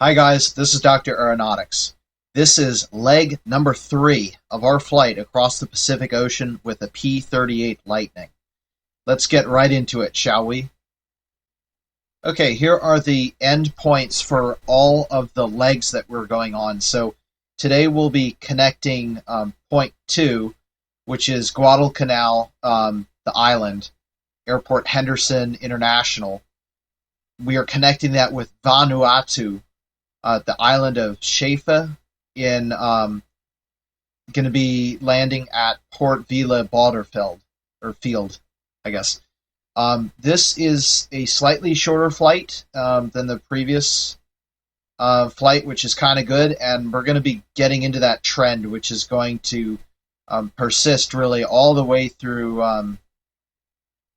Hi guys, this is Dr. Aeronautics. This is leg number 3 of our flight across the Pacific Ocean with a P-38 Lightning. Let's get right into it, shall we? Okay, here are the end points for all of the legs that we're going on. So today we'll be connecting point 2, which is Guadalcanal, the island, Airport Henderson International. We are connecting that with Vanuatu, the island of Shefa, in going to be landing at Port Vila Bouterveld, or Field, I guess. This is a slightly shorter flight than the previous flight, which is kind of good, and we're going to be getting into that trend, which is going to persist really all the way through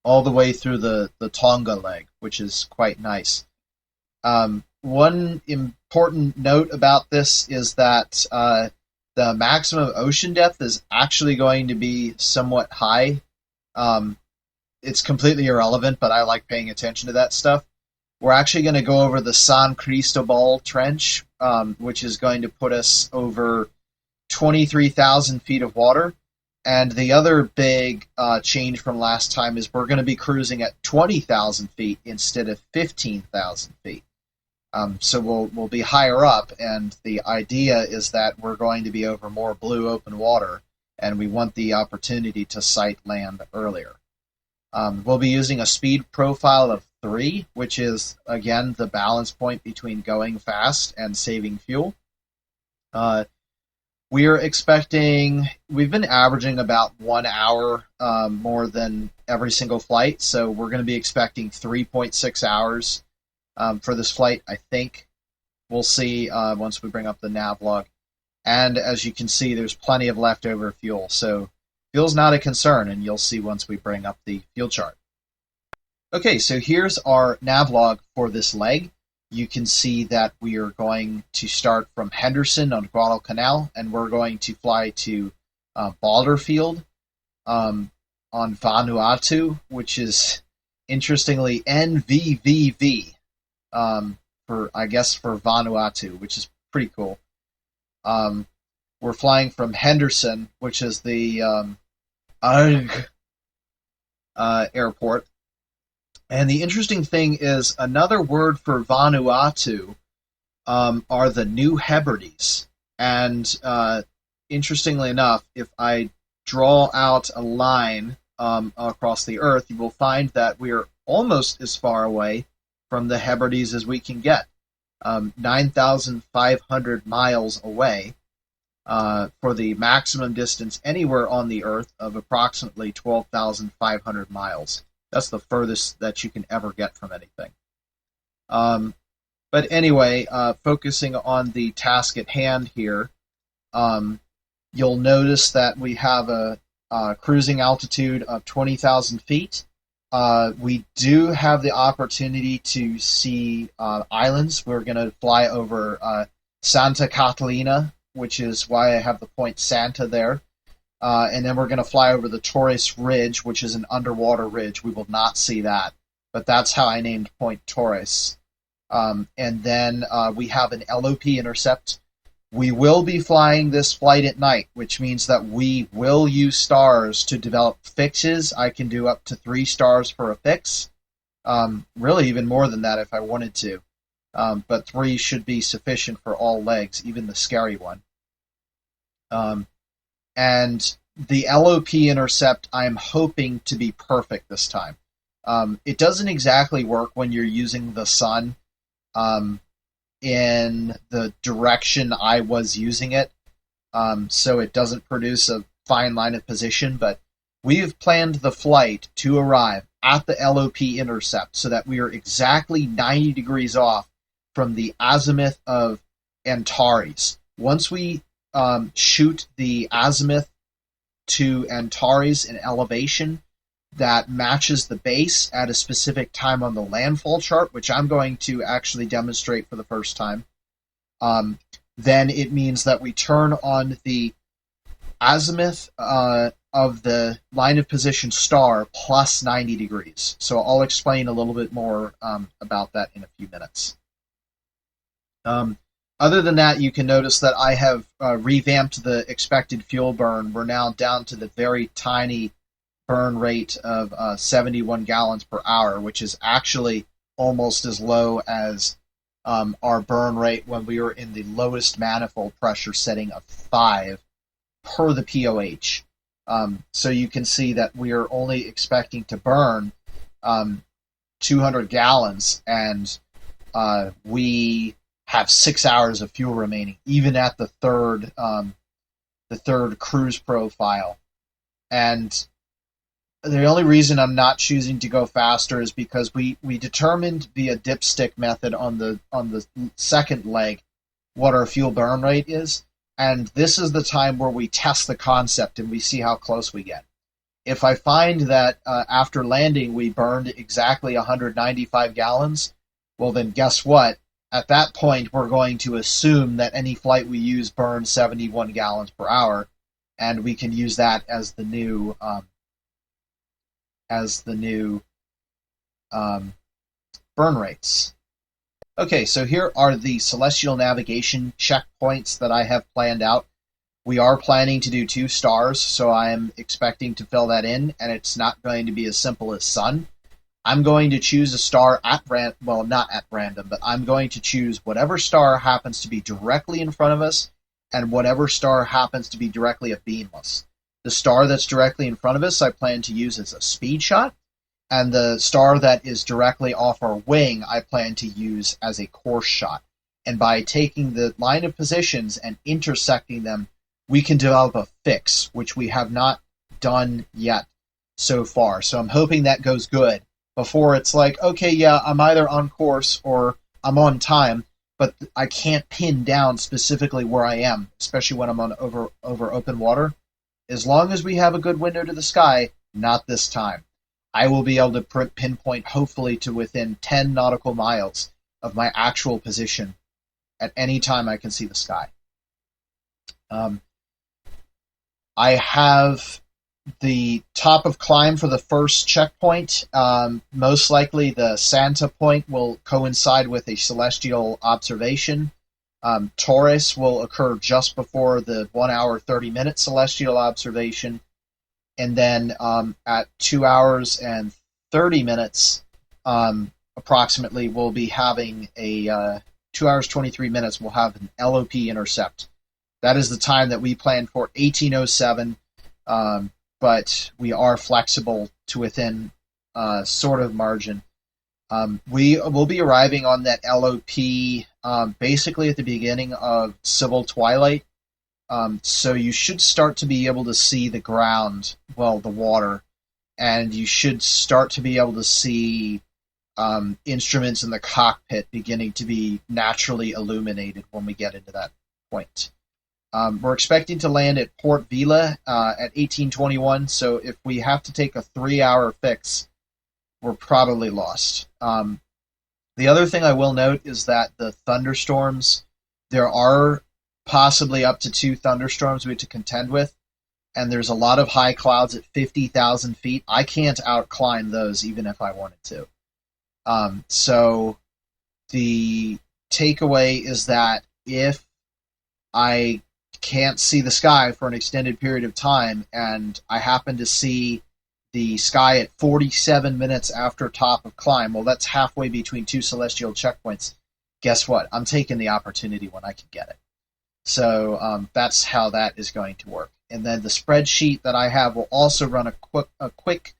the Tonga leg, which is quite nice. One important note about this is that the maximum ocean depth is actually going to be somewhat high. It's completely irrelevant, but I like paying attention to that stuff. We're actually going to go over the San Cristobal Trench, which is going to put us over 23,000 feet of water. And the other big change from last time is we're going to be cruising at 20,000 feet instead of 15,000 feet. So we'll be higher up, and the idea is that we're going to be over more blue open water, and we want the opportunity to sight land earlier. We'll be using a speed profile of 3, which is, again, the balance point between going fast and saving fuel. We've been averaging about 1 hour more than every single flight, so we're going to be expecting 3.6 hours for this flight, I think. We'll see once we bring up the nav log. And as you can see, there's plenty of leftover fuel, so fuel's not a concern, and you'll see once we bring up the fuel chart. Okay, so here's our nav log for this leg. You can see that we are going to start from Henderson on Guadalcanal, and we're going to fly to Balderfield on Vanuatu, which is, interestingly, NVVV. For Vanuatu, which is pretty cool. We're flying from Henderson, which is the airport. And the interesting thing is another word for Vanuatu are the New Hebrides. And interestingly enough, if I draw out a line across the Earth, you will find that we are almost as far away from the Hebrides as we can get, 9,500 miles away, for the maximum distance anywhere on the Earth of approximately 12,500 miles. That's the furthest that you can ever get from anything. But anyway, focusing on the task at hand here, you'll notice that we have a cruising altitude of 20,000 feet. We do have the opportunity to see islands. We're going to fly over Santa Catalina, which is why I have the point Santa there. And then we're going to fly over the Torres Ridge, which is an underwater ridge. We will not see that, but that's how I named Point Torres. And then we have an LOP intercept. We will be flying this flight at night, which means that we will use stars to develop fixes. I can do up to 3 stars for a fix. Really even more than that if I wanted to. But 3 should be sufficient for all legs, even the scary one. And the LOP intercept, I'm hoping to be perfect this time. It doesn't exactly work when you're using the sun in the direction I was using it, so it doesn't produce a fine line of position, but we have planned the flight to arrive at the LOP intercept so that we are exactly 90 degrees off from the azimuth of Antares. Once we shoot the azimuth to Antares in elevation that matches the base at a specific time on the landfall chart, which I'm going to actually demonstrate for the first time, then it means that we turn on the azimuth of the line of position star plus 90 degrees. So I'll explain a little bit more about that in a few minutes. Um, Other than that, you can notice that I have revamped the expected fuel burn. We're now down to the very tiny burn rate of 71 gallons per hour, which is actually almost as low as our burn rate when we were in the lowest manifold pressure setting of 5 per the POH. So you can see that we are only expecting to burn 200 gallons, and we have 6 hours of fuel remaining, even at the third cruise profile. And the only reason I'm not choosing to go faster is because we determined via dipstick method on the second leg what our fuel burn rate is, and this is the time where we test the concept and we see how close we get. If I find that after landing we burned exactly 195 gallons, well then guess what? At that point we're going to assume that any flight we use burns 71 gallons per hour, and we can use that as the new burn rates. Okay, so here are the celestial navigation checkpoints that I have planned out. We are planning to do 2 stars, so I am expecting to fill that in, and it's not going to be as simple as sun. I'm going to choose a star at not at random, but I'm going to choose whatever star happens to be directly in front of us and whatever star happens to be directly abeam us. The star that's directly in front of us I plan to use as a speed shot, and the star that is directly off our wing I plan to use as a course shot. And by taking the line of positions and intersecting them, we can develop a fix, which we have not done yet so far. So I'm hoping that goes good before it's like, okay, yeah, I'm either on course or I'm on time, but I can't pin down specifically where I am, especially when I'm on over open water. As long as we have a good window to the sky, not this time, I will be able to pinpoint hopefully to within 10 nautical miles of my actual position at any time I can see the sky. I have the top of climb for the first checkpoint. Most likely the Santa point will coincide with a celestial observation. Taurus will occur just before the 1 hour 30-minute celestial observation, and then at 2 hours and 30 minutes approximately we'll be having a 2 hours 23 minutes we'll have an LOP intercept. That is the time that we plan for 1807, but we are flexible to within sort of margin. We will be arriving on that LOP basically at the beginning of civil twilight, so you should start to be able to see the ground, well, the water, and you should start to be able to see instruments in the cockpit beginning to be naturally illuminated when we get into that point. We're expecting to land at Port Vila at 1821, so if we have to take a 3-hour fix, we're probably lost. The other thing I will note is that the thunderstorms, there are possibly up to 2 thunderstorms we have to contend with, and there's a lot of high clouds at 50,000 feet. I can't outclimb those even if I wanted to. So the takeaway is that if I can't see the sky for an extended period of time and I happen to see the sky at 47 minutes after top of climb, well, that's halfway between 2 celestial checkpoints. Guess what? I'm taking the opportunity when I can get it. So that's how that is going to work. And then the spreadsheet that I have will also run a quick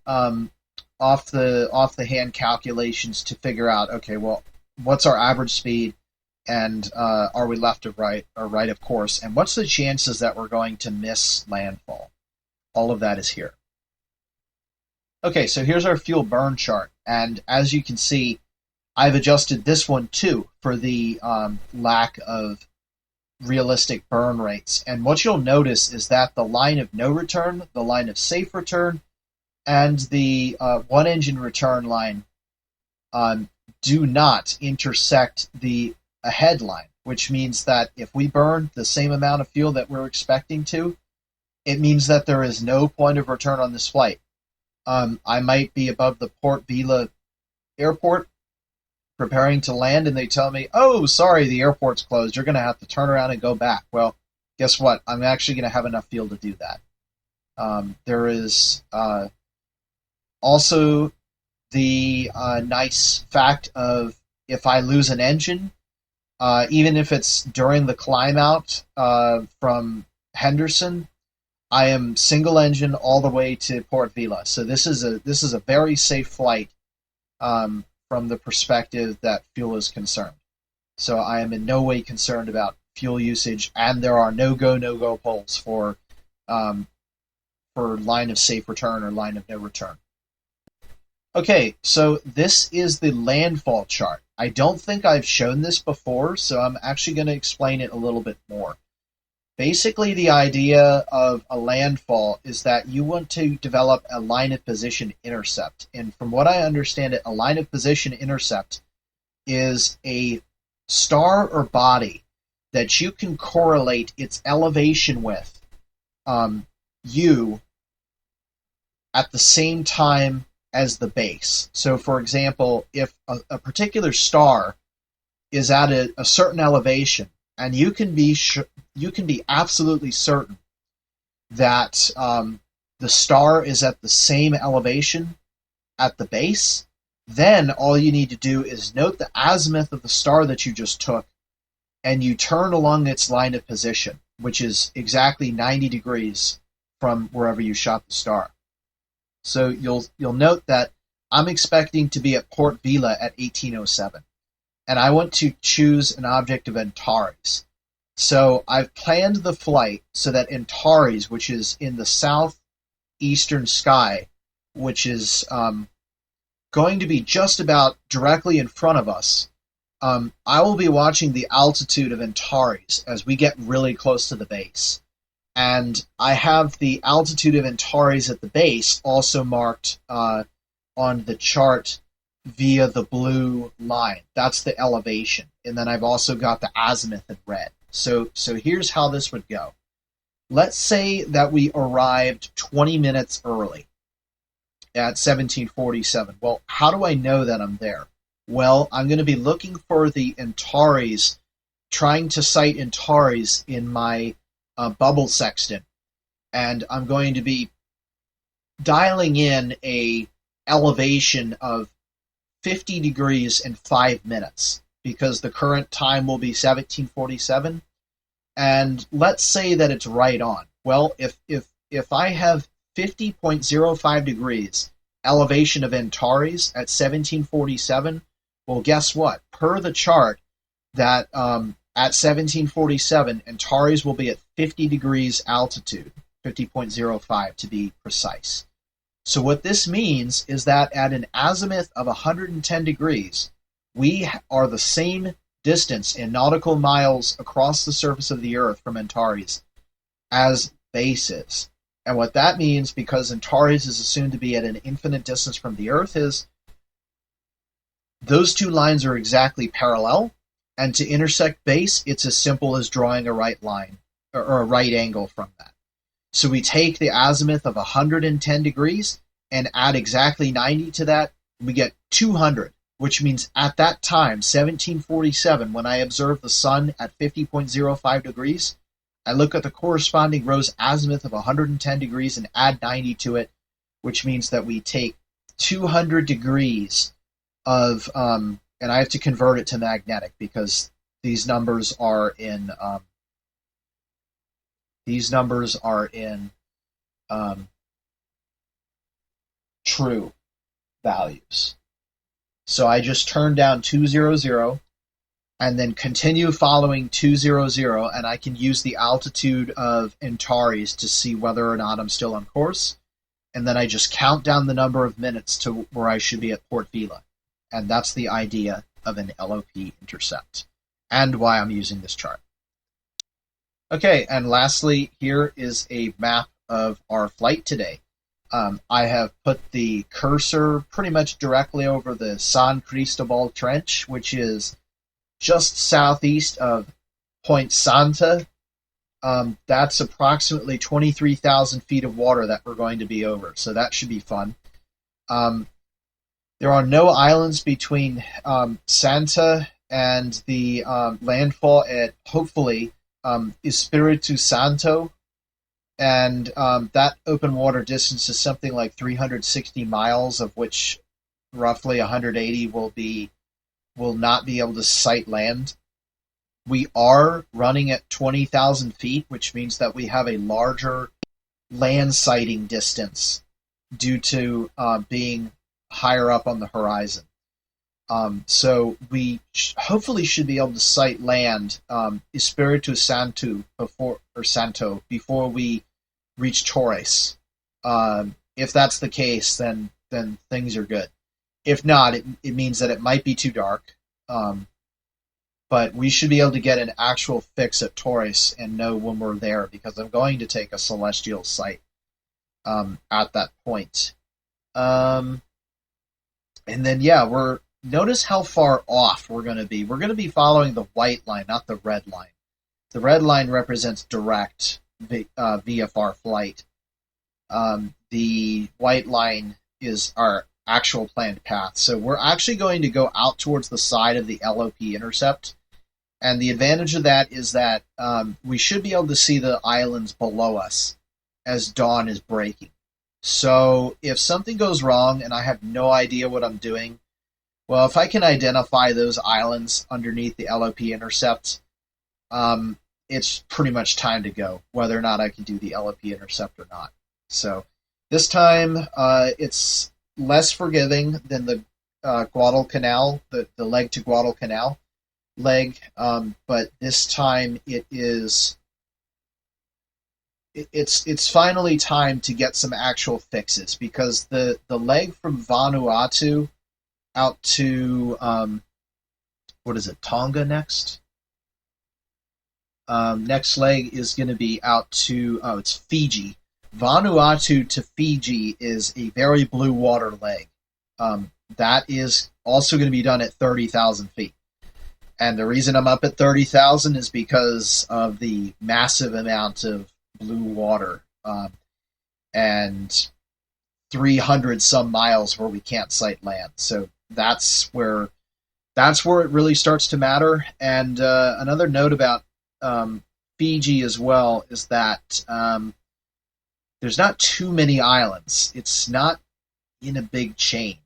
off the hand calculations to figure out, okay, well, what's our average speed, and are we left or right of course, and what's the chances that we're going to miss landfall? All of that is here. Okay, so here's our fuel burn chart, and as you can see, I've adjusted this one too for the lack of realistic burn rates. And what you'll notice is that the line of no return, the line of safe return, and the one engine return line do not intersect the ahead line, which means that if we burn the same amount of fuel that we're expecting to, it means that there is no point of return on this flight. I might be above the Port Vila airport preparing to land, and they tell me, oh, sorry, the airport's closed. You're going to have to turn around and go back. Well, guess what? I'm actually going to have enough fuel to do that. There is also the nice fact of if I lose an engine, even if it's during the climb out from Henderson, I am single engine all the way to Port Vila. So this is a very safe flight from the perspective that fuel is concerned. So I am in no way concerned about fuel usage, and there are no-go poles for line of safe return or line of no return. Okay, so this is the landfall chart. I don't think I've shown this before, so I'm actually going to explain it a little bit more. Basically, the idea of a landfall is that you want to develop a line of position intercept. And from what I understand it, a line of position intercept is a star or body that you can correlate its elevation with you at the same time as the base. So, for example, if a particular star is at a certain elevation, and you can be absolutely certain that the star is at the same elevation at the base, then all you need to do is note the azimuth of the star that you just took, and you turn along its line of position, which is exactly 90 degrees from wherever you shot the star. So you'll note that I'm expecting to be at Port Vila at 1807. And I want to choose an object of Antares. So I've planned the flight so that Antares, which is in the southeastern sky, which is going to be just about directly in front of us, I will be watching the altitude of Antares as we get really close to the base. And I have the altitude of Antares at the base also marked on the chart via the blue line. That's the elevation. And then I've also got the azimuth in red. So here's how this would go. Let's say that we arrived 20 minutes early at 1747. Well, how do I know that I'm there? Well, I'm going to be looking for the Antares, trying to sight Antares in my bubble sextant. And I'm going to be dialing in a elevation of 50 degrees in 5 minutes, because the current time will be 1747. And let's say that it's right on. Well, if I have 50.05 degrees elevation of Antares at 1747, well, guess what? Per the chart, that at 1747, Antares will be at 50 degrees altitude, 50.05 to be precise. So what this means is that at an azimuth of 110 degrees, we are the same distance in nautical miles across the surface of the Earth from Antares as base is. And what that means, because Antares is assumed to be at an infinite distance from the Earth, is those two lines are exactly parallel, and to intersect base, it's as simple as drawing a right line, or a right angle from that. So we take the azimuth of 110 degrees and add exactly 90 to that, we get 200, which means at that time, 1747, when I observe the sun at 50.05 degrees, I look at the corresponding row's azimuth of 110 degrees and add 90 to it, which means that we take 200 degrees of, and I have to convert it to magnetic because these numbers are in true values. So I just turn down 200 and then continue following 200, and I can use the altitude of Antares to see whether or not I'm still on course. And then I just count down the number of minutes to where I should be at Port Vila. And that's the idea of an LOP intercept, and why I'm using this chart. Okay, and lastly, here is a map of our flight today. I have put the cursor pretty much directly over the San Cristobal Trench, which is just southeast of Point Santa. That's approximately 23,000 feet of water that we're going to be over, so that should be fun. There are no islands between Santa and the landfall at, hopefully, Espiritu Santo, and that open water distance is something like 360 miles, of which roughly 180 will not be able to sight land. We are running at 20,000 feet, which means that we have a larger land sighting distance due to being higher up on the horizon. So we hopefully should be able to sight land Espiritu Santo before we reach Torres. If that's the case, then things are good. If not, it means that it might be too dark. But we should be able to get an actual fix at Torres and know when we're there, because I'm going to take a celestial sight at that point. And then, yeah, notice how far off we're going to be. We're going to be following the white line, not the red line. The red line represents direct VFR flight. The white line is our actual planned path. So we're actually going to go out towards the side of the LOP intercept. And the advantage of that is that we should be able to see the islands below us as dawn is breaking. So if something goes wrong and I have no idea what I'm doing, well, if I can identify those islands underneath the LOP intercept, it's pretty much time to go, whether or not I can do the LOP intercept or not. So this time it's less forgiving than the Guadalcanal, the leg to Guadalcanal leg, but this time it's finally time to get some actual fixes, because the leg from Vanuatu out to Tonga next? Next leg is going to be out to it's Fiji. Vanuatu to Fiji is a very blue water leg. That is also going to be done at 30,000 feet. And the reason I'm up at 30,000 is because of the massive amount of blue water and 300 some miles where we can't sight land. So that's where it really starts to matter. And another note about Fiji as well is that there's not too many islands. It's not in a big chain.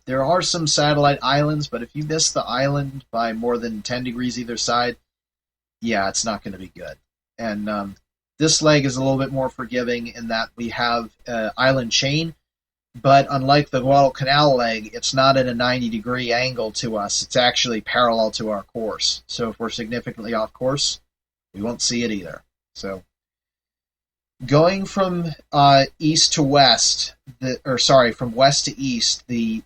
There are some satellite islands, but if you miss the island by more than 10 degrees either side, yeah, it's not going to be good. And this leg is a little bit more forgiving in that we have an island chain, but unlike the Guadalcanal leg, it's not at a 90-degree angle to us. It's actually parallel to our course. So if we're significantly off course, we won't see it either. So going from east to west, from west to east, the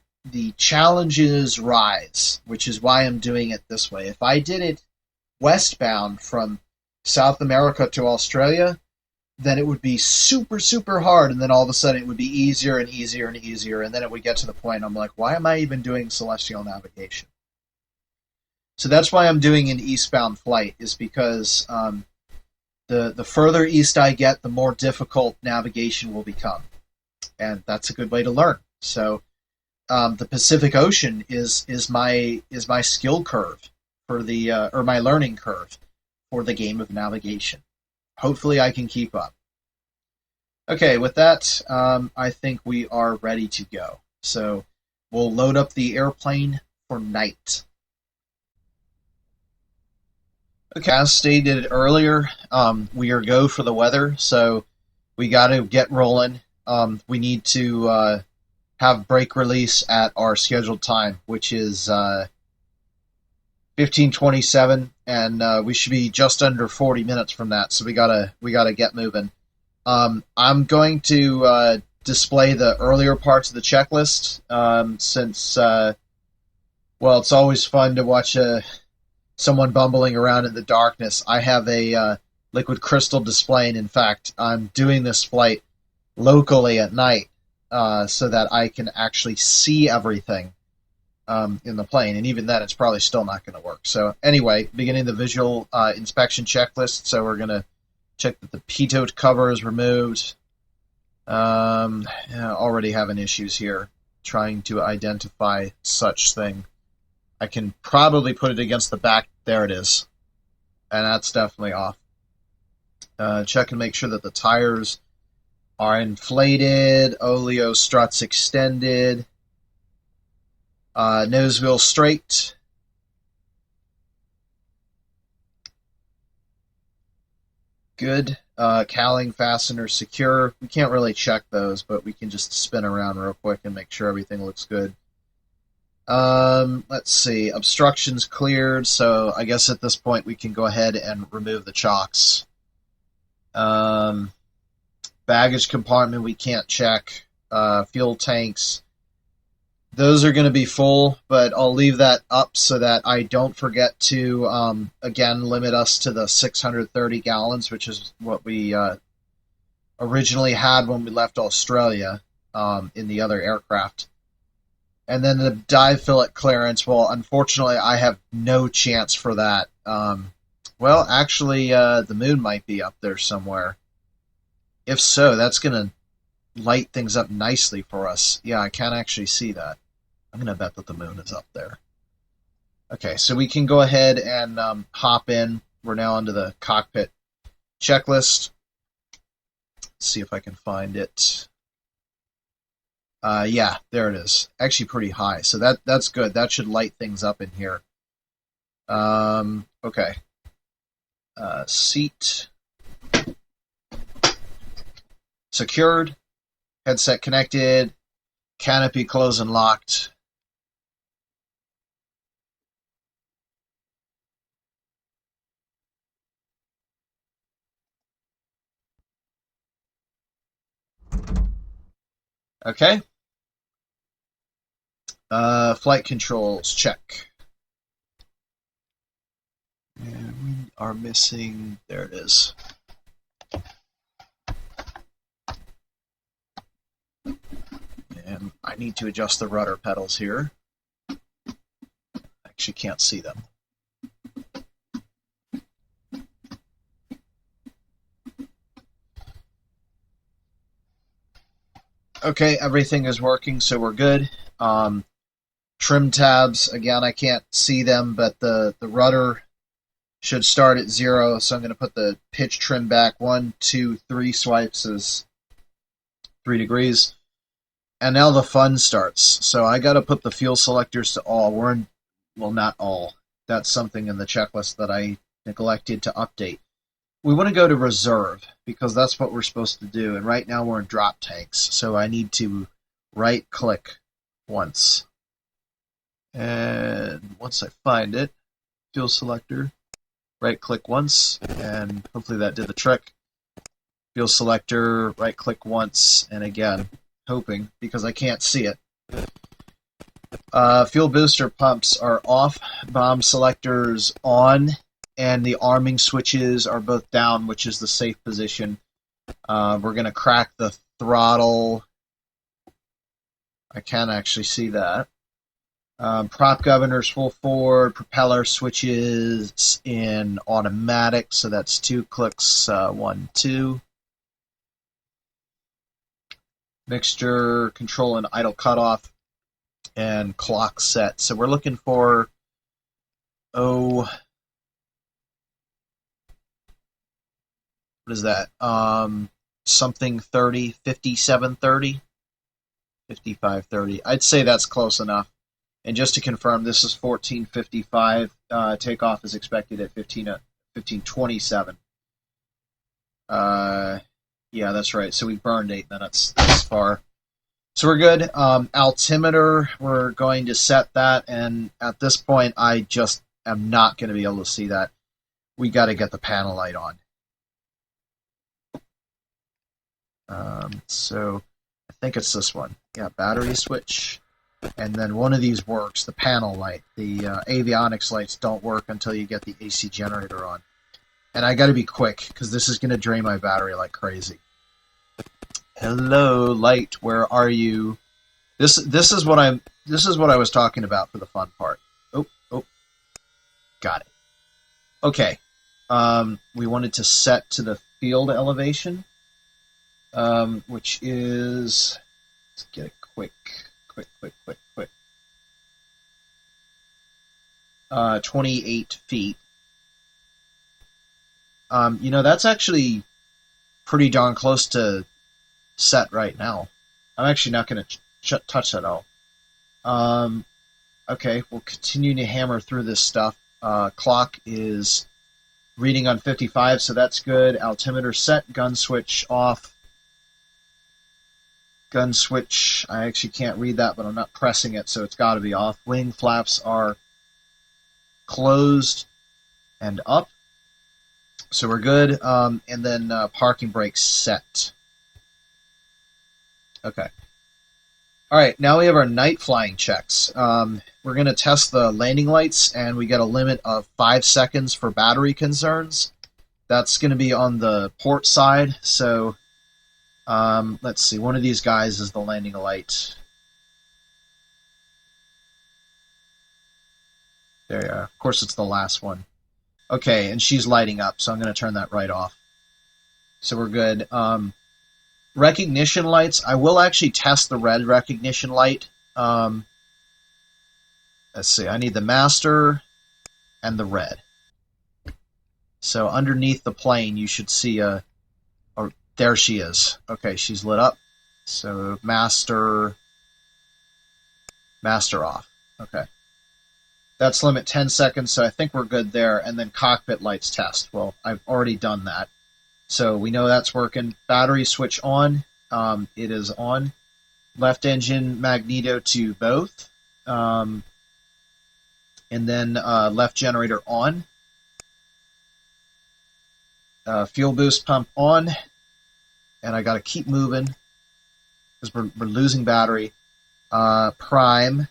challenges rise, which is why I'm doing it this way. If I did it westbound from South America to Australia, then it would be super, super hard, and then all of a sudden it would be easier and easier and easier, and then it would get to the point I'm like, why am I even doing celestial navigation? So that's why I'm doing an eastbound flight, is because the further east I get, the more difficult navigation will become. And that's a good way to learn. So the Pacific Ocean is my skill curve for or my learning curve for the game of navigation. Hopefully I can keep up. Okay, with that, I think we are ready to go. So we'll load up the airplane for night. Okay, as stated earlier, we are go for the weather, so we got to get rolling. We need to have brake release at our scheduled time, which is 15:27, and we should be just under 40 minutes from that. So we gotta get moving. I'm going to display the earlier parts of the checklist, since it's always fun to watch someone bumbling around in the darkness. I have a liquid crystal display, and in fact, I'm doing this flight locally at night so that I can actually see everything in the plane, and even then it's probably still not going to work. So anyway, beginning the visual inspection checklist. So we're going to check that the pitot cover is removed. Already having issues here trying to identify such thing. I can probably put it against the back. There it is. And that's definitely off. Check and make sure that the tires are inflated, oleo struts extended, nose wheel straight. Good. Cowling fasteners secure. We can't really check those, but we can just spin around real quick and make sure everything looks good. Let's see. Obstructions cleared, so I guess at this point we can go ahead and remove the chocks. Baggage compartment we can't check. Fuel tanks. Those are going to be full, but I'll leave that up so that I don't forget to, again, limit us to the 630 gallons, which is what we originally had when we left Australia in the other aircraft. And then the dive fillet clearance, well, unfortunately, I have no chance for that. Well, actually, the moon might be up there somewhere. If so, that's going to light things up nicely for us. Yeah, I can actually see that. I'm going to bet that the moon is up there. Okay, so we can go ahead and hop in. We're now onto the cockpit checklist. Let's see if I can find it. Yeah, there it is. Actually pretty high, so that's good. That should light things up in here. Okay. Seat. Secured. Headset connected. Canopy closed and locked. Okay. Flight controls, check. And we are missing, there it is. And I need to adjust the rudder pedals here. I actually can't see them. Okay, everything is working, so we're good. Trim tabs, again, I can't see them, but the rudder should start at 0, so I'm going to put the pitch trim back 1, 2, 3 swipes is 3 degrees. And now the fun starts. So I got to put the fuel selectors to all. Well, not all. That's something in the checklist that I neglected to update. We want to go to reserve because that's what we're supposed to do. And right now we're in drop tanks. So I need to right click once. And once I find it, fuel selector, right click once, and hopefully that did the trick. Fuel selector, right click once, and again, hoping because I can't see it. Fuel booster pumps are off, bomb selectors on, and the arming switches are both down, which is the safe position. We're going to crack the throttle. I can actually see that. Prop governors full forward, propeller switches in automatic, so that's 2 clicks, 1, 2. Mixture, control and idle cutoff, and clock set. So we're looking for, what is that? Something 30, 5730, 5530. I'd say that's close enough. And just to confirm, this is 1455. Takeoff is expected at 1527. Yeah, that's right. So we burned 8 minutes thus far. So we're good. Altimeter, we're going to set that. And at this point, I just am not going to be able to see that. We got to get the panel light on. So I think it's this one. Yeah, battery switch. And then one of these works, the panel light. The avionics lights don't work until you get the AC generator on. And I got to be quick because this is going to drain my battery like crazy. Hello, light. Where are you? This is what I was talking about for the fun part. Oh, got it. Okay. We wanted to set to the field elevation, which is, let's get a quick quick. 28 feet. You know, that's actually pretty darn close to set right now. I'm actually not going to touch that at all. Okay, we'll continue to hammer through this stuff. Clock is reading on 55, so that's good. Altimeter set, gun switch off. Gun switch, I actually can't read that, but I'm not pressing it, so it's got to be off. Wing flaps are closed and up, so we're good. And then parking brakes set. Okay. All right, now we have our night flying checks. We're going to test the landing lights, and we get a limit of 5 seconds for battery concerns. That's going to be on the port side, so let's see. One of these guys is the landing light. There you are. Of course, it's the last one. Okay, and she's lighting up, so I'm going to turn that right off. So we're good. Recognition lights. I will actually test the red recognition light. Let's see. I need the master and the red. So underneath the plane, you should see a... Or there she is. Okay, she's lit up. So master off. Okay. That's limit 10 seconds, so I think we're good there. And then cockpit lights test. Well, I've already done that. So we know that's working. Battery switch on. It is on. Left engine magneto to both. And then left generator on. Fuel boost pump on. And I got to keep moving because we're losing battery. Prime.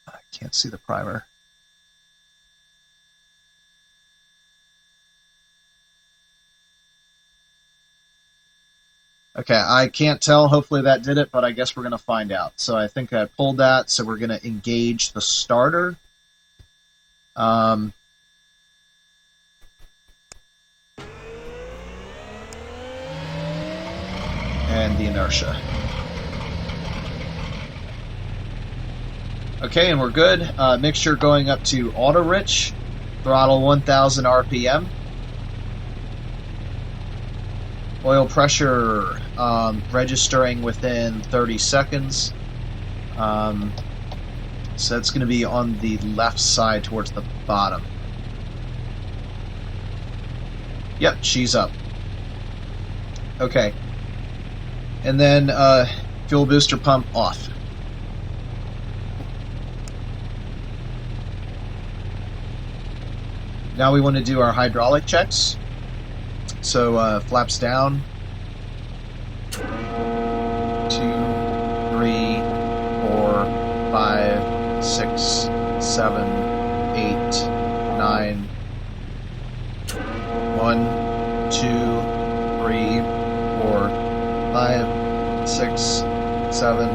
I can't see the primer. Okay, I can't tell. Hopefully that did it, but I guess we're going to find out. So I think I pulled that, so we're going to engage the starter. And the inertia. Okay, and we're good. Mixture going up to auto rich. Throttle 1000 RPM. Oil pressure registering within 30 seconds. So that's going to be on the left side towards the bottom. Yep, she's up. Okay. And then fuel booster pump off. Now we want to do our hydraulic checks. So flaps down. 2, 3, 4, 5, 6, 7, 8, 9. 1, 2, 3, 4, 5, 6, 7,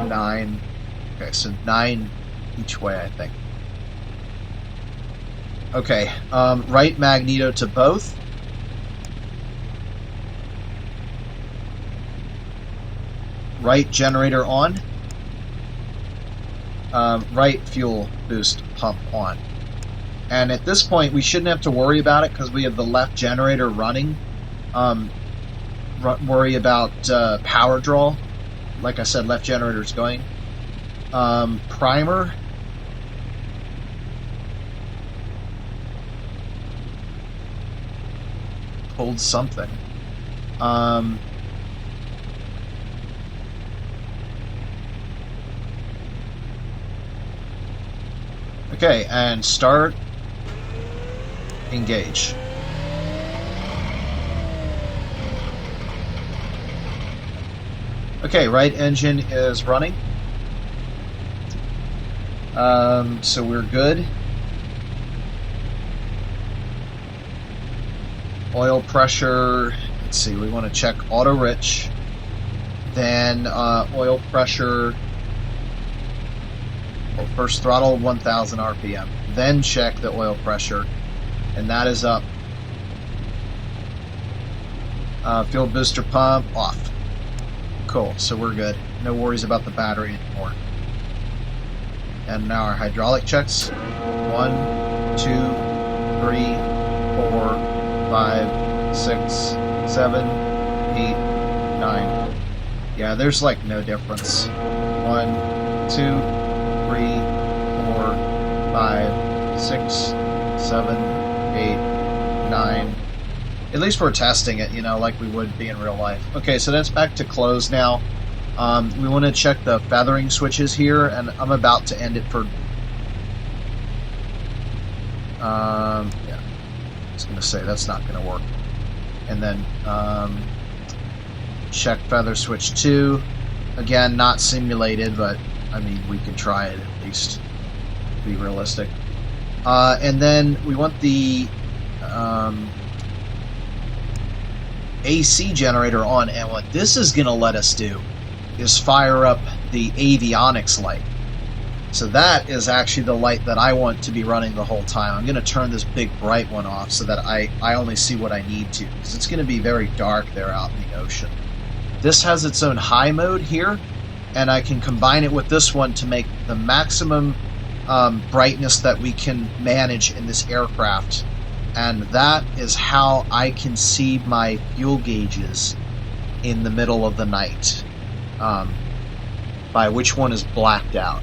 9. Okay, so 9 each way, I think. Okay, right magneto to both. Right generator on. Right fuel boost pump on. And at this point, we shouldn't have to worry about it because we have the left generator running. Worry about power draw. Like I said, left generator is going. Primer. Pulled something. Okay, and start. Engage. Okay, right engine is running. So we're good. Oil pressure, let's see, we want to check auto rich. Then oil pressure, well, first throttle 1000 RPM. Then check the oil pressure, and that is up. Fuel booster pump off. Cool, so we're good. No worries about the battery anymore. And now our hydraulic checks. 1, 2, 3, 4, 5, 6, 7, 8, 9. Yeah, there's like no difference. 1, 2, 3, 4, 5, 6, 7, 8, 9. At least we're testing it, you know, like we would be in real life. Okay, so that's back to close now. We want to check the feathering switches here, and I'm about to end it for... yeah, I was going to say that's not going to work. And then check feather switch 2. Again, not simulated, but I mean, we can try it at least. Be realistic. And then we want the AC generator on, and what this is going to let us do is fire up the avionics light. So that is actually the light that I want to be running the whole time. I'm going to turn this big bright one off so that I only see what I need to, because it's going to be very dark there out in the ocean. This has its own high mode here, and I can combine it with this one to make the maximum brightness that we can manage in this aircraft. And that is how I can see my fuel gauges in the middle of the night, by which one is blacked out.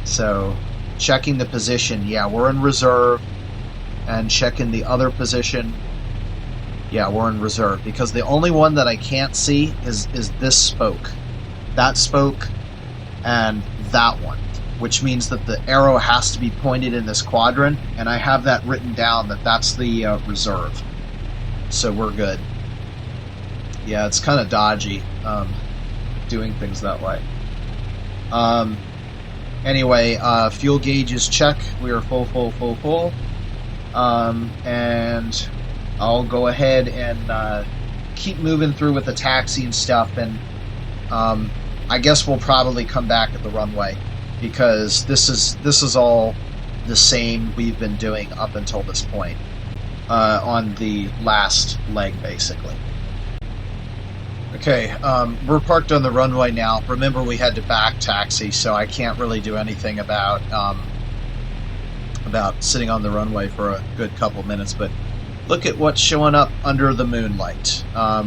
So checking the position, yeah, we're in reserve, and checking the other position, yeah, we're in reserve, because the only one that I can't see is this spoke, that spoke, and that one, which means that the arrow has to be pointed in this quadrant, and I have that written down that that's the reserve. So we're good. Yeah, it's kind of dodgy doing things that way. Anyway, fuel gauge is check. We are full. And I'll go ahead and keep moving through with the taxi and stuff, and I guess we'll probably come back at the runway, because this is all the same we've been doing up until this point on the last leg, basically. Okay, we're parked on the runway now. Remember, we had to back taxi, so I can't really do anything about sitting on the runway for a good couple minutes, but look at what's showing up under the moonlight.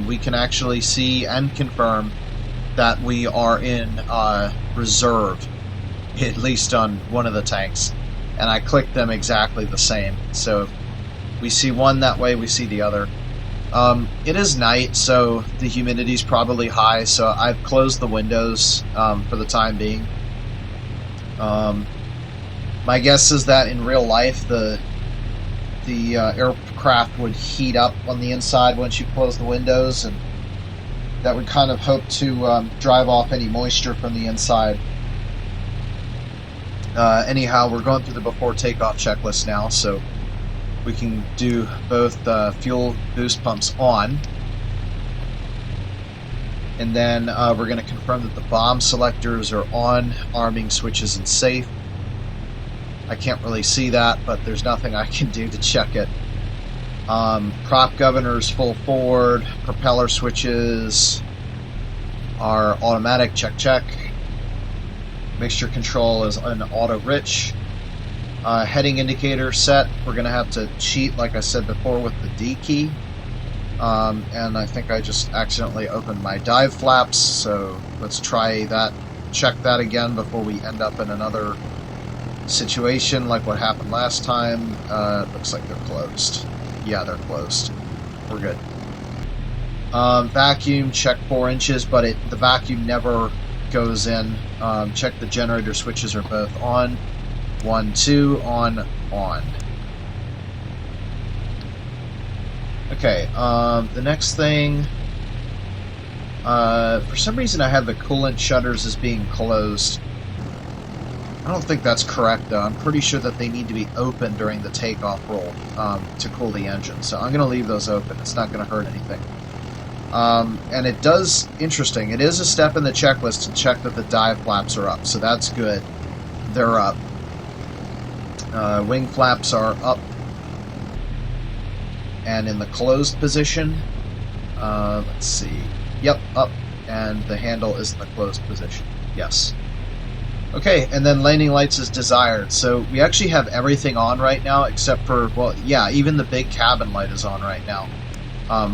We can actually see and confirm that we are in reserve, at least on one of the tanks, and I clicked them exactly the same. So if we see one that way, we see the other. It is night, so the humidity is probably high, so I've closed the windows for the time being. My guess is that in real life the aircraft would heat up on the inside once you close the windows, and that would kind of hope to drive off any moisture from the inside. Anyhow, we're going through the before takeoff checklist now, so we can do both fuel boost pumps on, and then we're going to confirm that the bomb selectors are on, arming switches and safe. I can't really see that, but there's nothing I can do to check it. Prop governors full forward, propeller switches are automatic, check. Mixture control is an auto rich. Heading indicator set, we're going to have to cheat, like I said before, with the D key. And I think I just accidentally opened my dive flaps, so let's try that, check that again before we end up in another situation like what happened last time. Looks like they're closed. Yeah, they're closed. We're good. Vacuum, check 4 inches, but the vacuum never goes in. Check the generator switches are both on. 1, 2, on. Okay, the next thing, for some reason I have the coolant shutters as being closed. I don't think that's correct, though. I'm pretty sure that they need to be open during the takeoff roll to cool the engine, so I'm going to leave those open. It's not going to hurt anything. And it does, interesting, it is a step in the checklist to check that the dive flaps are up, so that's good. They're up. Wing flaps are up and in the closed position. Let's see. Yep, up, and the handle is in the closed position. Yes. Okay, and then landing lights is desired. So we actually have everything on right now except for, well, yeah, even the big cabin light is on right now.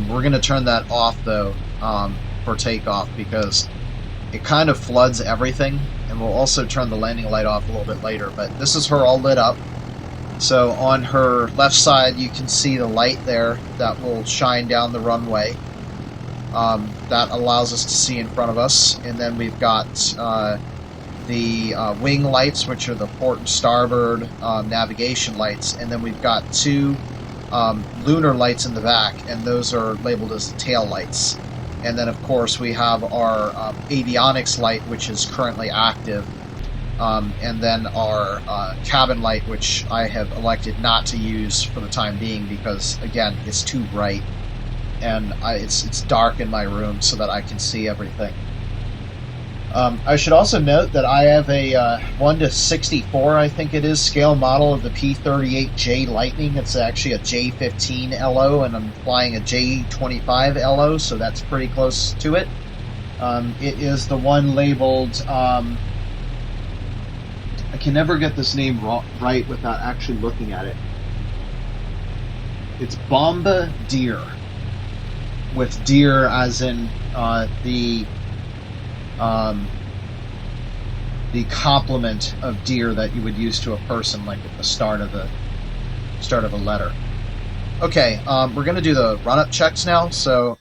We're going to turn that off, though, for takeoff because it kind of floods everything, and we'll also turn the landing light off a little bit later. But this is her all lit up. So on her left side, you can see the light there that will shine down the runway. That allows us to see in front of us. And then we've got the wing lights, which are the port and starboard navigation lights. And then we've got two lunar lights in the back, and those are labeled as the tail lights. And then, of course, we have our avionics light, which is currently active. And then our cabin light, which I have elected not to use for the time being because, again, it's too bright. And it's dark in my room so that I can see everything. I should also note that I have a 1:64, I think it is, scale model of the P38J Lightning. It's actually a J15 LO, and I'm flying a J25 LO, so that's pretty close to it. It is the one labeled... I can never get this name right without actually looking at it. It's Bombardier, with deer as in the complement of deer that you would use to a person, like at the start of a letter. Okay, we're going to do the run-up checks now. So,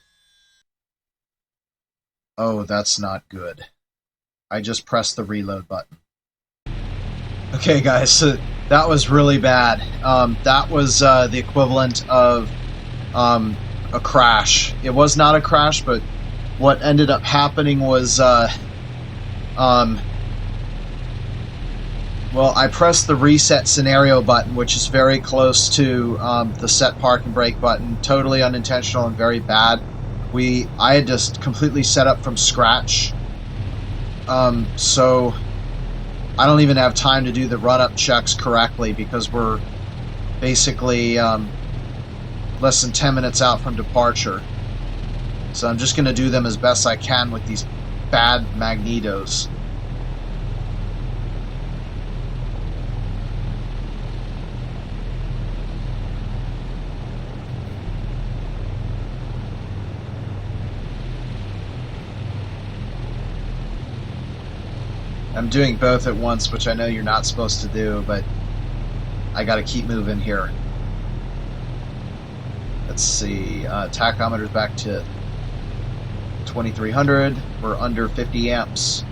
oh, that's not good. I just pressed the reload button. Okay, guys, so that was really bad. That was the equivalent of a crash. It was not a crash, but what ended up happening was, well, I pressed the reset scenario button, which is very close to the set park and brake button. Totally unintentional and very bad. I had just completely set up from scratch. So I don't even have time to do the run-up checks correctly because we're basically less than 10 minutes out from departure. So I'm just going to do them as best I can with these bad magnetos. I'm doing both at once, which I know you're not supposed to do, but I got to keep moving here. Let's see, tachometer's back to 2300. We're under 50 amps.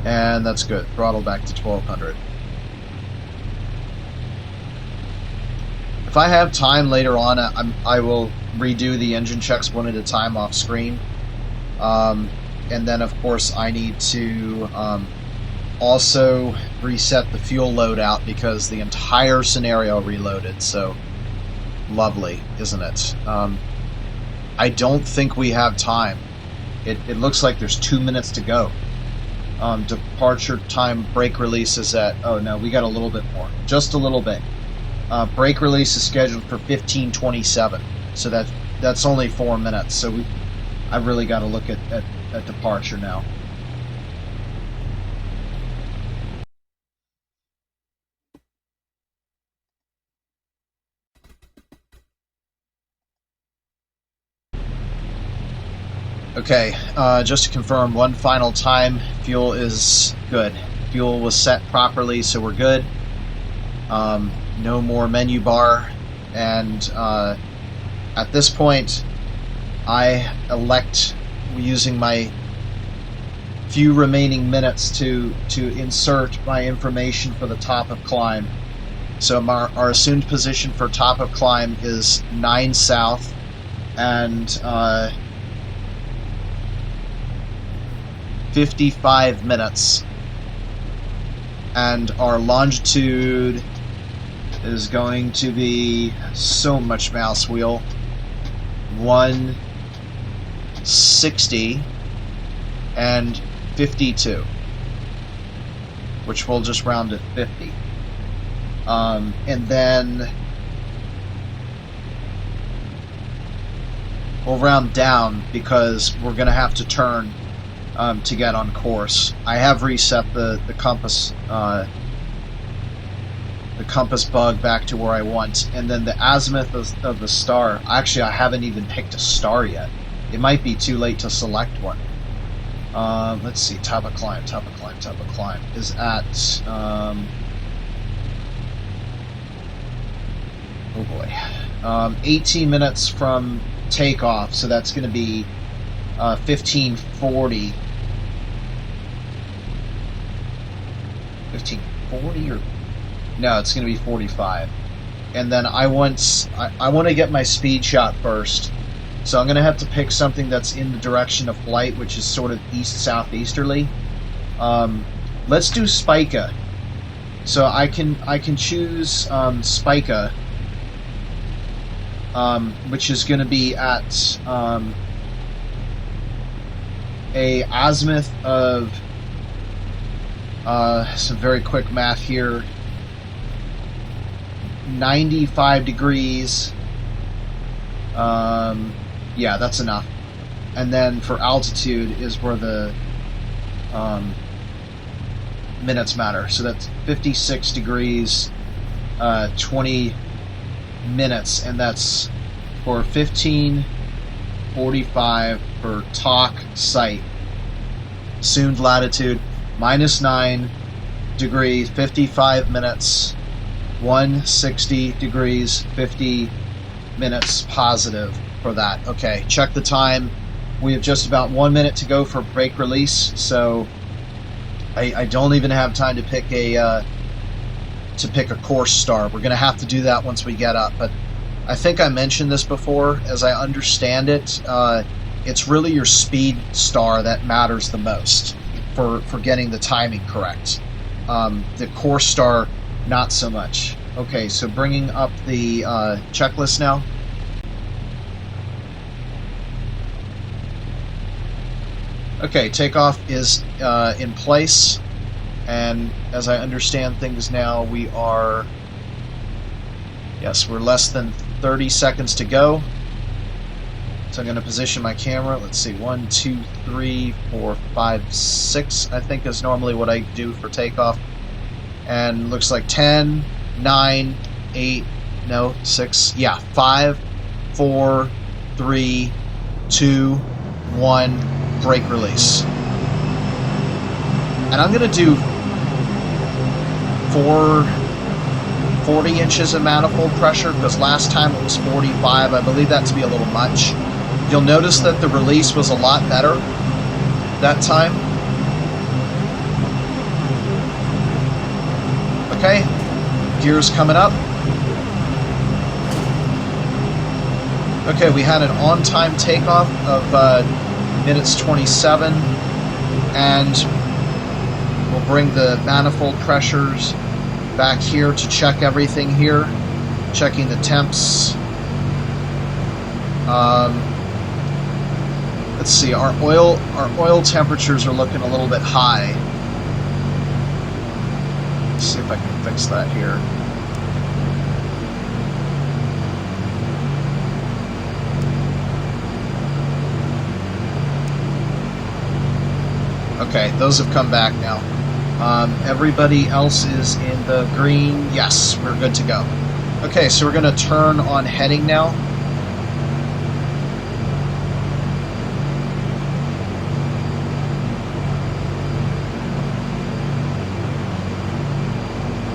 And that's good. Throttle back to 1200. If I have time later on, I will redo the engine checks one at a time off screen. And then, of course, I need to also reset the fuel loadout because the entire scenario reloaded. So, lovely, isn't it? I don't think we have time. It looks like there's 2 minutes to go. Departure time brake release is at... Oh, no, we got a little bit more. Just a little bit. Brake release is scheduled for 15:27. So that's only 4 minutes. So I've really got to look at departure now. Okay, just to confirm one final time, fuel is good. Fuel was set properly, so we're good. No more menu bar, and at this point I elect using my few remaining minutes to insert my information for the top of climb. So our assumed position for top of climb is 9 south and 55 minutes, and our longitude is going to be so much mouse wheel, 160 and 52, which we'll just round to 50. And then we'll round down because we're going to have to turn to get on course. I have reset the compass bug back to where I want, and then the azimuth of the star. Actually, I haven't even picked a star yet. It might be too late to select one. Let's see. Type of climb is at. Oh boy. 18 minutes from takeoff, so that's going to be 1540. 1540 or no? It's going to be 45. And then I want to get my speed shot first, so I'm going to have to pick something that's in the direction of flight, which is sort of east-southeasterly. Let's do Spica. So I can choose Spica. Which is going to be at a azimuth of some very quick math here, 95 degrees. Yeah, that's enough. And then for altitude is where the minutes matter. So that's 56 degrees, 20 minutes, and that's for 1545 for talk sight. Assumed latitude -9 degrees, 55 minutes, 160 degrees, 50 minutes positive for that. Okay, check the time. We have just about 1 minute to go for brake release, so I don't even have time to pick a course star. We're going to have to do that once we get up. But I think I mentioned this before. As I understand it, it's really your speed star that matters the most for getting the timing correct. The course star, not so much. Okay, so bringing up the checklist now. Okay, takeoff is in place. And as I understand things now, we are, yes, we're less than 30 seconds to go. So I'm going to position my camera. Let's see, 1, 2, 3, 4, 5, 6, I think is normally what I do for takeoff. And looks like 10, 9, 8, no, 6, yeah, 5, 4, 3, 2, 1, brake release. And I'm going to do 40 inches of manifold pressure, because last time it was 45. I believe that to be a little much. You'll notice that the release was a lot better that time. Okay, gears coming up. Okay, we had an on-time takeoff of minutes 27, and we'll bring the manifold pressures back here to check everything here. Checking the temps. Let's see, our oil temperatures are looking a little bit high. Let's see if I can fix that here. Okay, those have come back now. Everybody else is in the green. Yes, we're good to go. Okay, so we're going to turn on heading now.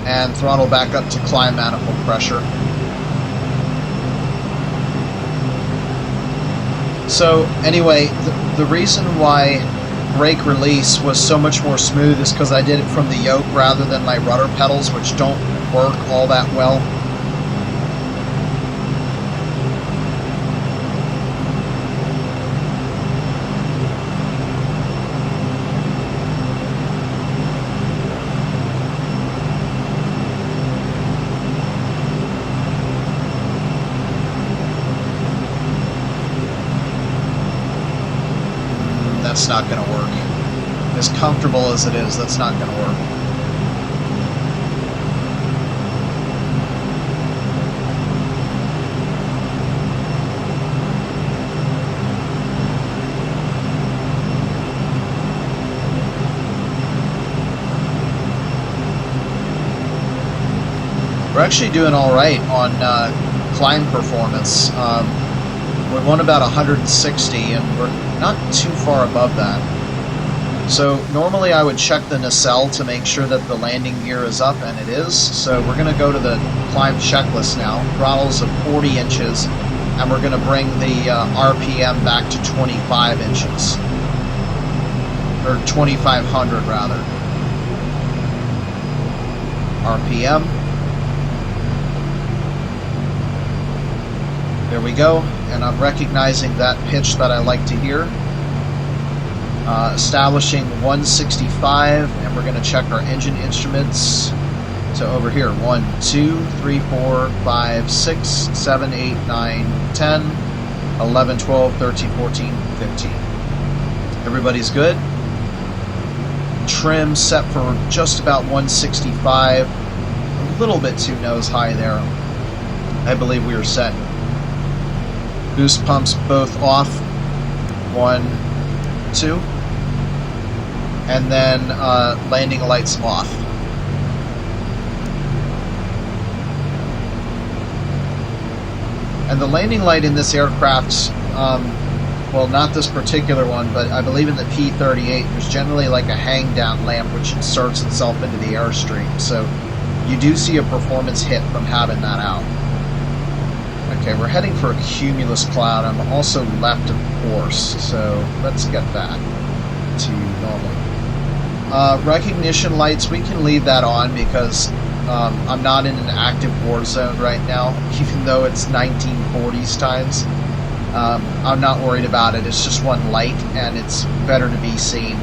And throttle back up to climb manifold pressure. So anyway, the reason why brake release was so much more smooth is because I did it from the yoke rather than my rudder pedals, which don't work all that well. That's not going to work. As comfortable as it is, that's not going to work. actually doing all right on climb performance. We won about 160, and we're not too far above that. So normally I would check the nacelle to make sure that the landing gear is up, and it is. So we're going to go to the climb checklist now. Throttles of 40 inches, and we're going to bring the RPM back to 25 inches. Or 2,500 rather. RPM. There we go, and I'm recognizing that pitch that I like to hear. Establishing 165, and we're going to check our engine instruments. So over here, 1, 2, 3, 4, 5, 6, 7, 8, 9, 10, 11, 12, 13, 14, 15. Everybody's good. Trim set for just about 165. A little bit too nose high there. I believe we were set. Boost pumps both off. 1, 2. And then landing lights off. And the landing light in this aircraft, well, not this particular one, but I believe in the P38, there's generally like a hang-down lamp which inserts itself into the airstream. So you do see a performance hit from having that out. Okay, we're heading for a cumulus cloud. I'm also left of course, so let's get that to normal. Recognition lights, we can leave that on because I'm not in an active war zone right now, even though it's 1940s times. I'm not worried about it. It's just one light, and it's better to be seen.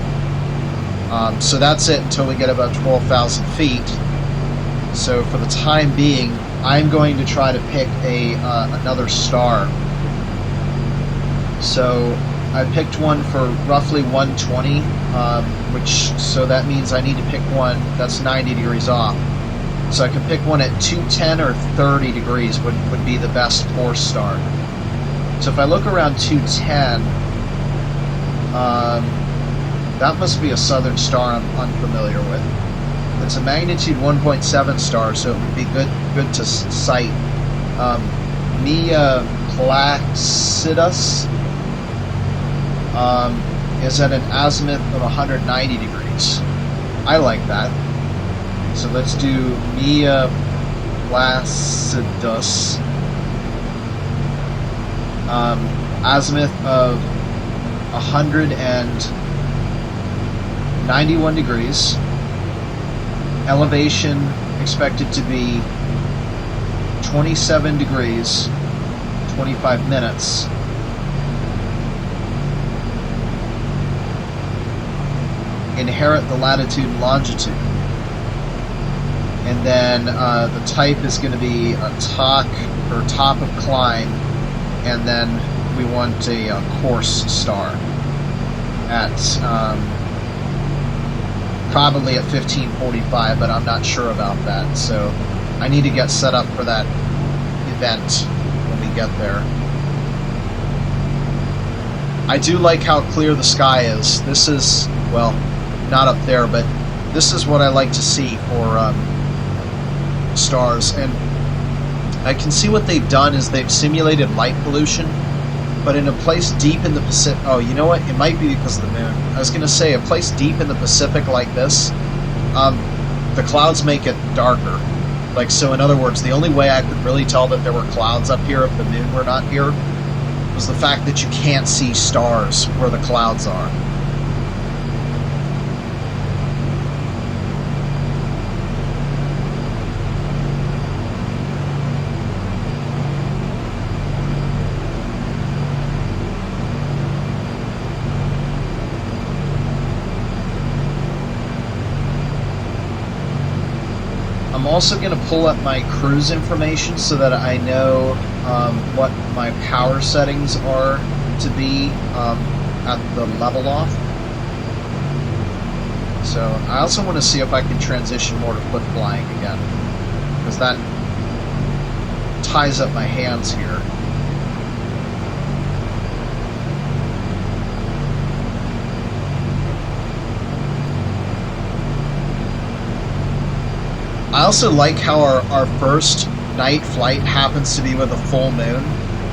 So that's it until we get about 12,000 feet. So for the time being, I'm going to try to pick another star. So I picked one for roughly 120, so that means I need to pick one that's 90 degrees off. So I could pick one at 210 or 30 degrees would be the best force star. So if I look around 210, that must be a southern star I'm unfamiliar with. It's a magnitude 1.7 star, so it would be good to sight. Mia Placidus is at an azimuth of 190 degrees. I like that. So let's do Mia Placidus. Azimuth of 191 degrees. Elevation expected to be 27 degrees, 25 minutes. Inherit the latitude and longitude. And then the type is going to be a top of climb, and then we want a course star at probably at 1545, but I'm not sure about that. So I need to get set up for that event when we get there. I do like how clear the sky is. This is, well, not up there, but this is what I like to see for stars. And I can see what they've done is they've simulated light pollution, but in a place deep in the Pacific... Oh, you know what? It might be because of the moon. I was going to say, a place deep in the Pacific like this, the clouds make it darker. Like, so in other words, the only way I could really tell that there were clouds up here if the moon were not here was the fact that you can't see stars where the clouds are. I'm also going to pull up my cruise information so that I know what my power settings are to be at the level off. So I also want to see if I can transition more to foot flying again, because that ties up my hands here. I also like how our first night flight happens to be with a full moon.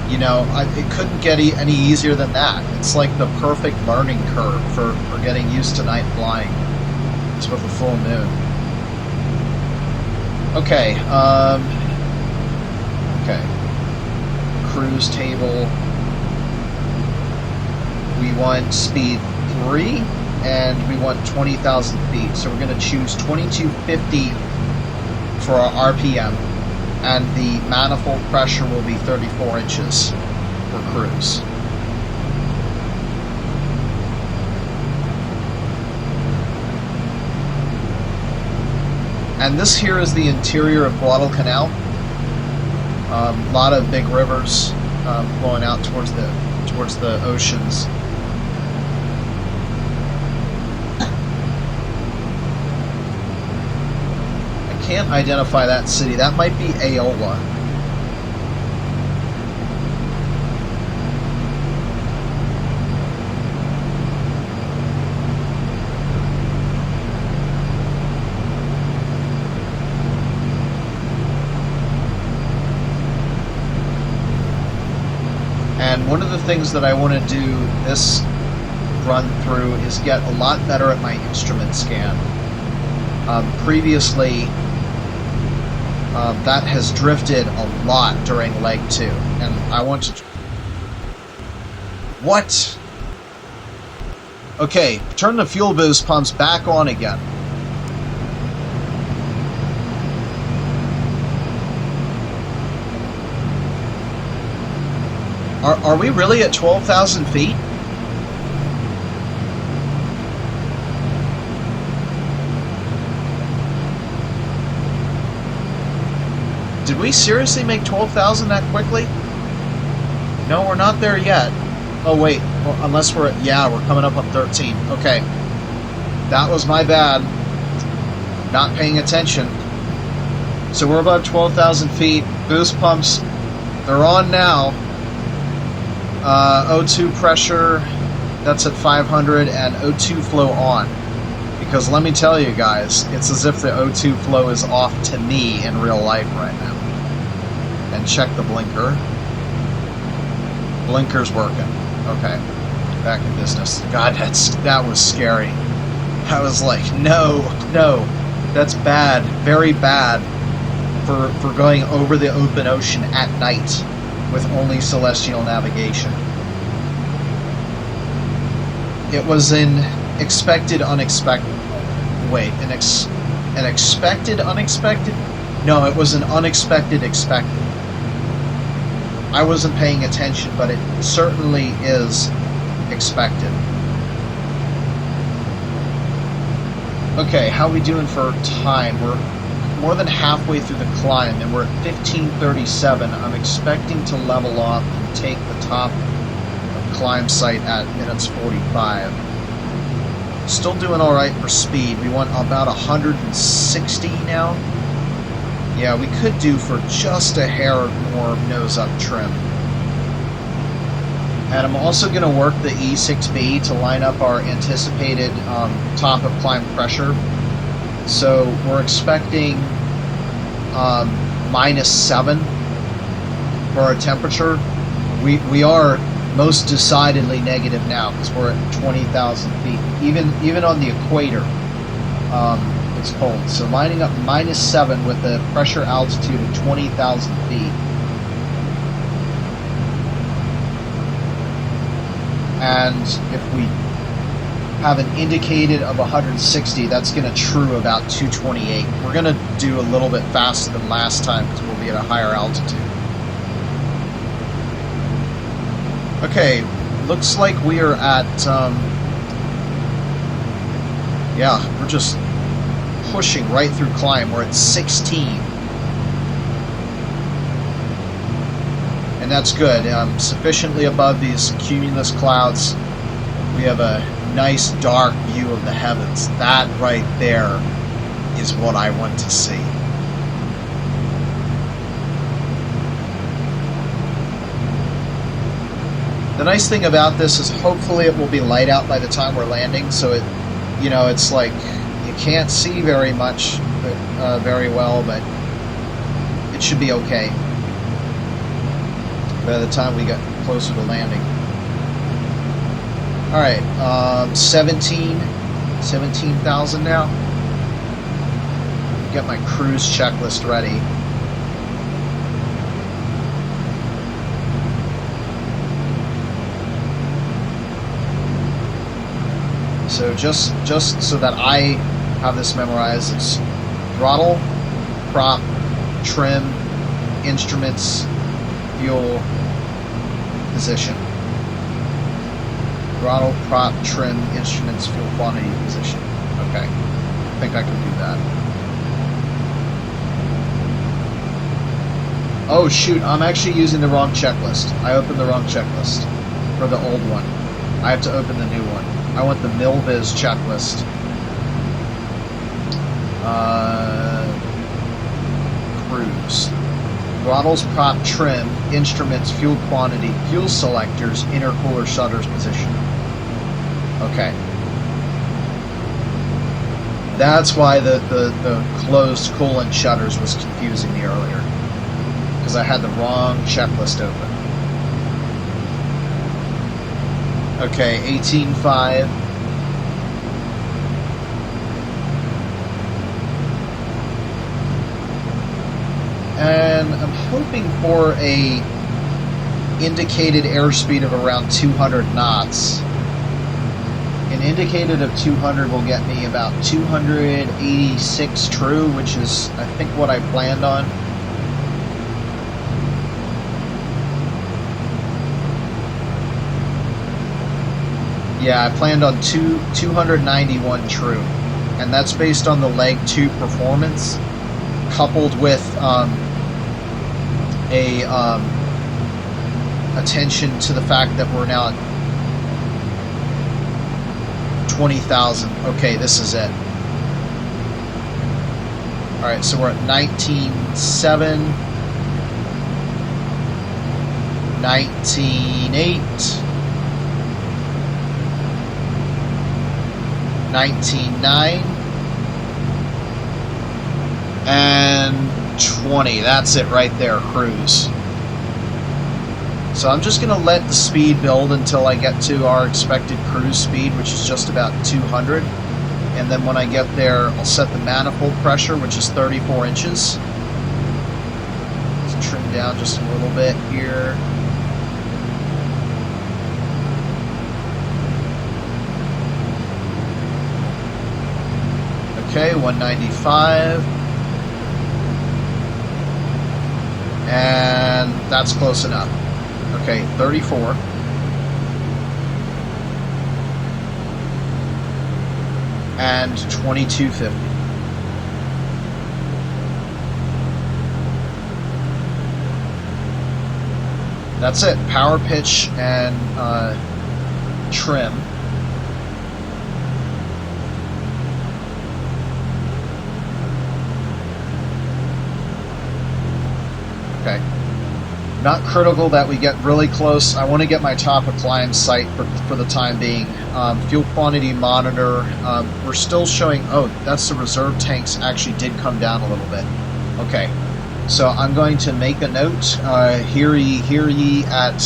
You know, it couldn't get any easier than that. It's like the perfect learning curve for getting used to night flying. It's with a full moon. Okay, okay. Cruise table. We want speed 3, and we want 20,000 feet. So we're going to choose 2250 for our RPM, and the manifold pressure will be 34 inches for cruise. And this here is the interior of Guadalcanal. A lot of big rivers flowing out towards the oceans. I can't identify that city. That might be Aola. And one of the things that I want to do this run through is get a lot better at my instrument scan. Previously, that has drifted a lot during leg 2, and I want to... What? Okay, turn the fuel boost pumps back on again. Are we really at 12,000 feet? Did we seriously make 12,000 that quickly? No, we're not there yet. Oh wait, well, unless we're at, yeah, we're coming up on 13. Okay, that was my bad. Not paying attention. So we're above 12,000 feet. Boost pumps, they're on now. O2 pressure, that's at 500, and O2 flow on. Because let me tell you guys, it's as if the O2 flow is off to me in real life right now. And check the blinker. Blinker's working. Okay, back in business. God, that was scary. I was like, no, that's bad, very bad for going over the open ocean at night with only celestial navigation. It was an expected unexpected. Wait, an expected unexpected? No, it was an unexpected expected. I wasn't paying attention, but it certainly is expected. Okay, how are we doing for time? We're more than halfway through the climb, and we're at 1537. I'm expecting to level off and take the top of climb site at minutes 45. Still doing alright for speed. We want about 160 now. Yeah, we could do for just a hair more nose-up trim. And I'm also going to work the E6B to line up our anticipated top of climb pressure. So we're expecting -7 for our temperature. We are most decidedly negative now because we're at 20,000 feet. Even on the equator, it's cold. So lining up -7 with the pressure altitude of 20,000 feet. And if we have an indicated of 160, that's going to true about 228. We're going to do a little bit faster than last time because we'll be at a higher altitude. Okay, looks like we are at, yeah, we're just pushing right through climb. We're at 16. And that's good. Sufficiently above these cumulus clouds, we have a nice dark view of the heavens. That right there is what I want to see. The nice thing about this is hopefully it will be light out by the time we're landing, so it, you know, it's like you can't see very much very well, but it should be okay by the time we get closer to landing. Alright, 17,000 now. Get my cruise checklist ready. So just so that I have this memorized, it's throttle, prop, trim, instruments, fuel, position. Throttle, prop, trim, instruments, fuel quantity, position. Okay, I think I can do that. Oh shoot, I'm actually using the wrong checklist. I opened the wrong checklist for the old one. I have to open the new one. I want the MilVis checklist. Cruise. Throttles, prop, trim, instruments, fuel quantity, fuel selectors, intercooler shutters position. Okay. That's why the closed coolant shutters was confusing me earlier. Because I had the wrong checklist open. Okay, 18.5. And I'm hoping for a indicated airspeed of around 200 knots. An indicated of 200 will get me about 286 true, which is, I think, what I planned on. Yeah, I planned on 291 true, and that's based on the leg 2 performance, coupled with attention to the fact that we're now at 20,000. Okay, this is it. All right, so we're at 19.7, 19.8. 19.9 and 20. That's it right there, cruise. So I'm just going to let the speed build until I get to our expected cruise speed, which is just about 200. And then when I get there, I'll set the manifold pressure, which is 34 inches. Let's trim down just a little bit here. Okay, 195. And that's close enough. Okay, 34. And 2250. That's it. Power, pitch, and trim. Okay. Not critical that we get really close. I want to get my top of climb sight for the time being. Fuel quantity monitor. We're still showing... Oh, that's the reserve tanks actually did come down a little bit. Okay. So I'm going to make a note. Hear ye at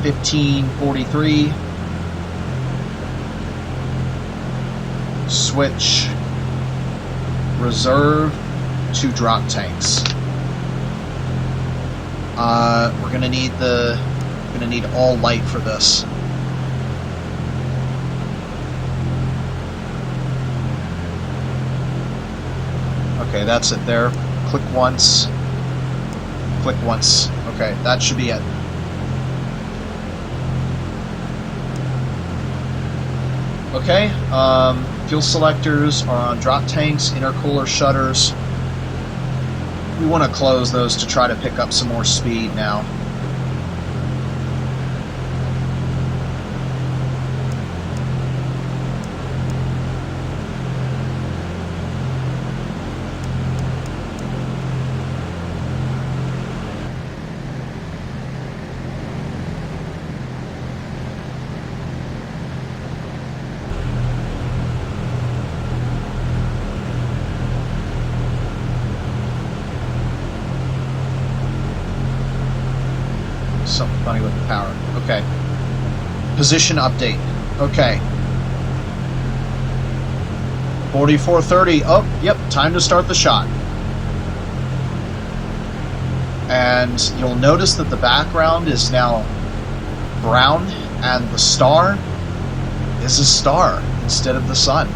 1543. Switch reserve to drop tanks. We're gonna need all light for this. Okay, that's it there. Click once. Click once. Okay, that should be it. Okay, fuel selectors are on drop tanks, intercooler shutters. We want to close those to try to pick up some more speed now. something funny with the power. Okay. Position update. Okay. 4430. Oh, yep, time to start the shot. And you'll notice that the background is now brown, and the star is a star instead of the sun.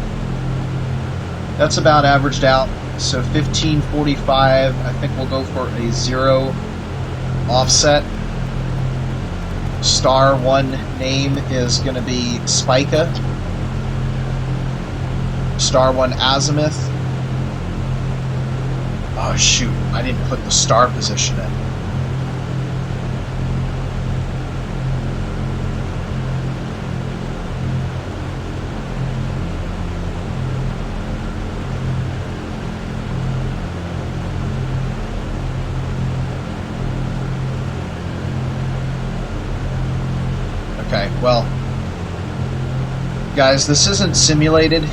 That's about averaged out. So 1545, I think we'll go for a 0 offset. Star 1 name is going to be Spica. Star 1 azimuth. Oh shoot, I didn't put the star position in. Okay, well, guys, this isn't simulated,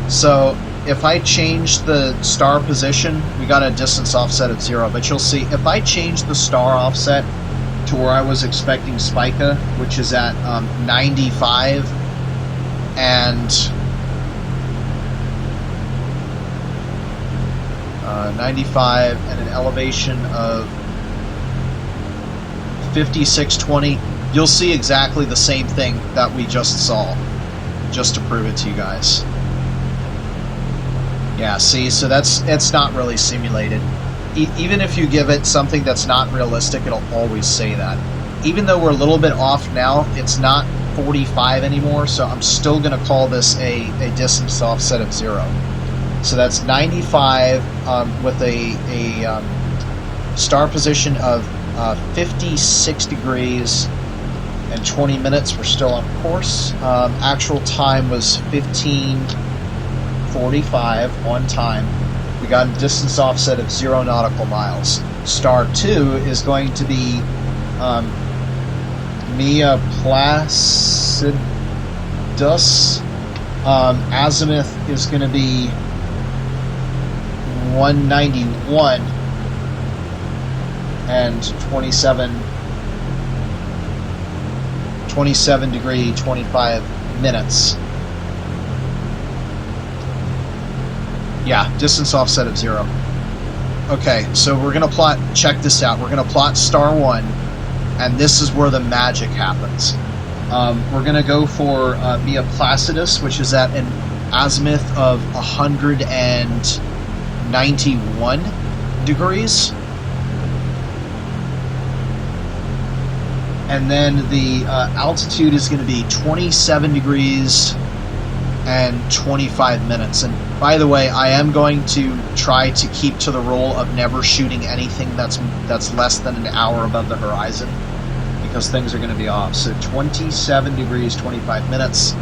so if I change the star position, we got a distance offset of 0, but you'll see, if I change the star offset to where I was expecting Spica, which is at 95, and 95 and an elevation of 5620, you'll see exactly the same thing that we just saw, just to prove it to you guys. Yeah, see, so it's not really simulated. Even if you give it something that's not realistic, it'll always say that. Even though we're a little bit off now, it's not 45 anymore, so I'm still going to call this a distance offset of 0. So that's 95 with a star position of 56 degrees and 20 minutes. We're still on course. Actual time was 15:45 on time. We got a distance offset of 0 nautical miles. Star 2 is going to be Mia Placidus. Azimuth is going to be 191 and 27 degree 25 minutes. Yeah, distance offset of 0. Okay, so we're going to plot, check this out, we're going to plot star 1, and this is where the magic happens. We're going to go for Mia Placidus, which is at an azimuth of 191 degrees. And then the altitude is going to be 27 degrees and 25 minutes. And by the way, I am going to try to keep to the rule of never shooting anything that's less than an hour above the horizon, because things are going to be off. So 27 degrees, 25 minutes.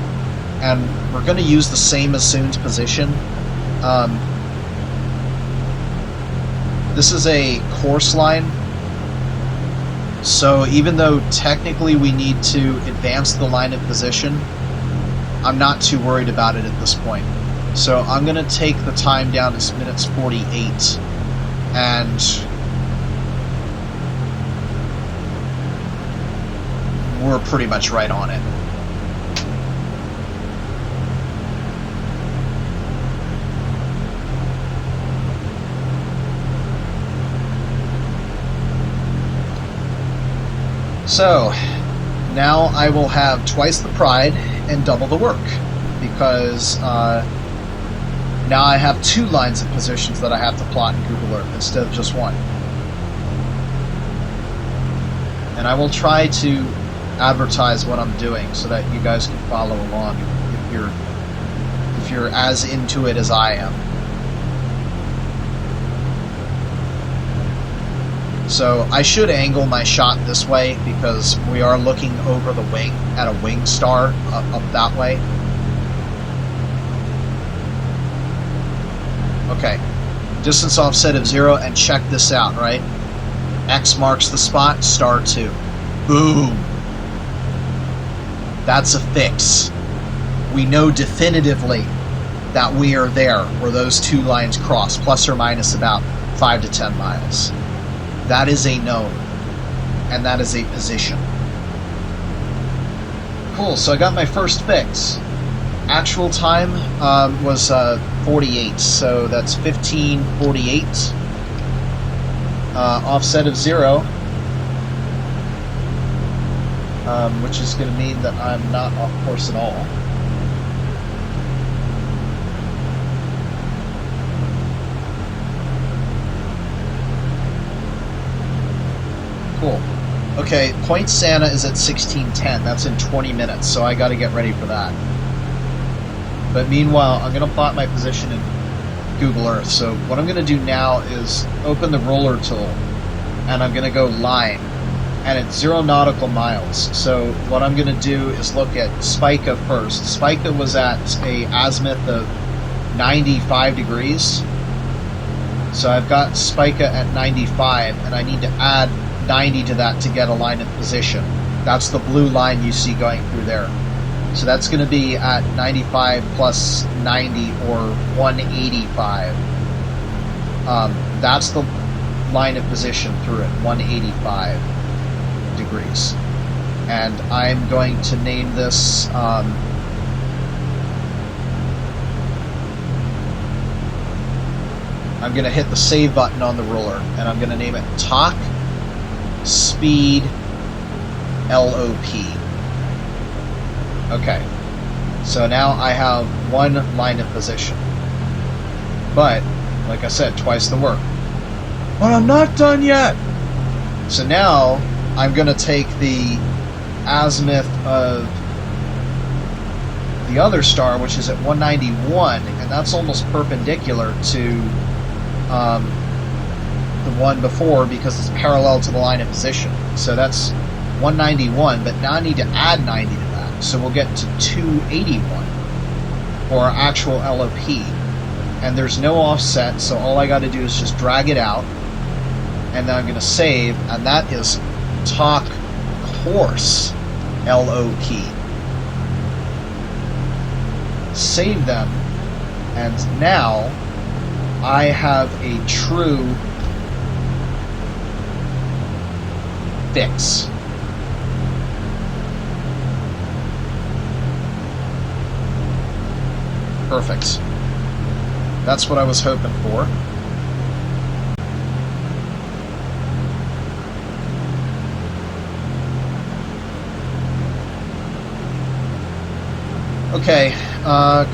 And we're going to use the same as soon's position. This is a course line. So even though technically we need to advance the line of position, I'm not too worried about it at this point. So I'm going to take the time down to minutes 48, and we're pretty much right on it. So, now I will have twice the pride and double the work, because now I have 2 lines of positions that I have to plot in Google Earth instead of just 1. And I will try to advertise what I'm doing so that you guys can follow along if you're as into it as I am. So I should angle my shot this way because we are looking over the wing at a wing star up that way. Okay, distance offset of 0, and check this out, right? X marks the spot, star 2. Boom! That's a fix. We know definitively that we are there where those 2 lines cross, plus or minus about 5 to 10 miles. That is a known. and that is a position. Cool, so I got my first fix. Actual time was 48, so that's 1548. Offset of 0, which is going to mean that I'm not off course at all. Cool. Okay, Point Santa is at 1610. That's in 20 minutes, so I got to get ready for that. But meanwhile, I'm going to plot my position in Google Earth. So what I'm going to do now is open the roller tool, and I'm going to go line, and it's 0 nautical miles. So what I'm going to do is look at Spica first. Spica was at a azimuth of 95 degrees. So I've got Spica at 95, and I need to add 90 to that to get a line of position. That's the blue line you see going through there. So that's going to be at 95 plus 90, or 185. That's the line of position through it, 185 degrees. And I'm going to name this I'm going to hit the save button on the ruler, and I'm going to name it Talk Speed LOP. Okay, so now I have one line of position. But, like I said, twice the work. But I'm not done yet! So now, I'm going to take the azimuth of the other star, which is at 191, and that's almost perpendicular to the one before, because it's parallel to the line of position. So that's 191, but now I need to add 90 to that. So we'll get to 281 for our actual LOP. And there's no offset, so all I got to do is just drag it out. And then I'm going to save, and that is Talk Course LOP. Save them, and now I have a true fix. Perfect. That's what I was hoping for. Okay,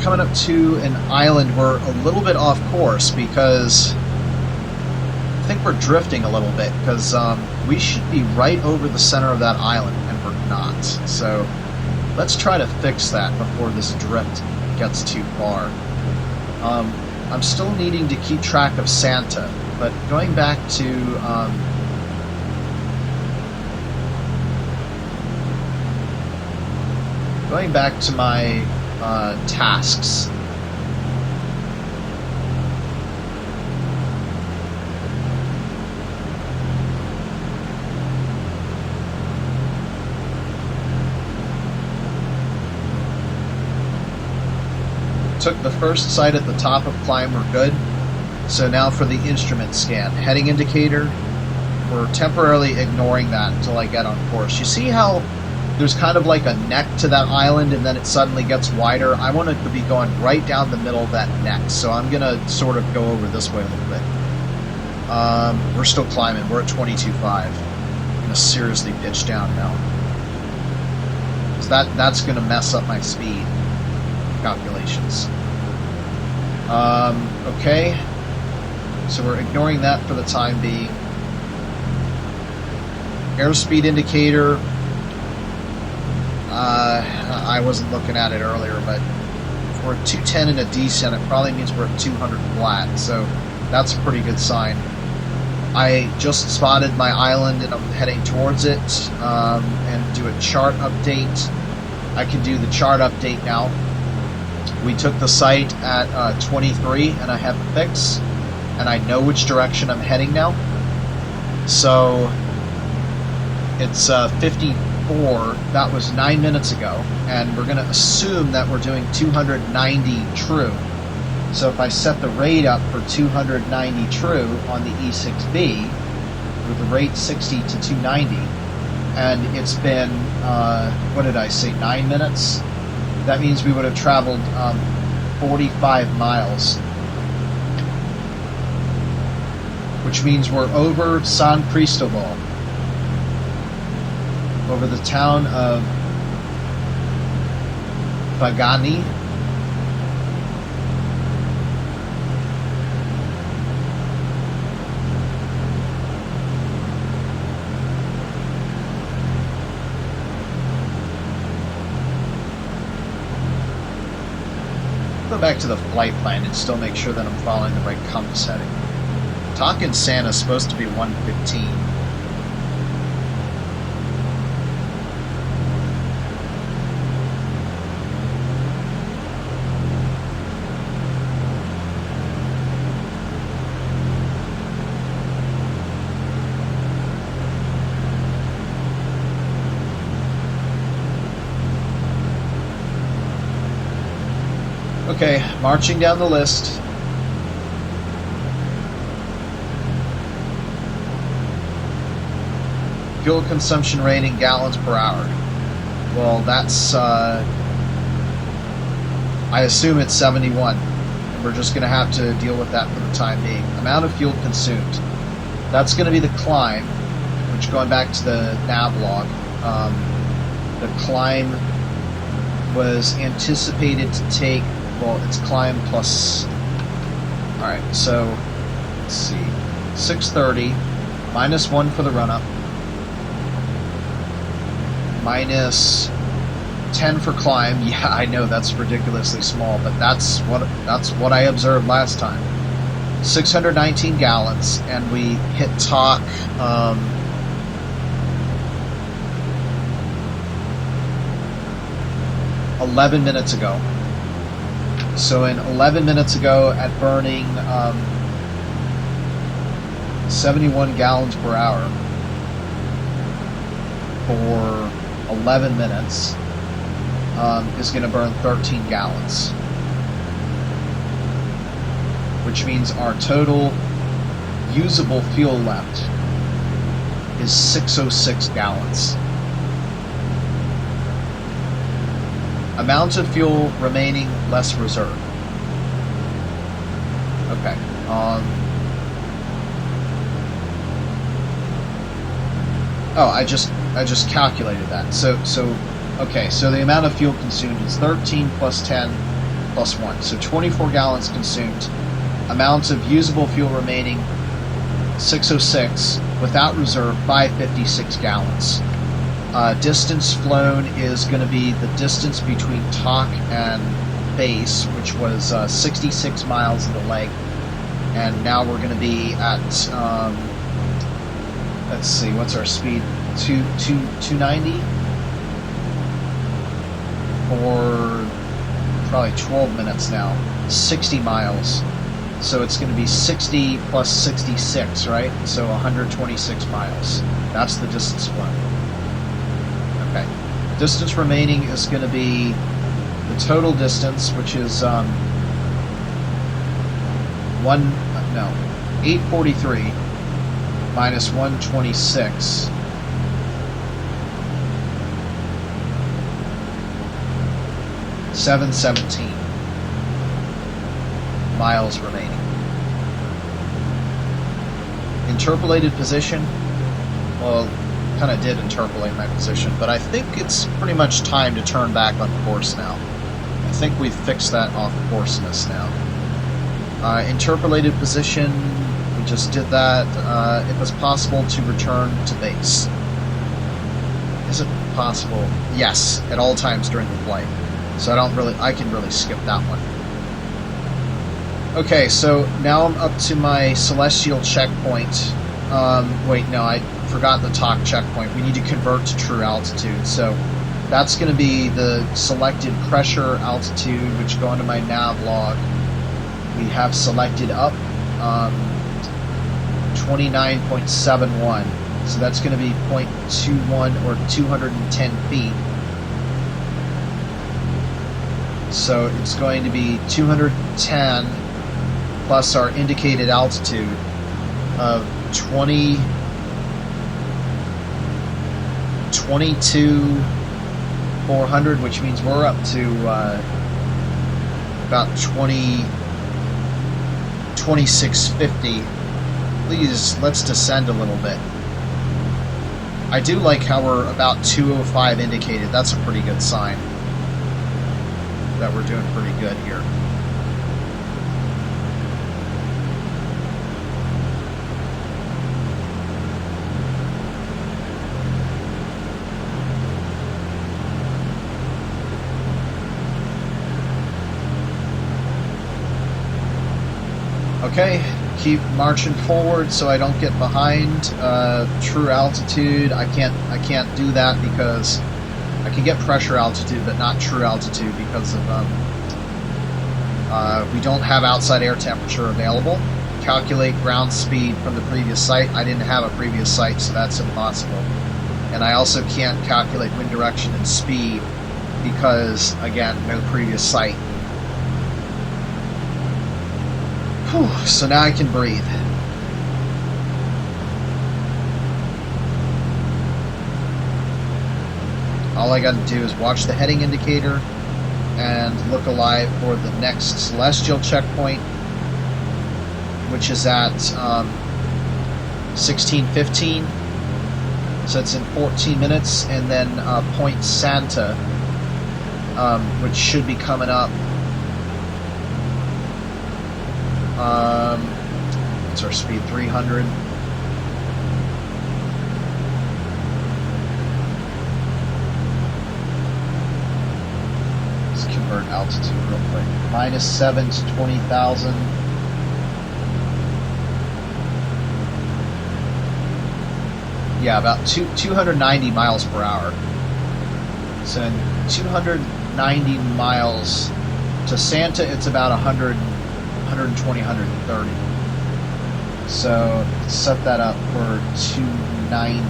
coming up to an island, we're a little bit off course because I think we're drifting a little bit, because we should be right over the center of that island, and we're not. So let's try to fix that before this drift gets too far. I'm still needing to keep track of Santa, but going back to my tasks. Took the first sight at the top of climb, we're good. So now for the instrument scan. Heading indicator, we're temporarily ignoring that until I get on course. You see how there's kind of like a neck to that island, and then it suddenly gets wider? I want it to be going right down the middle of that neck, so I'm going to sort of go over this way a little bit. We're still climbing. We're at 22.5. I'm going to seriously pitch down now. So that's going to mess up my speed calculations. Okay, so we're ignoring that for the time being. Airspeed indicator, I wasn't looking at it earlier, but if we're at 210 in a descent, it probably means we're at 200 flat, so that's a pretty good sign. I just spotted my island and I'm heading towards it, and do a chart update. I can do the chart update now. We took the site at 23, and I have a fix, and I know which direction I'm heading now. So it's 54. That was 9 minutes ago, and we're going to assume that we're doing 290 true. So if I set the rate up for 290 true on the E6B, with the rate 60 to 290, and it's been, what did I say, 9 minutes? That means we would have traveled 45 miles. Which means we're over San Cristobal, over the town of Bagani. Go back to the flight plan and still make sure that I'm following the right compass heading. Talking Santa is supposed to be 115. Okay, marching down the list. Fuel consumption rating gallons per hour. Well, that's, I assume it's 71. And we're just going to have to deal with that for the time being. Amount of fuel consumed. That's going to be the climb, which going back to the nav log, the climb was anticipated to take, well, it's climb plus, alright, so, let's see, 630, minus 1 for the run-up, minus 10 for climb. Yeah, I know that's ridiculously small, but that's what I observed last time. 619 gallons, and we hit talk 11 minutes ago. So in 11 minutes ago, at burning 71 gallons per hour for 11 minutes, is going to burn 13 gallons. Which means our total usable fuel left is 606 gallons. Amount of fuel remaining less reserve. Okay. Oh, I just calculated that. So okay. So the amount of fuel consumed is 13 plus 10 plus 1. So 24 gallons consumed. Amount of usable fuel remaining 606. Without reserve, 556 gallons. Distance flown is going to be the distance between talk and base, which was 66 miles in the leg, and now we're going to be at, let's see, what's our speed? 290 for probably 12 minutes now, 60 miles. So it's going to be 60 plus 66, right? So 126 miles. That's the distance flown. Okay. Distance remaining is going to be the total distance, which is 843 minus 126. $717 miles remaining. Interpolated position. Well, kind of did interpolate my position, but I think it's pretty much time to turn back on course now. I think we've fixed that off courseness now. Interpolated position, we just did that. It was possible to return to base. Is it possible? Yes, at all times during the flight. So I can really skip that one. Okay, so now I'm up to my celestial checkpoint. Wait, no, I forgot the talk checkpoint. We need to convert to true altitude. So that's going to be the selected pressure altitude, which go into my nav log. We have selected up 29.71. So that's going to be 0.21 or 210 feet. So it's going to be 210 plus our indicated altitude of 22,400, which means we're up to about 2650. Please, let's descend a little bit. I do like how we're about 205 indicated. That's a pretty good sign that we're doing pretty good here. Okay, keep marching forward so I don't get behind true altitude. I can't do that because I can get pressure altitude, but not true altitude because of we don't have outside air temperature available. Calculate ground speed from the previous site. I didn't have a previous site, so that's impossible. And I also can't calculate wind direction and speed because, again, no previous site. Whew, so now I can breathe. All I gotta do is watch the heading indicator and look alive for the next celestial checkpoint, which is at 16:15. So it's in 14 minutes, and then Point Santa, which should be coming up. What's our speed? 300. Let's convert altitude real quick. -7 to 20,000. Yeah, about 290 miles per hour. So in 290 miles to Santa, it's about 120, 130. So set that up for 290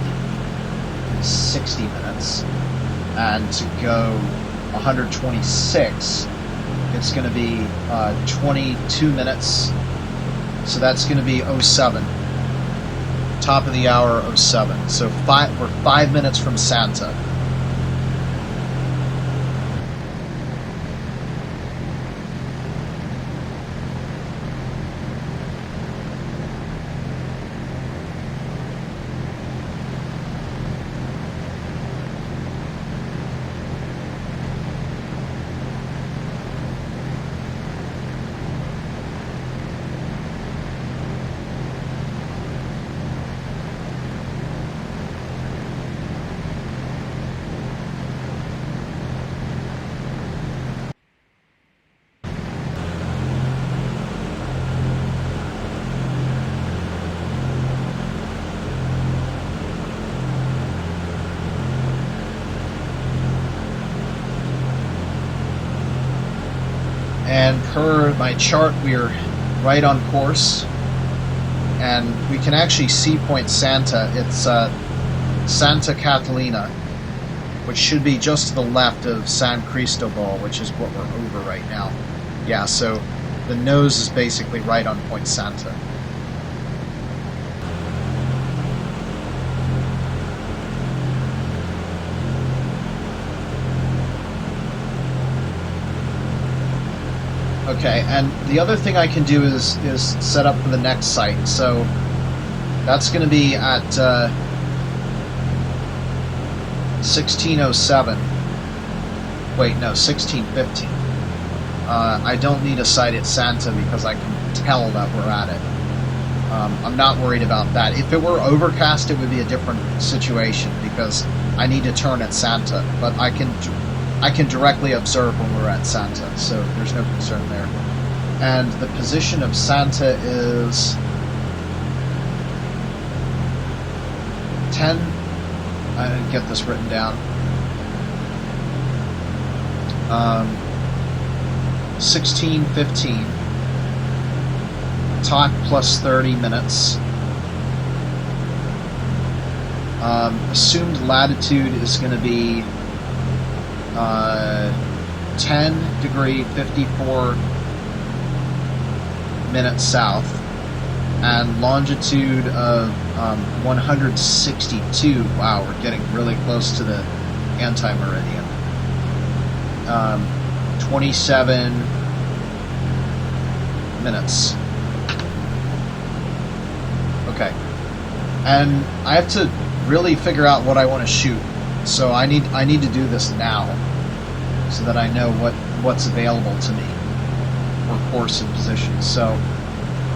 in 60 minutes. And to go 126, it's going to be 22 minutes. So that's going to be 07. Top of the hour 07. So we're 5 minutes from Santa. And per my chart, we're right on course. And we can actually see Point Santa. It's Santa Catalina, which should be just to the left of San Cristobal, which is what we're over right now. Yeah, so the nose is basically right on Point Santa. Okay, and the other thing I can do is set up for the next site. So that's going to be at 1607. Wait, no, 1615. I don't need a site at Santa because I can tell that we're at it. I'm not worried about that. If it were overcast, it would be a different situation because I need to turn at Santa, but I can directly observe when we're at Santa, so there's no concern there. And the position of Santa is 10. I didn't get this written down. 16:15. Talk plus 30 minutes. Assumed latitude is going to be 10 degree 54 minutes south, and longitude of 162. Wow, we're getting really close to the anti-meridian. 27 minutes. Okay. And I have to really figure out what I want to shoot. So I need to do this now, so that I know what's available to me for course and position. So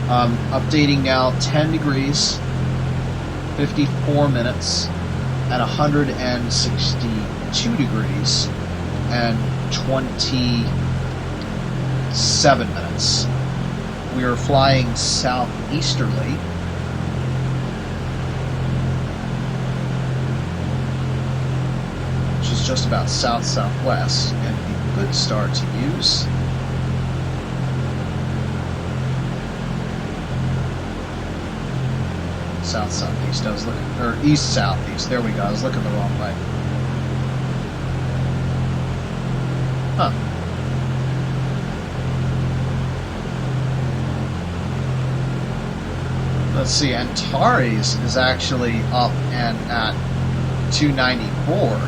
updating now, 10 degrees, 54 minutes, and 162 degrees, and 27 minutes. We are flying southeasterly. Which is just about south-southwest, and a good star to use. South-southeast, I was looking, or east-southeast, there we go, I was looking the wrong way. Huh. Let's see, Antares is actually up and at 294.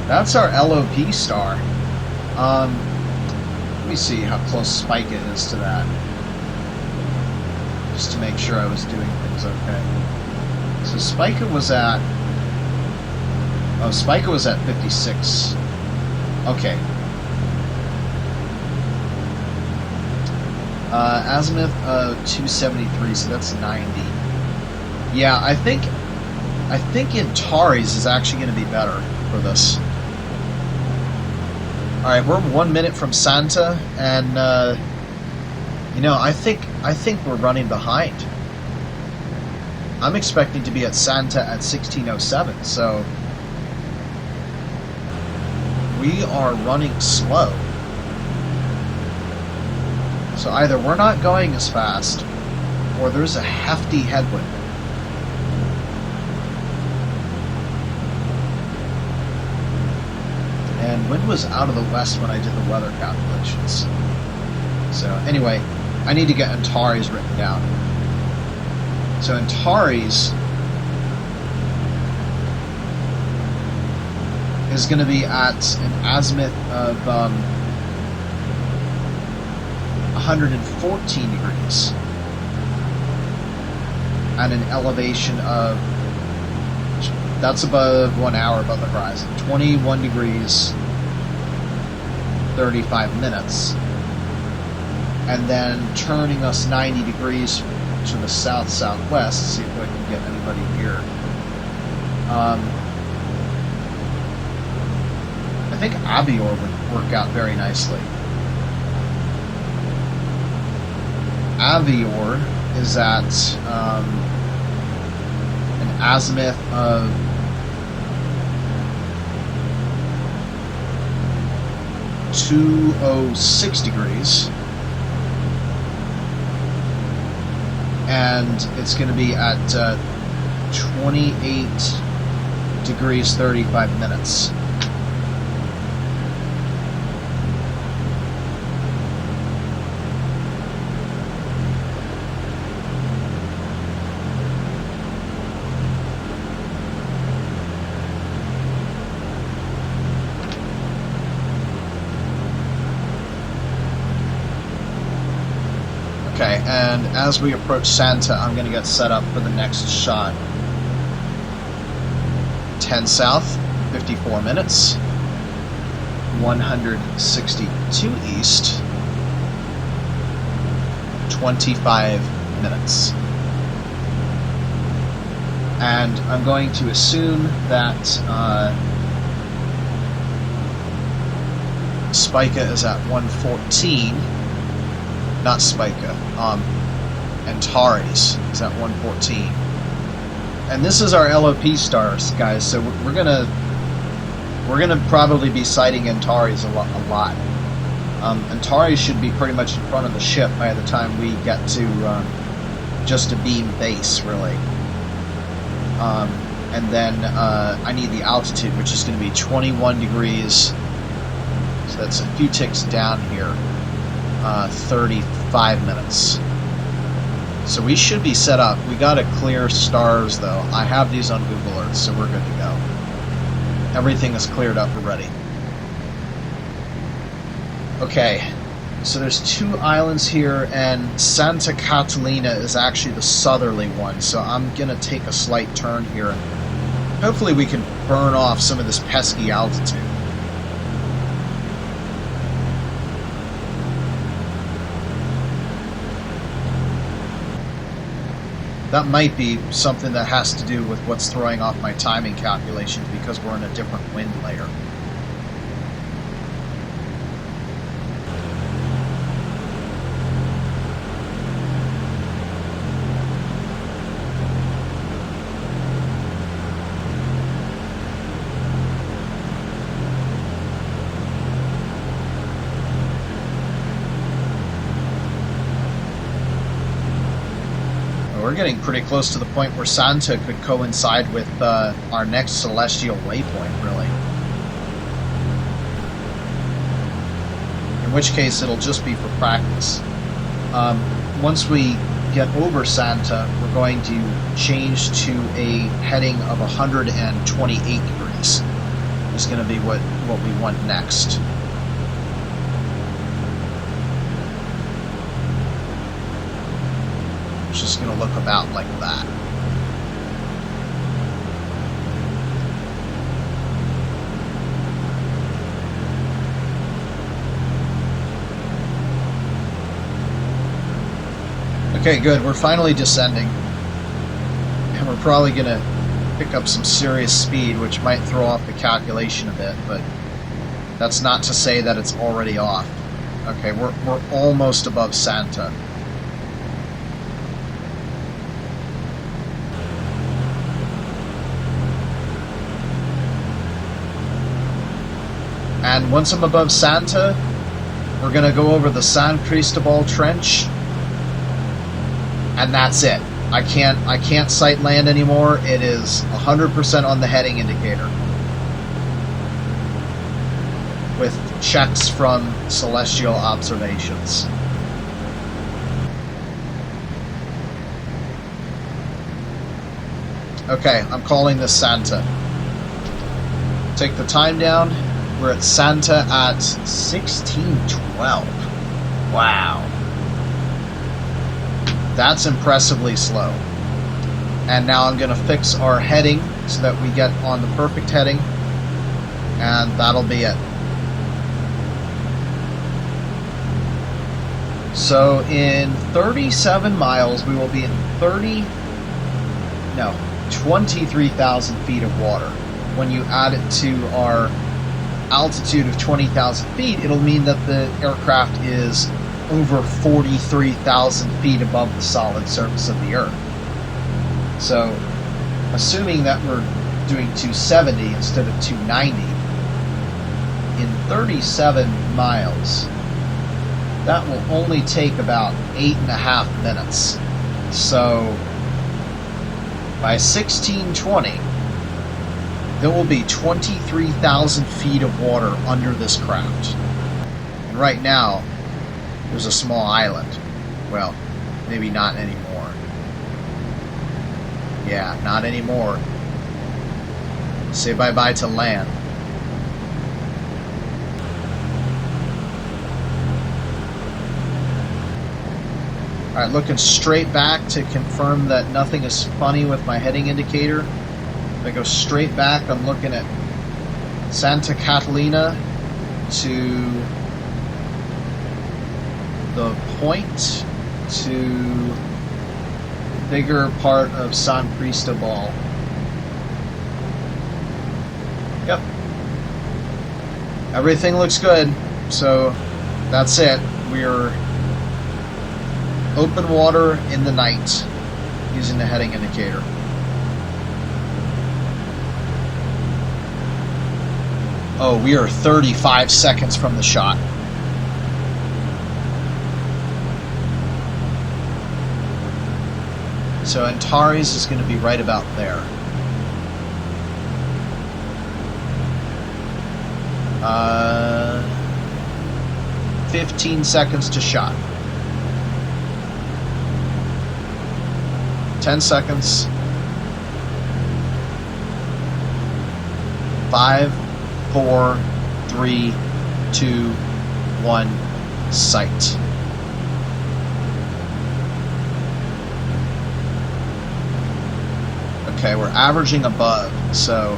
That's our LOP star. Let me see how close Spica is to that. Just to make sure I was doing things okay. So Spica was at... Oh, Spica was at 56. Okay. Azimuth of 273, so that's 90. Yeah, I think Antares is actually going to be better for this. Alright, we're 1 minute from Santa, and you know, I think we're running behind. I'm expecting to be at Santa at 1607, so we are running slow. So either we're not going as fast, or there's a hefty headwind. And wind was out of the west when I did the weather calculations. So anyway, I need to get Antares written down. So Antares is going to be at an azimuth of 114 degrees and an elevation of, that's above 1 hour above the horizon, 21 degrees 35 minutes, and then turning us 90 degrees to the south-southwest. See if I can get anybody here. I think Avior would work out very nicely. Avior is at an azimuth of 206 degrees, and it's going to be at 28 degrees 35 minutes. Okay, and as we approach Santa, I'm going to get set up for the next shot. 10 south, 54 minutes. 162 east, 25 minutes. And I'm going to assume that Spica is at 114. Not Spica, Antares is at 114. And this is our LOP stars, guys, so we're gonna probably be sighting Antares a lot. Antares should be pretty much in front of the ship by the time we get to just a beam base, really. And then I need the altitude, which is going to be 21 degrees, so that's a few ticks down here. 35 minutes. So we should be set up. We got to clear stars, though. I have these on Google Earth, so we're good to go. Everything is cleared up and ready. Okay, so there's 2 islands here, and Santa Catalina is actually the southerly one, so I'm going to take a slight turn here, and hopefully we can burn off some of this pesky altitude. That might be something that has to do with what's throwing off my timing calculations, because we're in a different wind layer. We're getting pretty close to the point where Santa could coincide with our next celestial waypoint, really. In which case, it'll just be for practice. Once we get over Santa, we're going to change to a heading of 128 degrees. Is going to be what we want next. Just going to look about like that. Okay, good. We're finally descending. And we're probably going to pick up some serious speed, which might throw off the calculation a bit, but that's not to say that it's already off. Okay, we're almost above Santa. And once I'm above Santa, we're going to go over the San Cristobal Trench, and that's it. I can't sight land anymore. It is 100% on the heading indicator, with checks from celestial observations. Okay, I'm calling this Santa. Take the time down. We're at Santa at 1612. Wow. That's impressively slow. And now I'm going to fix our heading so that we get on the perfect heading. And that'll be it. So in 37 miles, we will be in 23,000 feet of water. When you add it to our altitude of 20,000 feet, it'll mean that the aircraft is over 43,000 feet above the solid surface of the Earth. So, assuming that we're doing 270 instead of 290, in 37 miles, that will only take about 8.5 minutes. So, by 1620, there will be 23,000 feet of water under this craft. And right now, there's a small island. Well, maybe not anymore. Yeah, not anymore. Say bye-bye to land. Alright, looking straight back to confirm that nothing is funny with my heading indicator. If I go straight back, I'm looking at Santa Catalina to the point to the bigger part of San Cristobal. Yep. Everything looks good, so that's it. We're open water in the night using the heading indicator. Oh, we are 35 seconds from the shot. So Antares is going to be right about there. 15 seconds to shot. 10 seconds. 5, 4, 3, 2, 1, sight. Okay, we're averaging above, so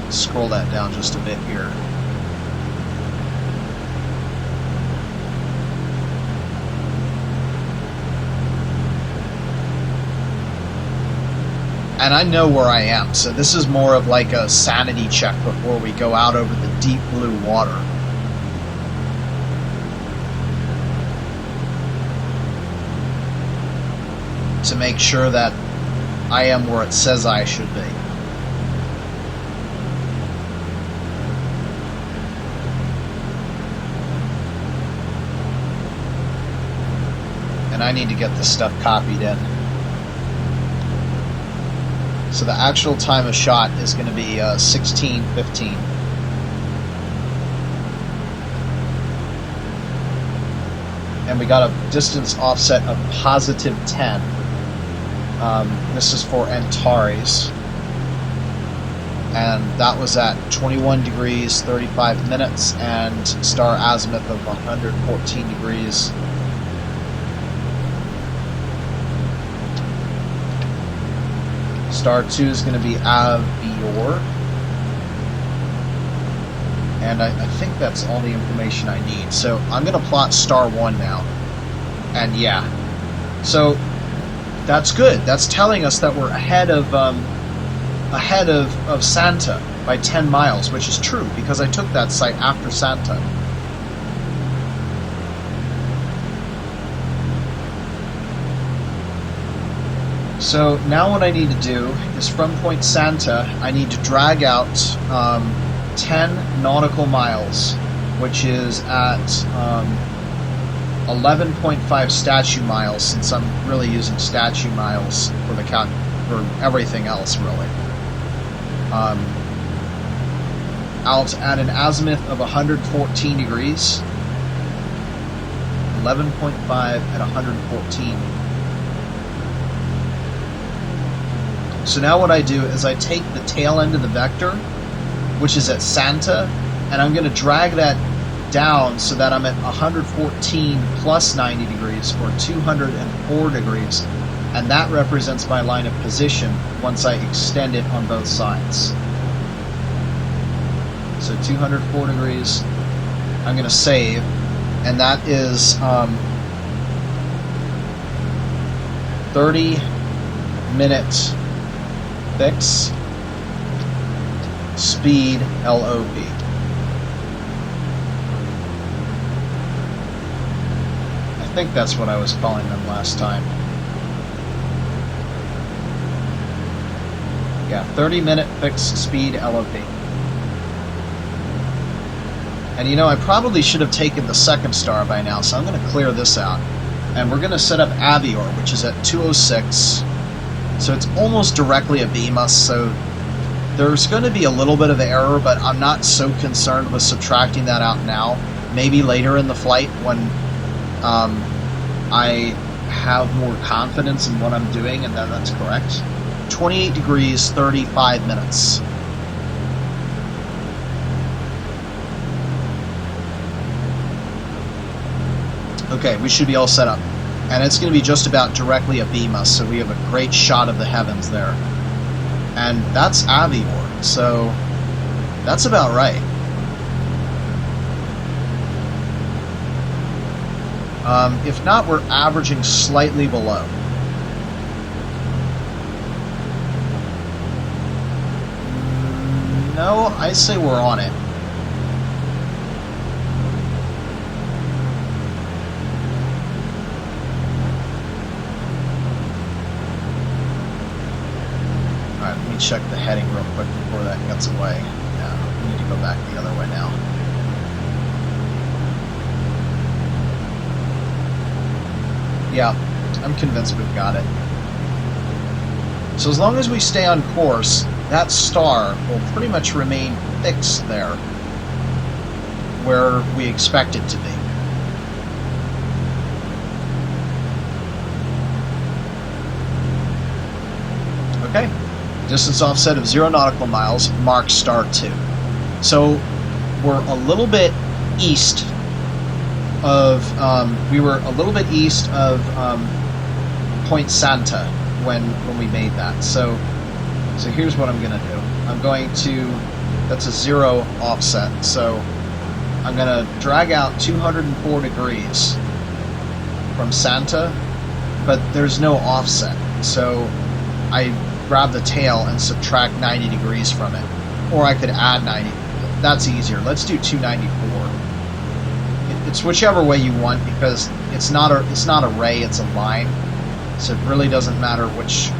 scroll that down just a bit here. And I know where I am, so this is more of like a sanity check before we go out over the deep blue water. To make sure that I am where it says I should be. And I need to get this stuff copied in. So the actual time of shot is going to be 16:15. And we got a distance offset of positive 10. This is for Antares. And that was at 21 degrees, 35 minutes, and star azimuth of 114 degrees. Star 2 is going to be Avior. And I think that's all the information I need. So I'm going to plot star 1 now. And yeah. So that's good. That's telling us that we're ahead of Santa by 10 miles, which is true because I took that site after Santa. So now what I need to do is from Point Santa, I need to drag out 10 nautical miles, which is at 11.5 statute miles, since I'm really using statute miles for the for everything else, really. Out at an azimuth of 114 degrees. 11.5 at 114. So now what I do is I take the tail end of the vector, which is at Santa, and I'm going to drag that down so that I'm at 114 plus 90 degrees, or 204 degrees, and that represents my line of position once I extend it on both sides. So 204 degrees, I'm going to save, and that is 30 minutes fix, speed, LOV. I think that's what I was calling them last time. Yeah, 30-minute fix, speed, LOV. And you know, I probably should have taken the second star by now, so I'm going to clear this out. And we're going to set up Avior, which is at 206. So it's almost directly abeam us, so there's going to be a little bit of error, but I'm not so concerned with subtracting that out now. Maybe later in the flight when I have more confidence in what I'm doing, and then that's correct. 28 degrees, 35 minutes. Okay, we should be all set up. And it's going to be just about directly abeam us, so we have a great shot of the heavens there. And that's Avior, so that's about right. If not, we're averaging slightly below. No, I say we're on it. Check the heading real quick before that gets away. Yeah, we need to go back the other way now. Yeah, I'm convinced we've got it. So as long as we stay on course, that star will pretty much remain fixed there where we expect it to be. Okay. Distance offset of 0 nautical miles, mark star 2. So we're a little bit east of, we were a little bit east of Point Santa when we made that. So here's what I'm going to do. I'm going to, that's a 0 offset, so I'm going to drag out 204 degrees from Santa, but there's no offset. So I grab the tail and subtract 90 degrees from it. Or I could add 90. That's easier. Let's do 294. It's whichever way you want, because it's not a ray, it's a line. So it really doesn't matter which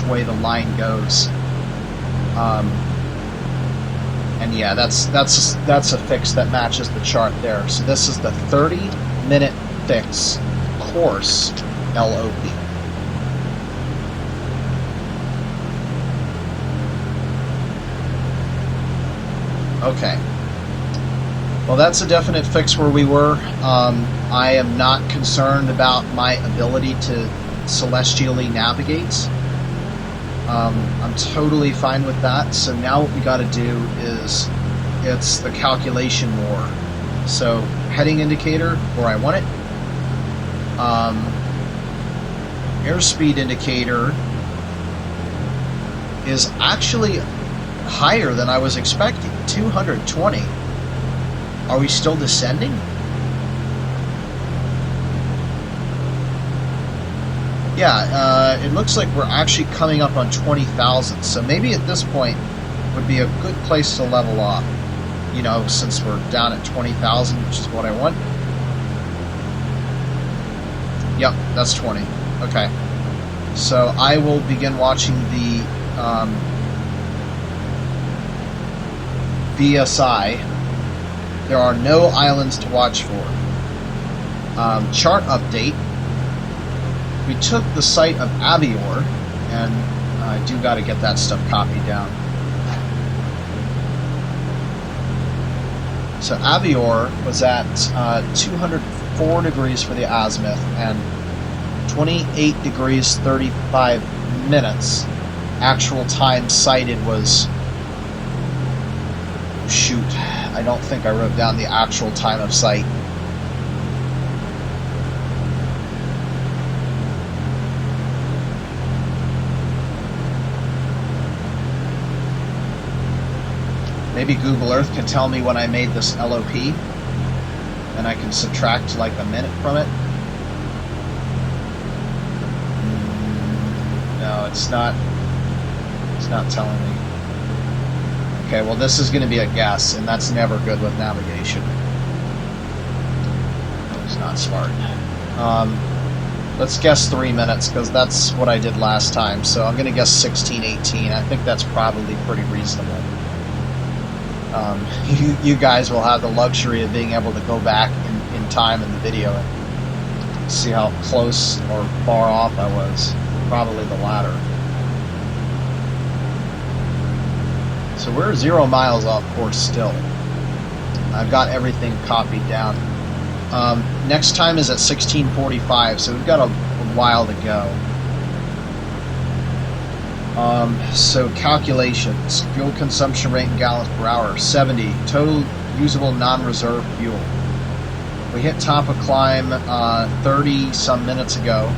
way the line goes. And yeah, that's a fix that matches the chart there. So this is the 30-minute fix course LOP. Okay. Well, that's a definite fix where we were. I am not concerned about my ability to celestially navigate. I'm totally fine with that. So now what we got to do is, it's the calculation war. So heading indicator where I want it. Airspeed indicator is actually higher than I was expecting. 220. Are we still descending? Yeah, it looks like we're actually coming up on 20,000. So maybe at this point would be a good place to level off. You know, since we're down at 20,000, which is what I want. Yep, that's 20. Okay. So I will begin watching the VSI. There are no islands to watch for. Chart update. We took the site of Avior, and I do got to get that stuff copied down. So Avior was at 204 degrees for the azimuth and 28 degrees 35 minutes. Actual time sighted was, shoot, I don't think I wrote down the actual time of sight. Maybe Google Earth can tell me when I made this LOP, and I can subtract like a minute from it. No, it's not telling me. Okay, well this is going to be a guess, and that's never good with navigation. It's not smart. Let's guess 3 minutes, because that's what I did last time. So I'm going to guess 16:18. I think that's probably pretty reasonable. You guys will have the luxury of being able to go back in time in the video and see how close or far off I was. Probably the latter. So we're 0 miles off course still. I've got everything copied down. Next time is at 16:45, so we've got a while to go. So calculations. Fuel consumption rate in gallons per hour, 70. Total usable non-reserve fuel. We hit top of climb 30 some minutes ago.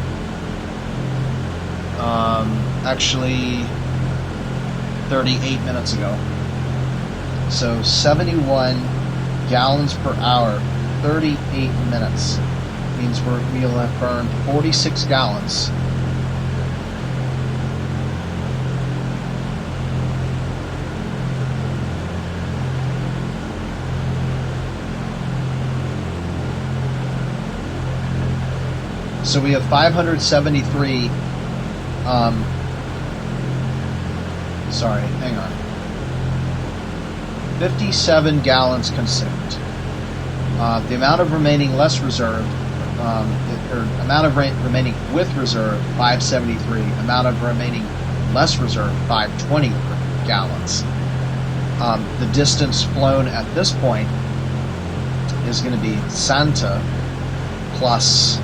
Actually 38 minutes ago. So 71 gallons per hour, 38 minutes. Means we'll have burned 46 gallons. So we have 573, sorry, hang on, 57 gallons consumed. The amount of remaining less reserved, or amount of remaining with reserve, 573. Amount of remaining less reserve, 520 gallons. The distance flown at this point is going to be Santa plus,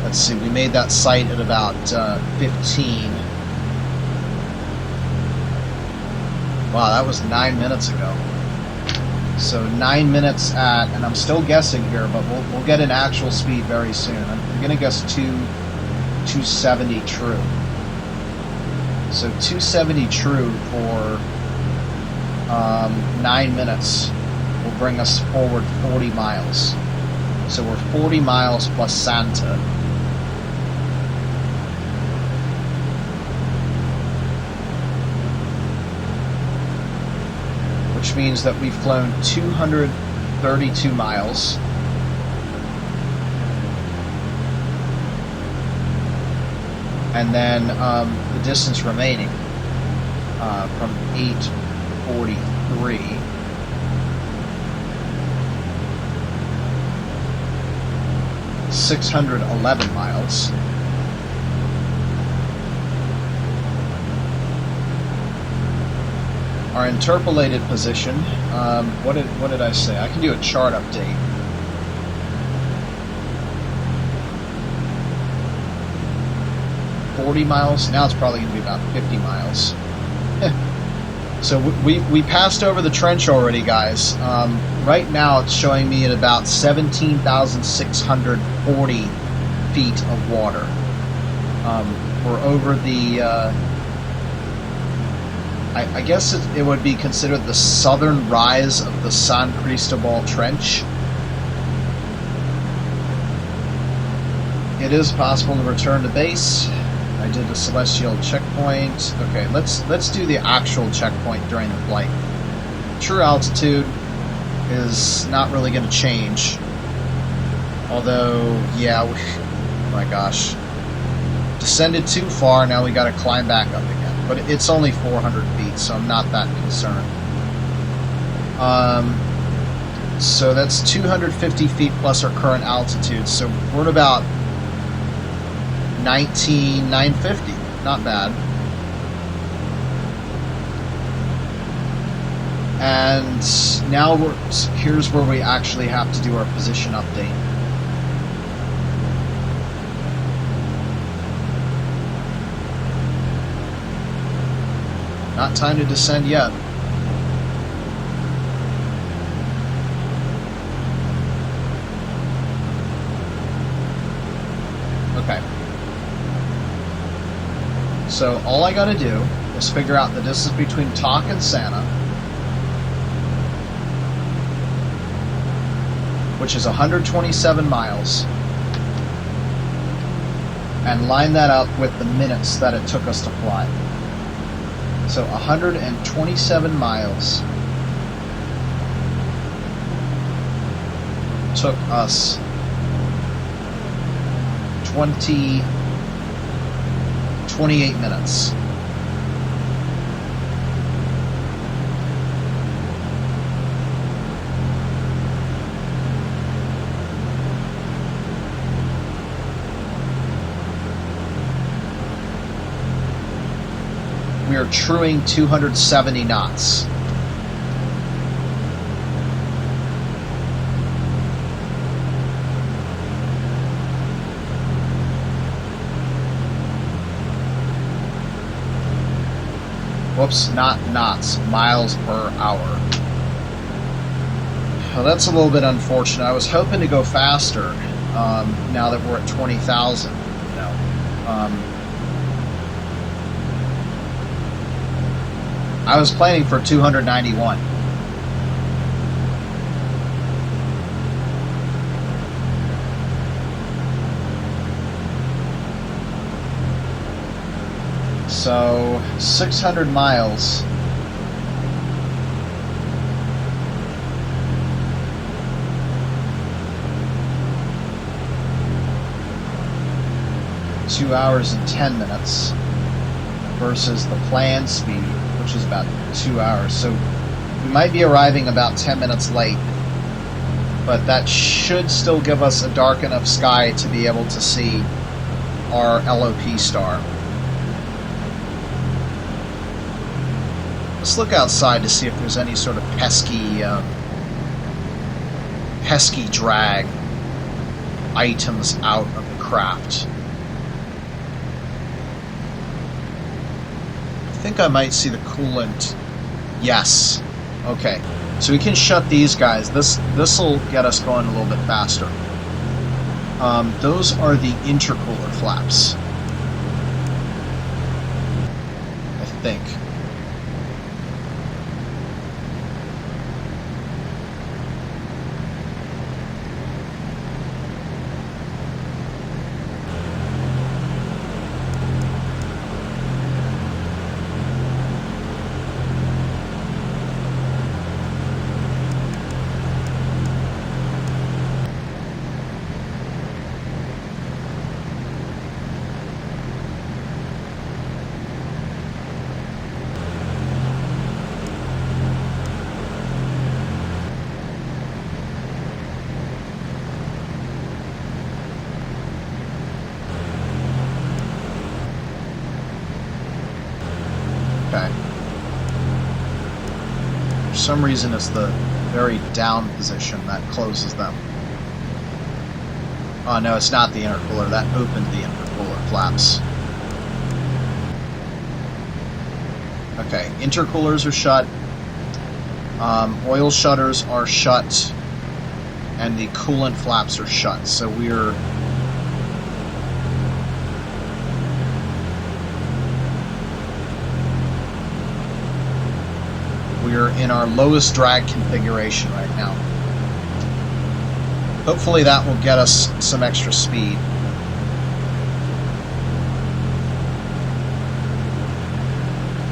let's see, we made that sight at about 15. Wow, that was 9 minutes ago. So 9 minutes at, and I'm still guessing here, but we'll get an actual speed very soon. I'm gonna guess 270 true. So 270 true for 9 minutes will bring us forward 40 miles. So we're 40 miles plus Santa. Which means that we've flown 232 miles. And then the distance remaining from 843 611 miles. Our interpolated position, what did I say? I can do a chart update. $40 miles. Now it's probably going to be about 50 miles. So we passed over the trench already, guys. Right now it's showing me at about 17,640 feet of water. We're over the... I guess it would be considered the southern rise of the San Cristobal Trench. It is possible to return to base. I did the celestial checkpoint. Okay, let's do the actual checkpoint during the flight. True altitude is not really going to change. Although, yeah, oh my gosh. Descended too far, now we got to climb back up again. But it's only 400 feet, so I'm not that concerned. So that's 250 feet plus our current altitude, so we're at about 19,950. Not bad. And now here's where we actually have to do our position update. Not time to descend yet. Okay. So all I gotta do is figure out the distance between Tok and Santa, which is 127 miles, and line that up with the minutes that it took us to fly. So 127 miles took us 28 minutes. We are truing 270 knots. Whoops, not knots, miles per hour. Well, that's a little bit unfortunate. I was hoping to go faster now that we're at 20,000. You know, I was planning for 291. So 600 miles. Two hours and 10 minutes versus the planned speed, which is about 2 hours. So we might be arriving about 10 minutes late, but that should still give us a dark enough sky to be able to see our LOP star. Let's look outside to see if there's any sort of pesky drag items out of the craft. I think I might see the coolant Yes. Okay. So we can shut these guys. This'll get us going a little bit faster. Those are the intercooler flaps, I think. Okay. For some reason, it's the very down position that closes them. Oh no, it's not the intercooler. That opened the intercooler flaps. Okay, intercoolers are shut. Oil shutters are shut. And the coolant flaps are shut. So we're in our lowest drag configuration right now. Hopefully that will get us some extra speed.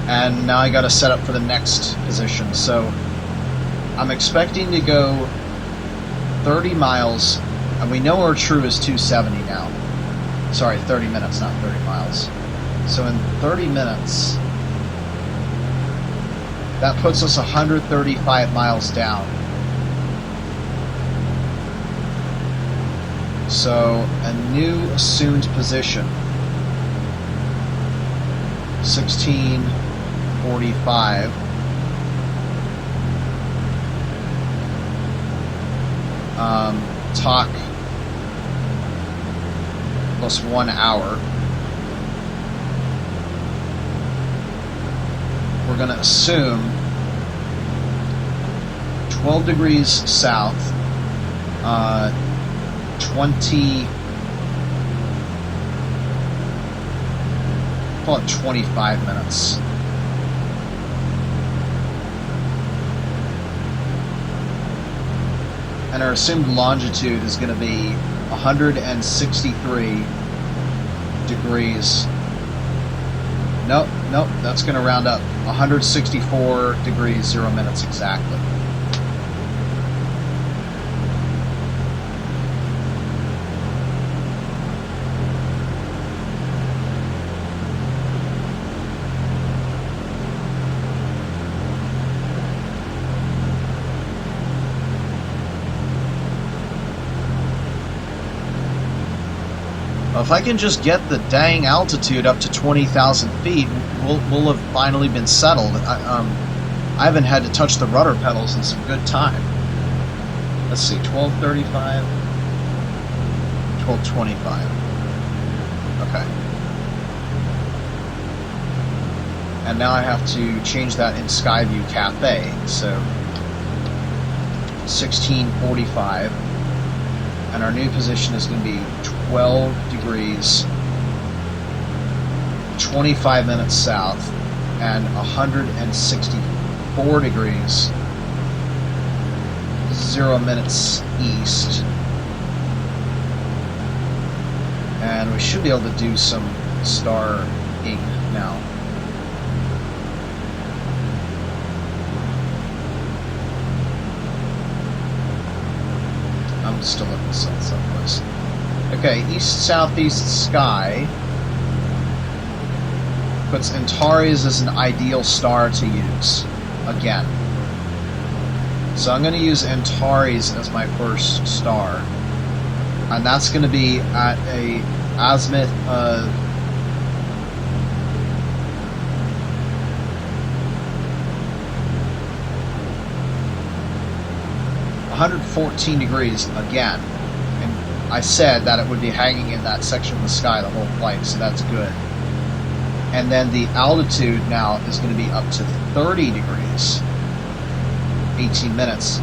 And now I got to set up for the next position. So I'm expecting to go 30 miles, and we know our true is 270 now. Sorry, 30 minutes, not 30 miles. So in 30 minutes, that puts us 135 miles down. So a new assumed position, 1645. Talk plus 1 hour. We're going to assume 12 degrees south, call it 25 minutes. And our assumed longitude is going to be 163 degrees. Nope, that's going to round up. 164 degrees, 0 minutes exactly. If I can just get the dang altitude up to 20,000 feet, we'll have finally been settled. I haven't had to touch the rudder pedals in some good time. Let's see, 1235, 1225. Okay. And now I have to change that in Skyview Cafe. So 1645. And our new position is going to be 12 degrees, 25 minutes south, and 164 degrees, 0 minutes east. And we should be able to do some starring now. I'm still looking southwest. Okay, east-southeast sky puts Antares as an ideal star to use again. So I'm going to use Antares as my first star, and that's going to be at a azimuth of 114 degrees again. And I said that it would be hanging in that section of the sky the whole flight, so that's good. And then the altitude now is going to be up to 30 degrees. 18 minutes.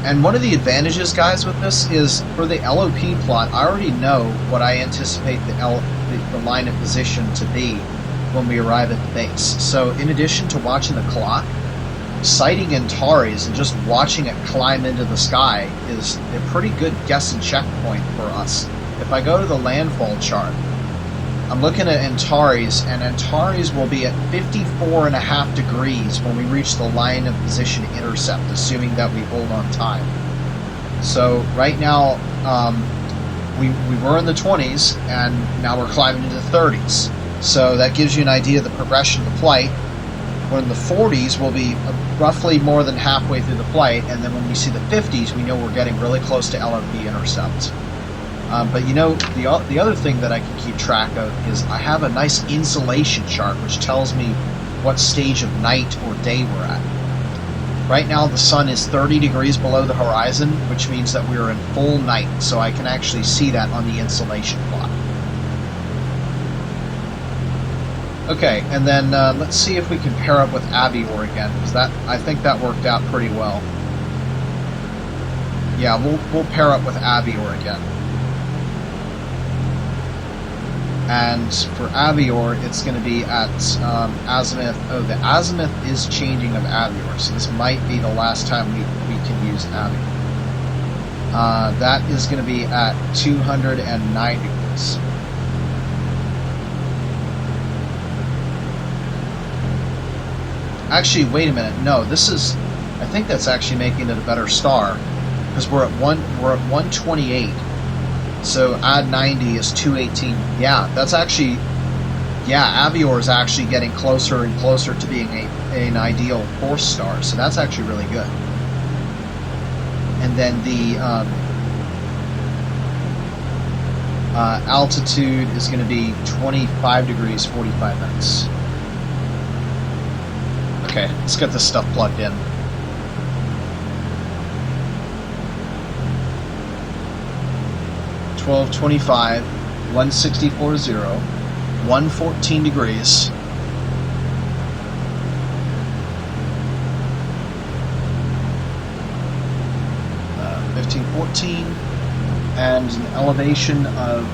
And one of the advantages, guys, with this is for the LOP plot, I already know what I anticipate the line of position to be when we arrive at the base. So in addition to watching the clock, sighting Antares and just watching it climb into the sky is a pretty good guess and checkpoint for us. If I go to the landfall chart, I'm looking at Antares, and Antares will be at 54.5 degrees when we reach the line of position intercept, assuming that we hold on time. So right now, we were in the 20s, and now we're climbing into the 30s. So that gives you an idea of the progression of the flight. When the 40s, we'll be roughly more than halfway through the flight, and then when we see the 50s, we know we're getting really close to LOP intercept. But you know, the other thing that I can keep track of is I have a nice insolation chart which tells me what stage of night or day we're at. Right now the sun is 30 degrees below the horizon, which means that we're in full night, so I can actually see that on the insolation plot. Okay, and then let's see if we can pair up with Avior again, because I think that worked out pretty well. Yeah, we'll pair up with Avior again. And for Avior, it's going to be at azimuth. Oh, the azimuth is changing of Avior, so this might be the last time we can use Avior. That is going to be at 209 degrees. Actually, wait a minute. No, this is. I think that's actually making it a better star, because we're at 128. So add 90 is 218. Yeah, that's actually. Yeah, Avior is actually getting closer and closer to being an ideal force star. So that's actually really good. And then the altitude is going to be 25 degrees 45 minutes. Okay, let's get this stuff plugged in. $12.25, 164.0, 114 degrees. Uh, 1514, and an elevation of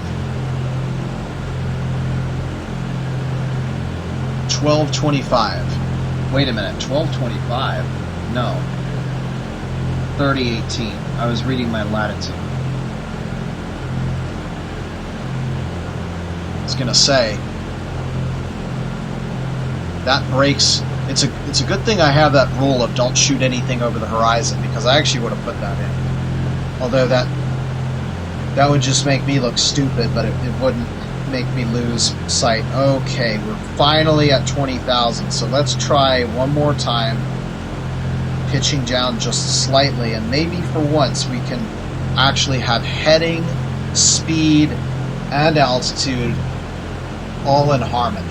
1225. Wait a minute, 1225? No. 3018. I was reading my latitude. I was gonna say that breaks. It's a good thing I have that rule of don't shoot anything over the horizon, because I actually would have put that in. Although that would just make me look stupid, but it wouldn't make me lose sight. Okay, we're finally at 20,000, so let's try one more time, pitching down just slightly, and maybe for once we can actually have heading, speed, and altitude all in harmony.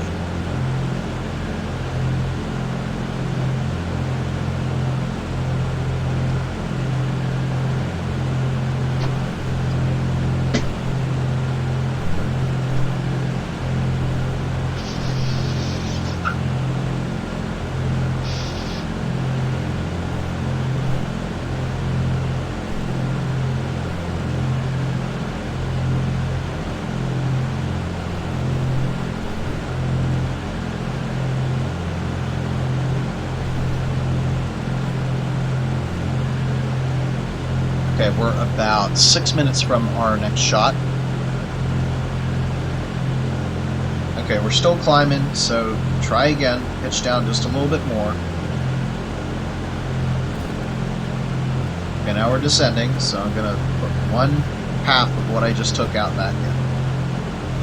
Okay, we're about 6 minutes from our next shot. Okay, we're still climbing, so try again. Pitch down just a little bit more. Okay, now we're descending, so I'm going to put one half of what I just took out back in.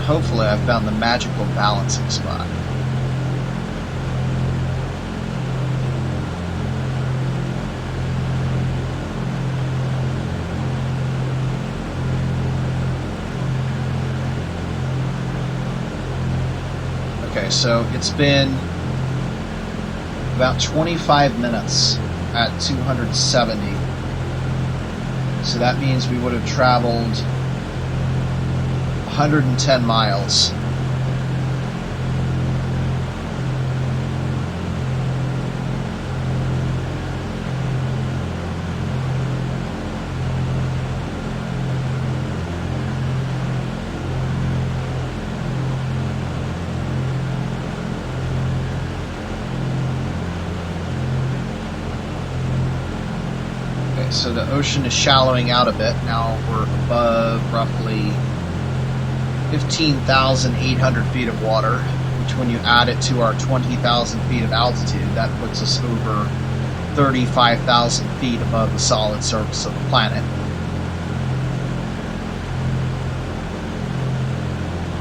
Hopefully I've found the magical balancing spot. Okay, so it's been about 25 minutes at 270. So that means we would have traveled 110 miles. So the ocean is shallowing out a bit. Now we're above roughly 15,800 feet of water, which when you add it to our 20,000 feet of altitude, that puts us over 35,000 feet above the solid surface of the planet.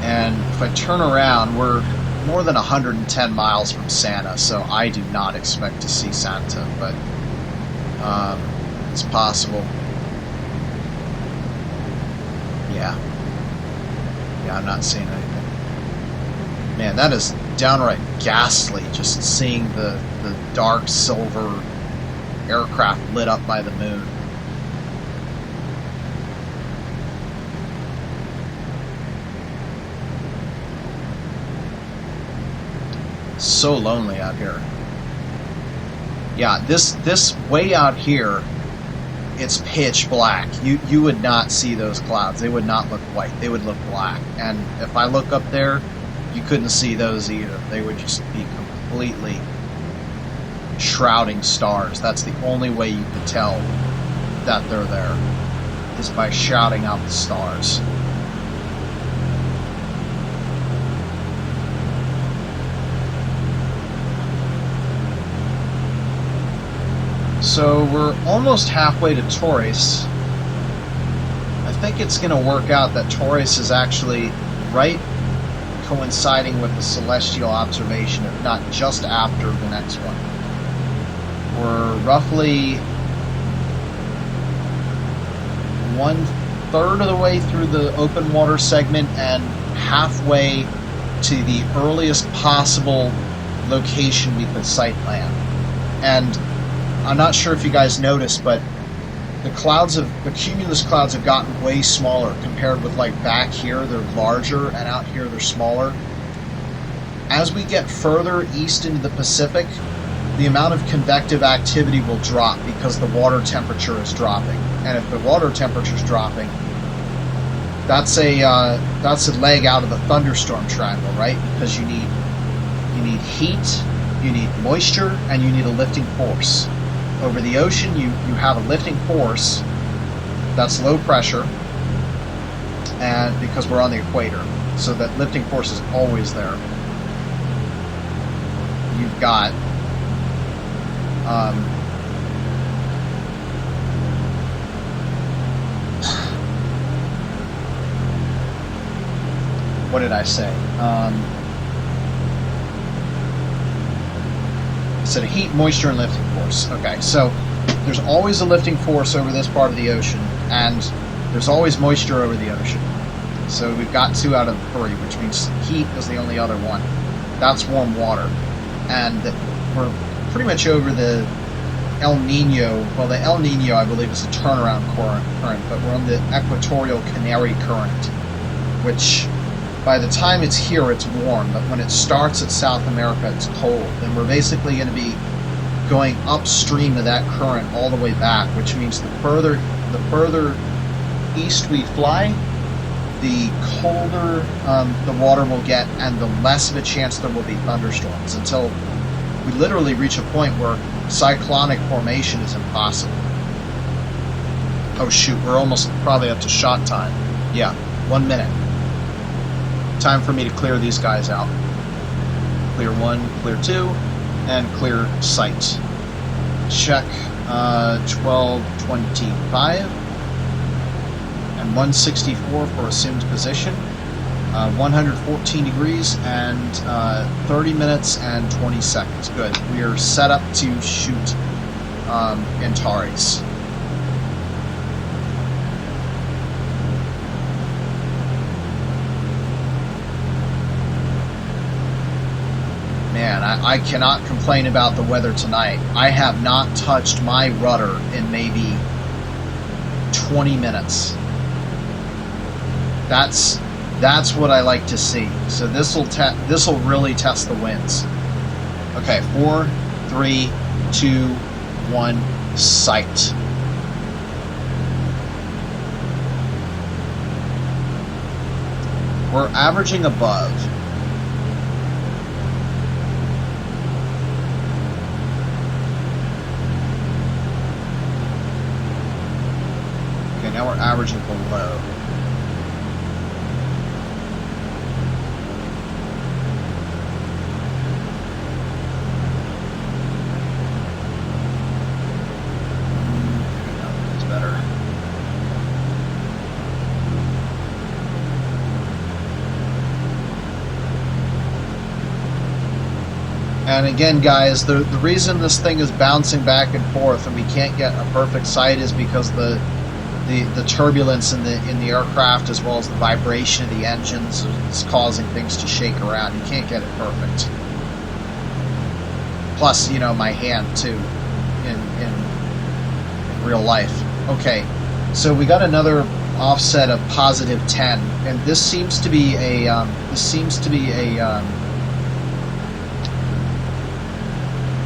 And if I turn around, we're more than 110 miles from Santa, so I do not expect to see Santa, but it's possible. Yeah, I'm not seeing anything. Man, that is downright ghastly, just seeing the dark silver aircraft lit up by the moon. So lonely out here. Yeah, this way out here, it's pitch black. You would not see those clouds. They would not look white. They would look black. And if I look up there, you couldn't see those either. They would just be completely shrouding stars. That's the only way you could tell that they're there, is by shrouding out the stars. So we're almost halfway to Taurus. I think it's going to work out that Taurus is actually right coinciding with the celestial observation, if not just after the next one. We're roughly 1/3 of the way through the open water segment and halfway to the earliest possible location we could sight land. And I'm not sure if you guys noticed, but the cumulus clouds have gotten way smaller compared with, like, back here they're larger and out here they're smaller. As we get further east into the Pacific, the amount of convective activity will drop because the water temperature is dropping. And if the water temperature is dropping, that's a leg out of the thunderstorm triangle, right? Because you need heat, you need moisture, and you need a lifting force. Over the ocean, you have a lifting force that's low pressure, and because we're on the equator, so that lifting force is always there. You've got what did I say? Instead of heat, moisture, and lifting force. Okay, so there's always a lifting force over this part of the ocean, and there's always moisture over the ocean. So we've got 2 out of 3, which means heat is the only other one. That's warm water. And we're pretty much over the El Nino. Well, the El Nino, I believe, is a turnaround current, but we're on the equatorial Canary current, which by the time it's here, it's warm, but when it starts at South America, it's cold. And we're basically going to be going upstream of that current all the way back, which means the further east we fly, the colder the water will get, and the less of a chance there will be thunderstorms, until we literally reach a point where cyclonic formation is impossible. Oh shoot, we're almost probably up to shot time. Yeah, 1 minute. Time for me to clear these guys out. Clear 1, clear 2, and clear sight. Check 1225 and 164 for assumed position. 114 degrees and 30 minutes and 20 seconds. Good. We are set up to shoot Antares. Man, I cannot complain about the weather tonight. I have not touched my rudder in maybe 20 minutes. That's That's what I like to see. So this will really test the winds. Okay, 4, 3, 2, 1, sight. We're averaging above. Okay, now we're averaging below. That's better. And again, guys, the reason this thing is bouncing back and forth and we can't get a perfect sight is because the turbulence in the aircraft, as well as the vibration of the engines, is causing things to shake around. You can't get it perfect. Plus, you know, my hand too, in real life. Okay, so we got another offset of positive 10, and this seems to be a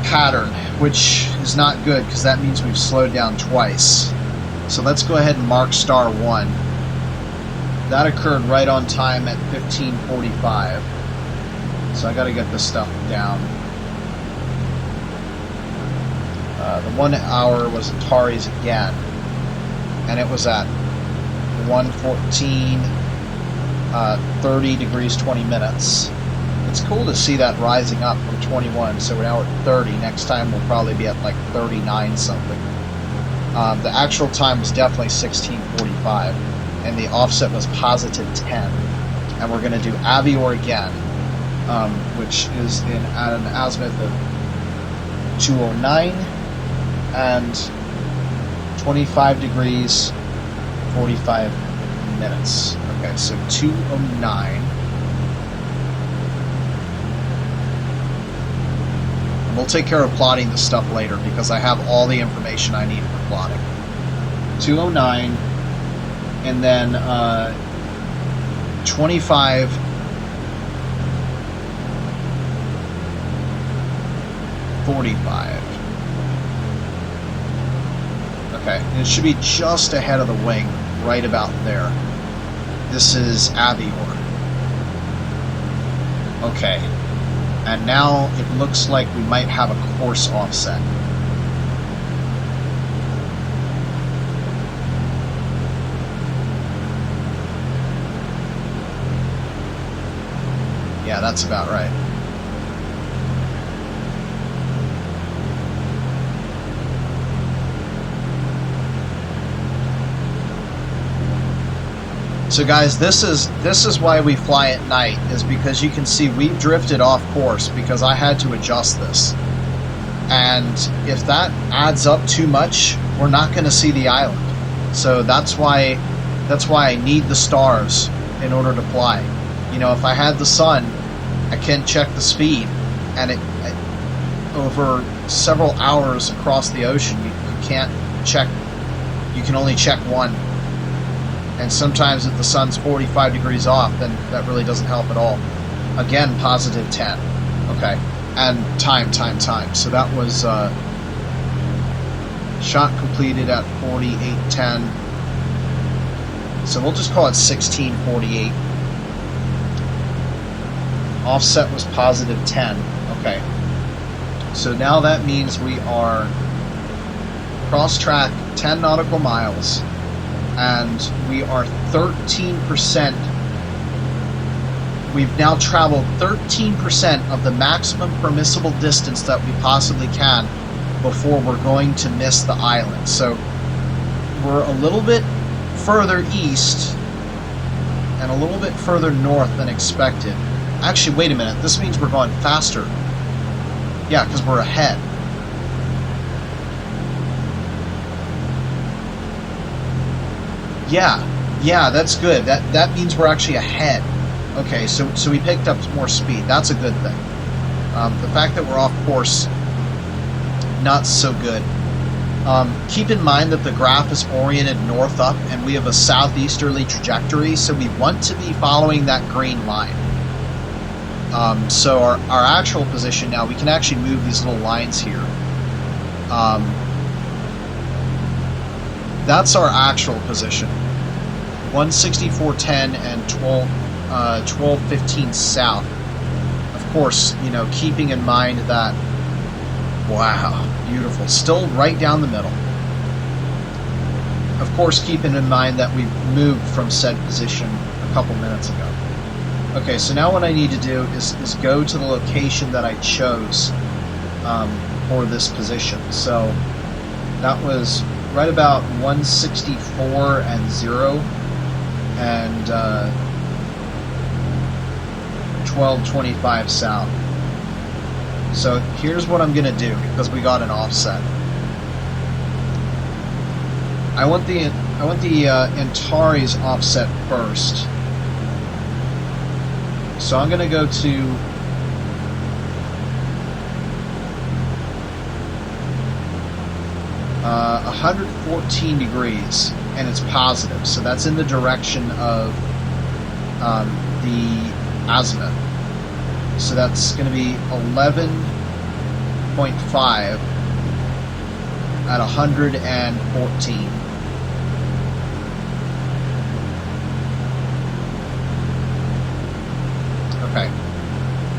pattern, which is not good because that means we've slowed down twice. So let's go ahead and mark star 1. That occurred right on time at 15:45. So I got to get this stuff down. The 1 hour was Atari's again, and it was at 1:14, 30 degrees 20 minutes. It's cool to see that rising up from 21, so we're now at 30. Next time we'll probably be at like 39 something. The actual time was definitely 16:45, and the offset was positive 10. And we're going to do Avior again, which is at an azimuth of 209 and 25 degrees 45 minutes. Okay, so 209. We'll take care of plotting this stuff later because I have all the information I need for plotting. 209, and then 25, 45. Okay, and it should be just ahead of the wing, right about there. This is Avior. Okay. And now it looks like we might have a course offset. Yeah, that's about right. So guys, this is why we fly at night, is because you can see we've drifted off course because I had to adjust this. And if that adds up too much, we're not going to see the island. So that's why I need the stars in order to fly. You know, if I had the sun, I can check the speed, and it over several hours across the ocean, you can't check. You can only check one. And sometimes if the sun's 45 degrees off, then that really doesn't help at all. Again, positive 10. Okay. And time. So that was shot completed at 48:10. So we'll just call it 16:48. Offset was positive 10. Okay. So now that means we are cross track 10 nautical miles. And we are 13%. We've now traveled 13% of the maximum permissible distance that we possibly can before we're going to miss the island. So we're a little bit further east and a little bit further north than expected. Actually, wait a minute. This means we're going faster. Yeah, because we're ahead. Yeah, that's good. That means we're actually ahead. Okay, so we picked up more speed. That's a good thing. The fact that we're off course, not so good. Keep in mind that the graph is oriented north up and we have a southeasterly trajectory, so we want to be following that green line. So our actual position now, we can actually move these little lines here. That's our actual position. 164.10 and 12.15 south. Of course, you know, keeping in mind that, wow, beautiful, still right down the middle. Of course, keeping in mind that we've moved from said position a couple minutes ago. Okay, so now what I need to do is go to the location that I chose for this position. So that was right about 164 and 0 and 1225 south. So here's what I'm going to do, because we got an offset. I want the Antares offset first. So I'm going to go to 114 degrees, and it's positive. So that's in the direction of the azimuth. So that's going to be 11.5 at 114. Okay,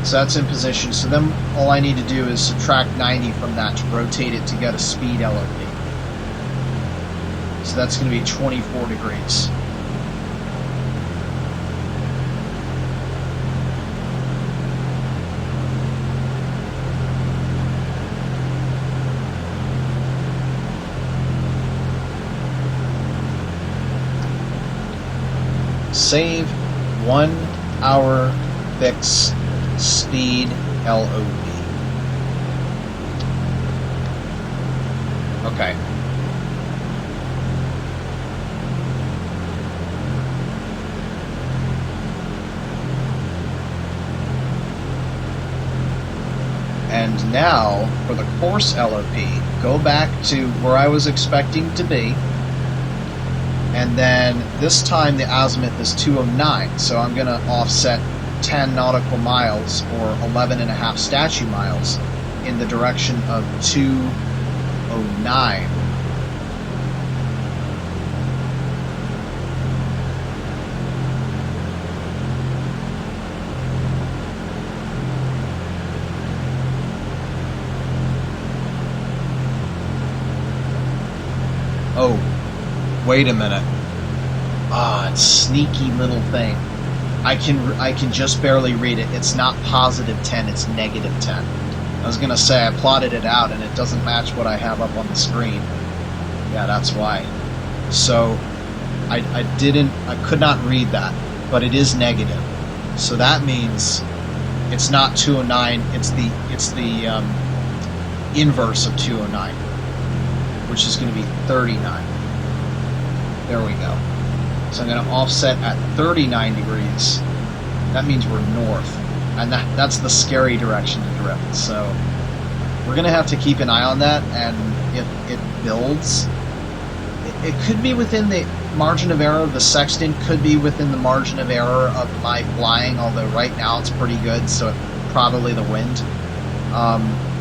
so that's in position. So then all I need to do is subtract 90 from that to rotate it to get a speed LOP. So that's going to be 24 degrees. Save 1 hour fix speed LOP. Okay. And now for the course LOP, go back to where I was expecting to be. And then this time the azimuth is 209, so I'm going to offset 10 nautical miles, or 11.5 statute miles, in the direction of 209. Oh, wait a minute. Ah, it's sneaky little thing. I can just barely read it. It's not positive 10, it's negative 10. I was gonna say I plotted it out and it doesn't match what I have up on the screen. Yeah, that's why. So I could not read that, but it is negative. So that means it's not 209, it's the inverse of 209, which is going to be 39. There we go. So I'm going to offset at 39 degrees. That means we're north, and that's the scary direction to drift. So we're going to have to keep an eye on that, and if it builds, it could be within the margin of error. The sextant could be within the margin of error of my flying, although right now it's pretty good, so probably the wind.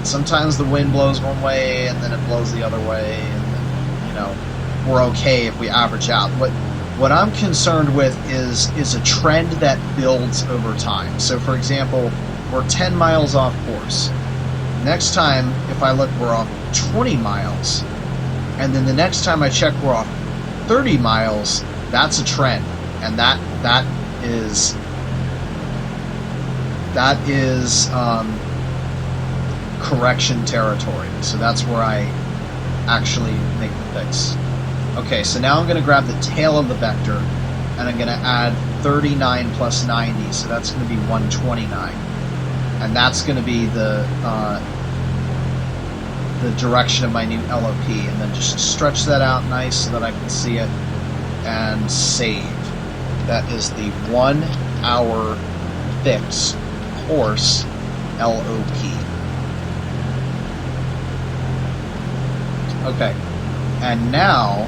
Sometimes the wind blows one way and then it blows the other way, and then, you know, we're okay if we average out. What I'm concerned with is a trend that builds over time. So for example, we're 10 miles off course. Next time, if I look, we're off 20 miles. And then the next time I check, we're off 30 miles. That's a trend. And that is correction territory. So that's where I actually make the fix. Okay, so now I'm going to grab the tail of the vector, and I'm going to add 39 plus 90, so that's going to be 129. And that's going to be the direction of my new LOP, and then just stretch that out nice so that I can see it, and save. That is the 1 hour fix course LOP. Okay, And now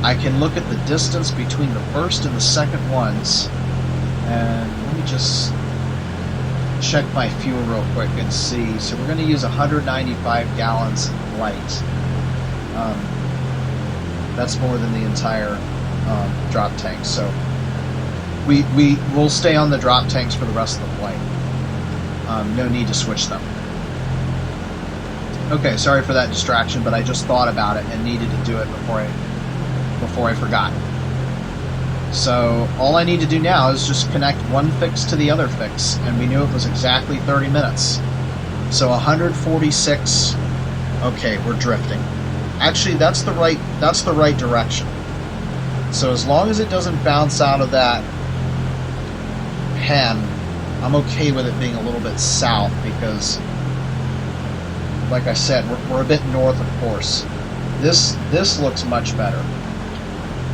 I can look at the distance between the first and the second ones. And let me just check my fuel real quick and see. So we're going to use 195 gallons light. That's more than the entire drop tank. So we'll stay on the drop tanks for the rest of the flight. No need to switch them. Okay, sorry for that distraction, but I just thought about it and needed to do it before I forgot. So all I need to do now is just connect one fix to the other fix, and we knew it was exactly 30 minutes. So 146. Okay, we're drifting. Actually, that's the right direction. So as long as it doesn't bounce out of that pen, I'm okay with it being a little bit south, because, like I said, we're a bit north of course. This looks much better.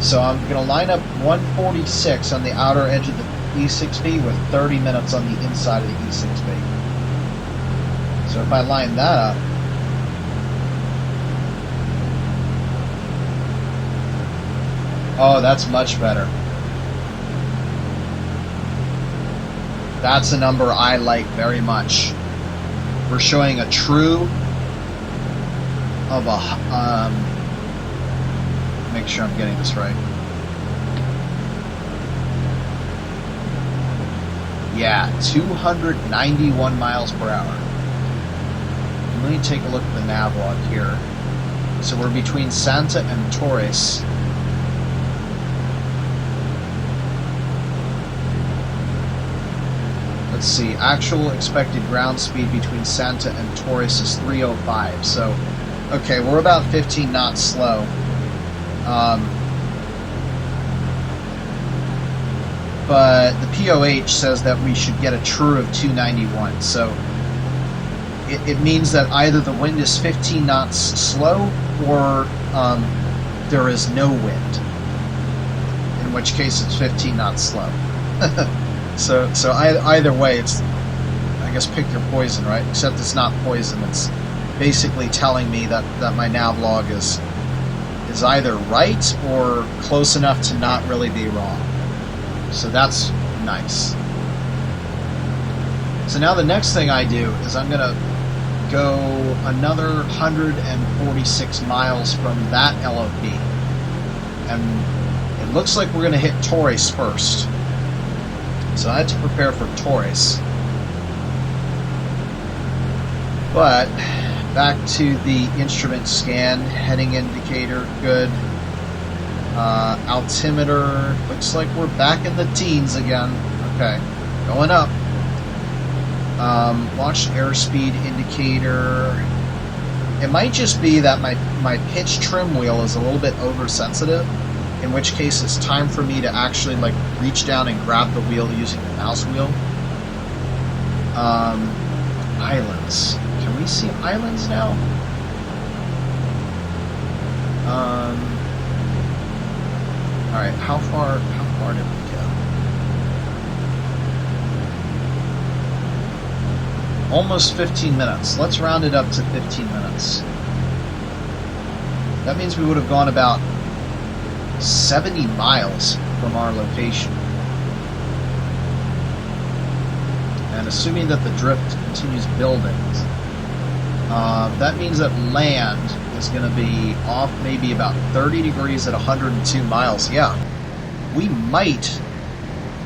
So I'm going to line up 146 on the outer edge of the E6B with 30 minutes on the inside of the E6B. So if I line that up, oh, that's much better. That's a number I like very much. We're showing a true of a make sure I'm getting this right. Yeah, 291 miles per hour. Let me take a look at the nav log here. So we're between Santa and Torres. Let's see, actual expected ground speed between Santa and Torres is 305. So, okay, we're about 15 knots slow. But the POH says that we should get a true of 291. So it means that either the wind is 15 knots slow or there is no wind, in which case it's 15 knots slow. So either way, it's, I guess, pick your poison, right? Except it's not poison. It's basically telling me that my nav log is either right or close enough to not really be wrong. So that's nice. So now the next thing I do is I'm going to go another 146 miles from that LOP. And it looks like we're going to hit Torres first. So I had to prepare for Torres. But back to the instrument scan, heading indicator, good. Altimeter, looks like we're back in the teens again. Okay, going up. Launch airspeed indicator. It might just be that my pitch trim wheel is a little bit oversensitive, in which case it's time for me to actually like reach down and grab the wheel using the mouse wheel. Islands. Can we see islands now? Alright, how far did we go? Almost 15 minutes. Let's round it up to 15 minutes. That means we would have gone about 70 miles from our location. And assuming that the drift continues building, that means that land is going to be off maybe about 30 degrees at 102 miles. Yeah, we might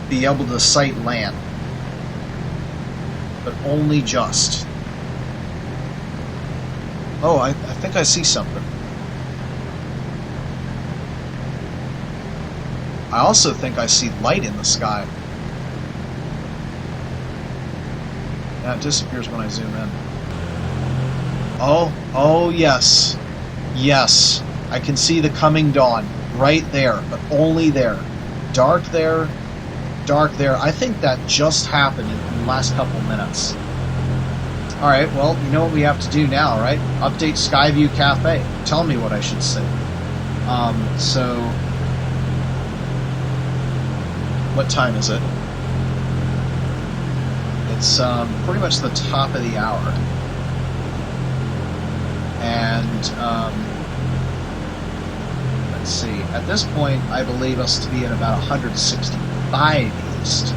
be able to sight land, but only just. Oh, I think I see something. I also think I see light in the sky. Yeah, it disappears when I zoom in. Oh yes. Yes, I can see the coming dawn right there, but only there. Dark there, dark there. I think that just happened in the last couple minutes. Alright, well, you know what we have to do now, right? Update Skyview Cafe. Tell me what I should say. So, what time is it? It's pretty much the top of the hour. And Let's see. At this point, I believe us to be at about 165 east.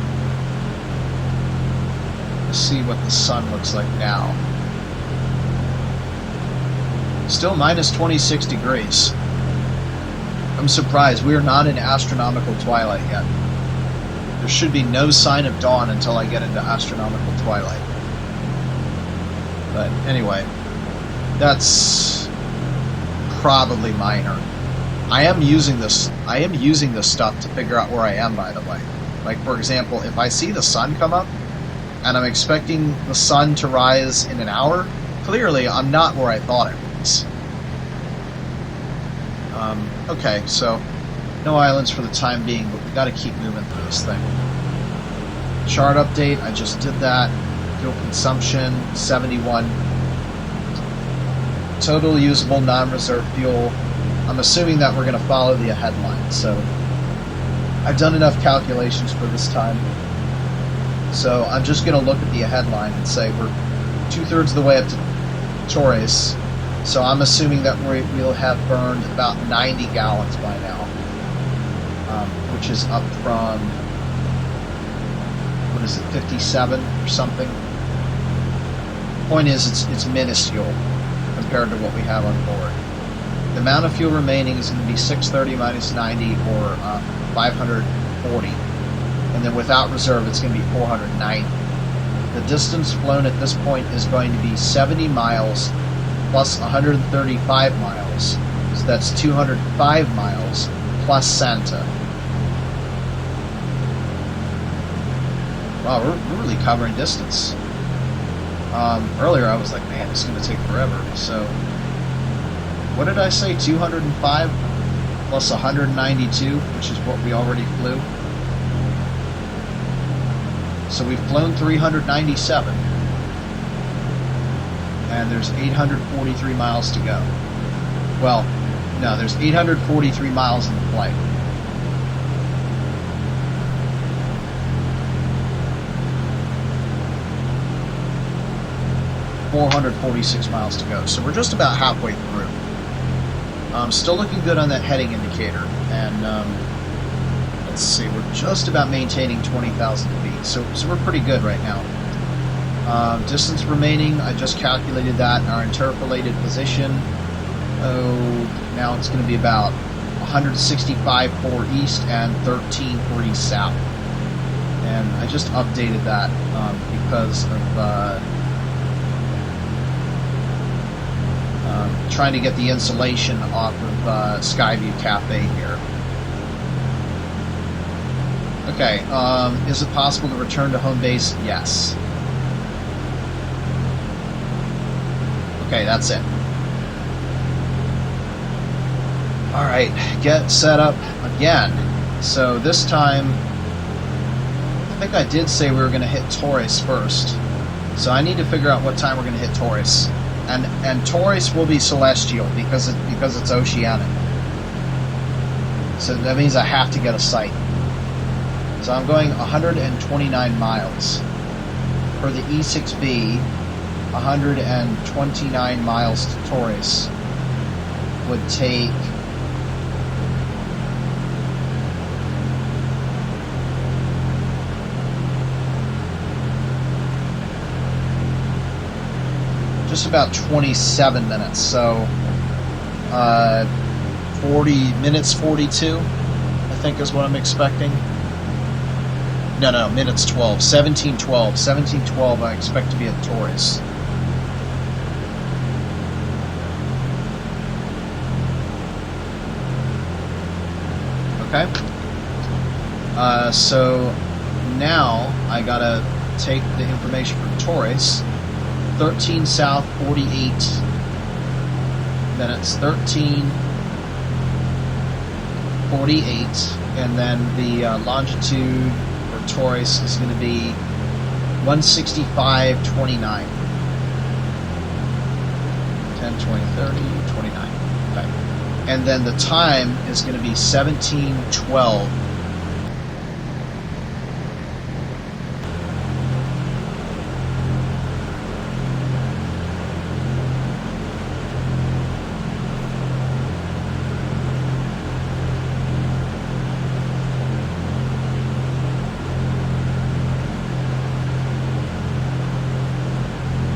Let's see what the sun looks like now. Still minus 26 degrees. I'm surprised. We are not in astronomical twilight yet. There should be no sign of dawn until I get into astronomical twilight. But anyway, that's probably minor. I am using this stuff to figure out where I am, by the way. Like, for example, if I see the sun come up and I'm expecting the sun to rise in an hour, clearly I'm not where I thought it was. Okay, so no islands for the time being, but we got to keep moving through this thing. Chart update, I just did that. Fuel consumption, 71. Total usable non-reserve fuel. I'm assuming that we're going to follow the headline, so I've done enough calculations for this time. So I'm just going to look at the headline and say we're 2/3 of the way up to Torres. So I'm assuming that we'll have burned about 90 gallons by now, which is up from, what is it, 57 or something? Point is, it's minuscule compared to what we have on board. The amount of fuel remaining is going to be 630 minus 90, or 540. And then without reserve, it's going to be 490. The distance flown at this point is going to be 70 miles plus 135 miles. So that's 205 miles plus Santa. Wow, we're really covering distance. Earlier I was like, man, it's going to take forever. So, what did I say? 205 plus 192, which is what we already flew. So we've flown 397. And there's 843 miles to go. Well, no, there's 843 miles in the flight. $446 miles to go. So we're just about halfway through. Still looking good on that heading indicator. And let's see, we're just about maintaining 20,000 feet. So we're pretty good right now. Distance remaining, I just calculated that in our interpolated position. Oh, now it's going to be about 165 for east and 13 for east south. And I just updated that because of trying to get the insulation off of Skyview Cafe here. Okay, is it possible to return to home base? Yes. Okay, that's it. Alright, get set up again. So this time, I think I did say we were going to hit Torres first. So I need to figure out what time we're going to hit Torres. And Torres will be celestial because it's oceanic. So that means I have to get a sight. So I'm going 129 miles. For the E6B, 129 miles to Torres would take just about 27 minutes, so 40 minutes 42 I think is what I'm expecting. No, minutes 12. 17:12 I expect to be at Torres. Okay. So now I gotta take the information from Torres. 13 south, 48 minutes. 13:48, and then the longitude for Torres is going to be 165.29. 10, 20, 30, 29. Okay. And then the time is going to be 17:12.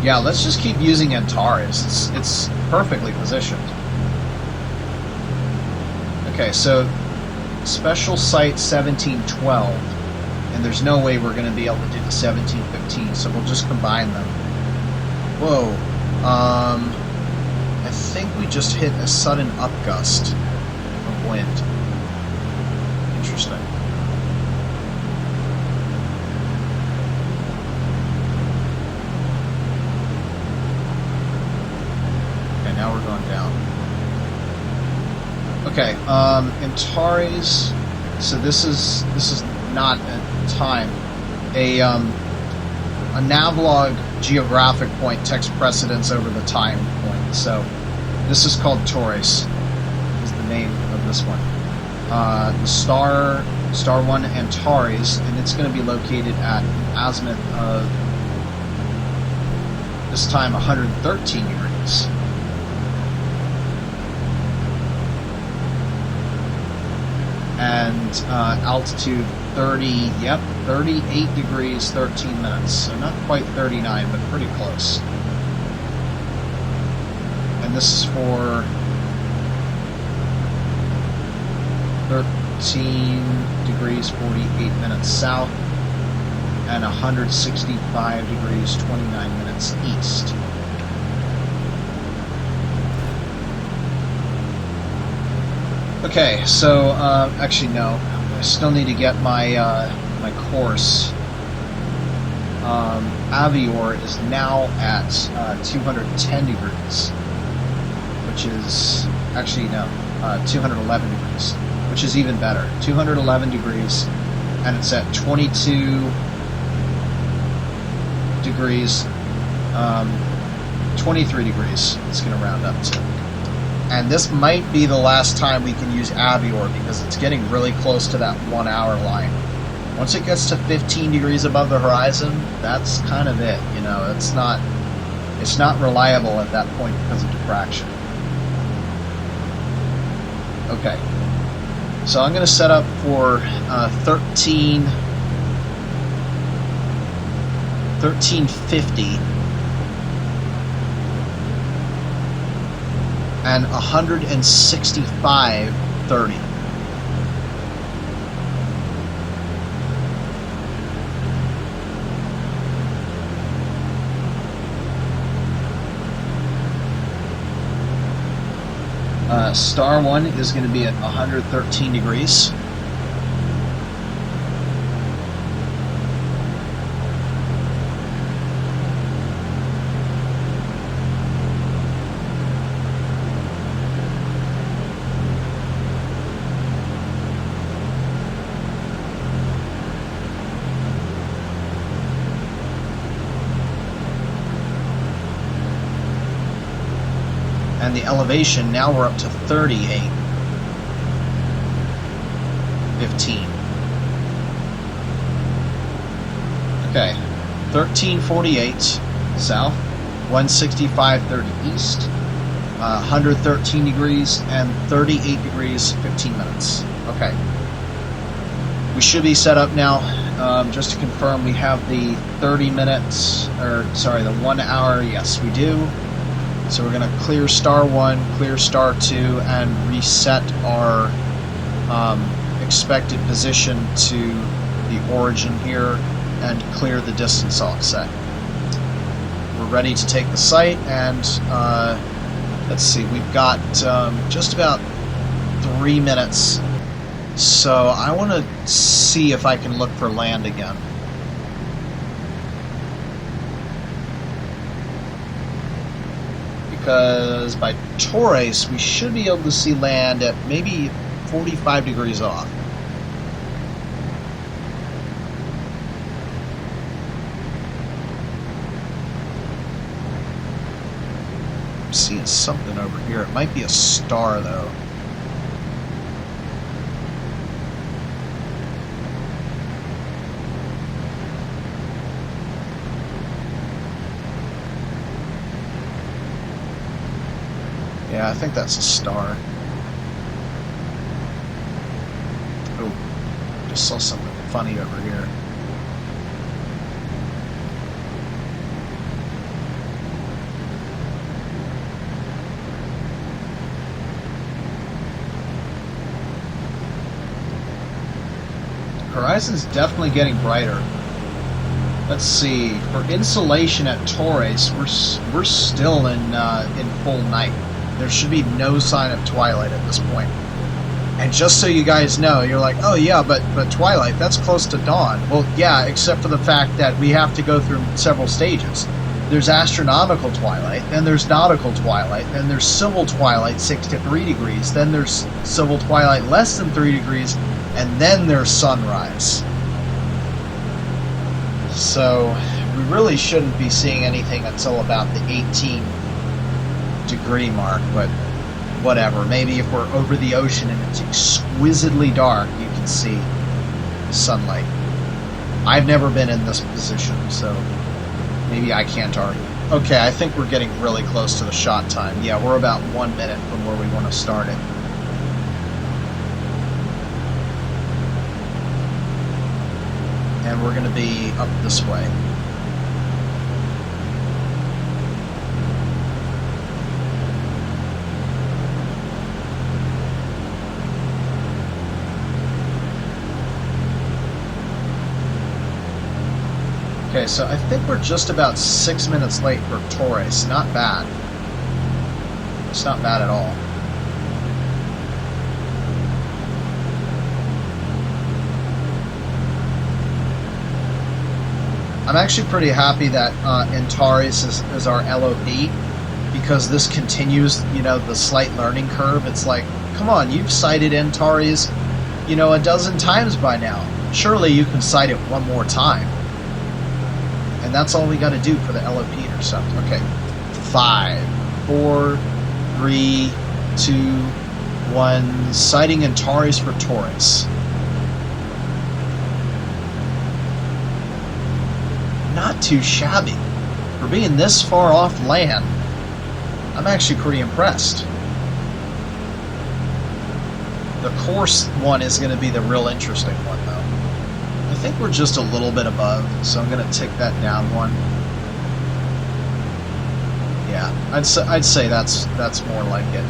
Yeah, let's just keep using Antares. It's perfectly positioned. Okay, so special site 1712, and there's no way we're going to be able to do the 1715, so we'll just combine them. Whoa. I think we just hit a sudden upgust of wind. Interesting. Now we're going down. Okay, Antares. So this is not a time. A navlog geographic point takes precedence over the time point. So this is called Taurus. Is the name of this one. The star one Antares, and it's going to be located at an azimuth of this time 113 degrees. And altitude 38 degrees, 13 minutes. So not quite 39, but pretty close. And this is for 13 degrees, 48 minutes south, and 165 degrees, 29 minutes east. Okay, so actually no, I still need to get my my course. Avior is now at 210 degrees, which is actually no, 211 degrees, which is even better. 211 degrees, and it's at 22 degrees, 23 degrees. It's going to round up to. And this might be the last time we can use Avior because it's getting really close to that 1 hour line. Once it gets to 15 degrees above the horizon, that's kind of it. You know, it's not reliable at that point because of diffraction. Okay, so I'm going to set up for 1350. And 165.30. Star 1 is going to be at 113 degrees. And the elevation, now we're up to 38.15. Okay, 1348 south, 165.30 east, 113 degrees, and 38 degrees, 15 minutes. Okay. We should be set up now. Just to confirm, we have the 30 minutes, or sorry, the 1 hour. Yes, we do. So we're going to clear star 1, clear star 2, and reset our expected position to the origin here, and clear the distance offset. We're ready to take the site, and let's see, we've got just about 3 minutes. So I want to see if I can look for land again. Because by Taurus, we should be able to see land at maybe 45 degrees off. I'm seeing something over here. It might be a star, though. Yeah, I think that's a star. Oh, just saw something funny over here. horizon's definitely getting brighter. Let's see. For insolation at Torres, we're still in full night. There should be no sign of twilight at this point. And just so you guys know, you're like, oh yeah, but twilight, that's close to dawn. Well, yeah, except for the fact that we have to go through several stages. There's astronomical twilight, then there's nautical twilight, then there's civil twilight 6 to 3 degrees, then there's civil twilight less than 3 degrees, and then there's sunrise. So we really shouldn't be seeing anything until about the 18-degree mark, but whatever. Maybe if we're over the ocean and it's exquisitely dark, you can see sunlight. I've never been in this position, so maybe I can't argue. Okay, I think we're getting really close to the shot time. Yeah, we're about 1 minute from where we want to start it. And we're going to be up this way. Okay, so I think we're just about 6 minutes late for Torres. Not bad. It's not bad at all. I'm actually pretty happy that Antares is our LOP, because this continues, you know, the slight learning curve. It's like, come on, you've cited Antares, you know, a dozen times by now. Surely you can cite it one more time. And that's all we got to do for the LOP intercept. Okay, 5, 4, 3, 2, 1. Citing Antares for Torres. Not too shabby. For being this far off land, I'm actually pretty impressed. The course one is going to be the real interesting one, though. I think we're just a little bit above, so I'm going to tick that down one. Yeah, I'd say that's more like it.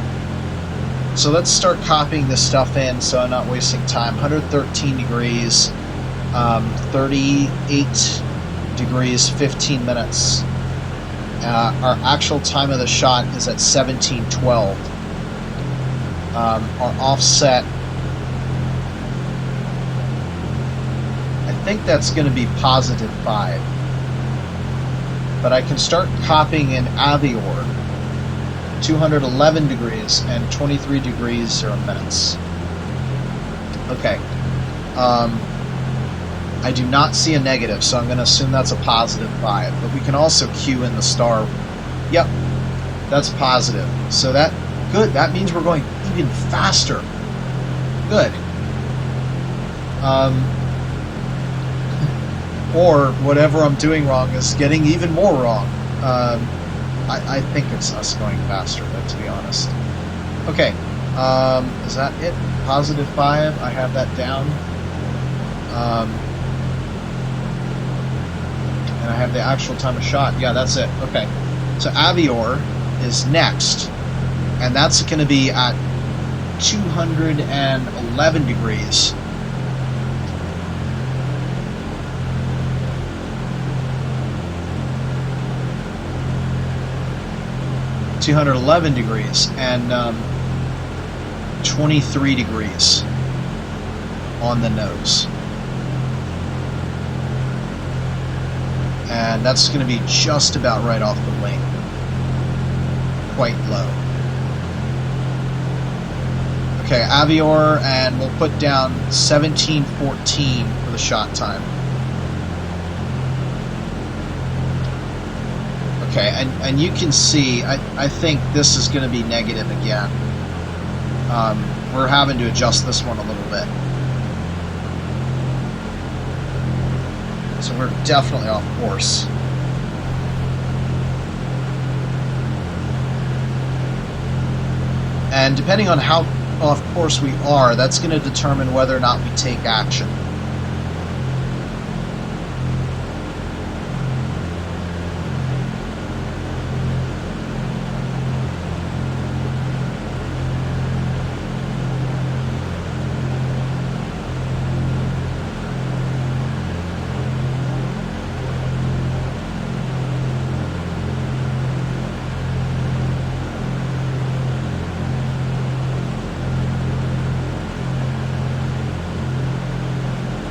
So let's start copying this stuff in so I'm not wasting time. 113 degrees, 38 degrees, 15 minutes. Our actual time of the shot is at 17:12. Our offset, I think that's going to be +5. But I can start copying in Avior, 211 degrees and 23 degrees 0 minutes. Okay. I do not see a negative, so I'm going to assume that's a +5. But we can also cue in the star. Yep, that's positive. So good. That means we're going even faster. Good. Or whatever I'm doing wrong is getting even more wrong. I think it's us going faster, but to be honest. Okay. Is that it? +5. I have that down. And I have the actual time of shot. Yeah, that's it. Okay. So Avior is next. And that's going to be at 211 degrees. And 23 degrees on the nose. And that's going to be just about right off the wing. Quite low. Okay, Avior, and we'll put down 17:14 for the shot time. Okay, and you can see, I think this is going to be negative again. We're having to adjust this one a little bit. So we're definitely off course. And depending on how off course we are, that's going to determine whether or not we take action.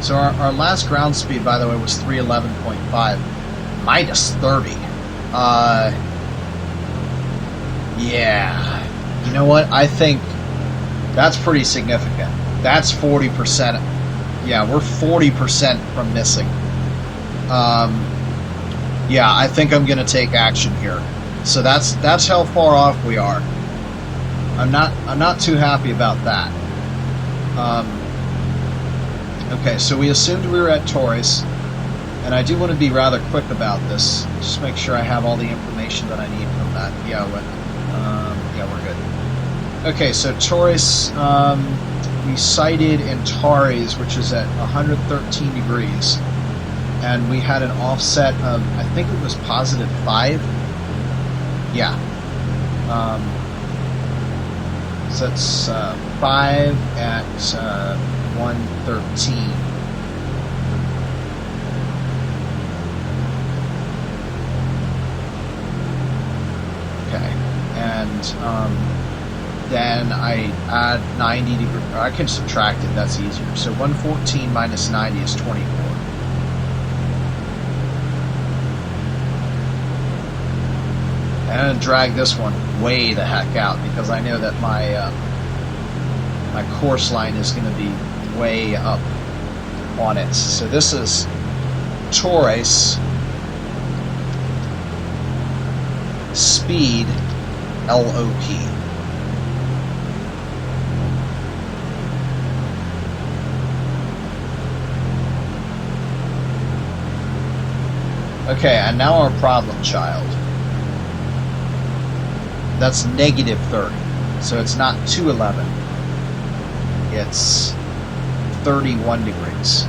So our last ground speed, by the way, was 311.5, minus 30. Yeah. You know what? I think that's pretty significant. That's 40%. Yeah, we're 40% from missing. Yeah, I think I'm going to take action here. So that's how far off we are. I'm not too happy about that. Okay, so we assumed we were at Torres, and I do want to be rather quick about this. Just make sure I have all the information that I need from that. Yeah, we're good. Okay, so Torres, we sighted in Tares, which is at 113 degrees, and we had an offset of, I think it was positive 5. Yeah. So that's 5 at 113. Okay, and then I add 90 degrees. I can subtract it, that's easier. So 114 minus 90 is 24. And I'm going to drag this one way the heck out because I know that my my course line is going to be way up on it. So this is Torres, speed, LOP. Okay, and now our problem child. That's negative 30. So it's not 211. It's 31 degrees.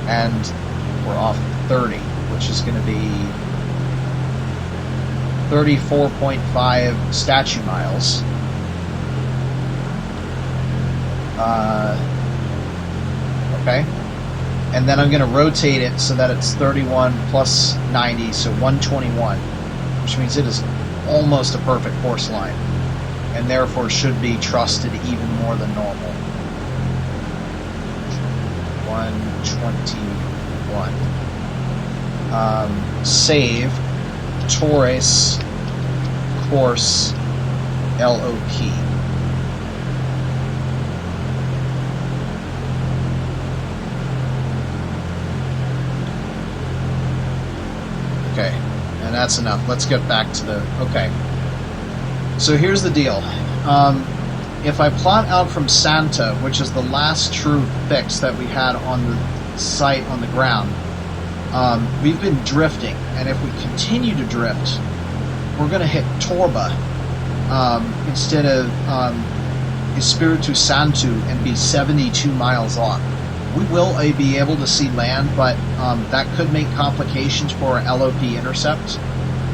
And we're off 30, which is going to be 34.5 statue miles. Okay. And then I'm going to rotate it so that it's 31 plus 90, so 121, which means it is almost a perfect course line, and therefore should be trusted even more than normal. 121. Save, Torres, course, LOP. Okay, and that's enough. Let's get back to the... Okay. So here's the deal. If I plot out from Santa, which is the last true fix that we had on the site on the ground, we've been drifting, and if we continue to drift, we're going to hit Torba instead of Espiritu Santo and be 72 miles off. We will be able to see land, but that could make complications for our LOP intercept.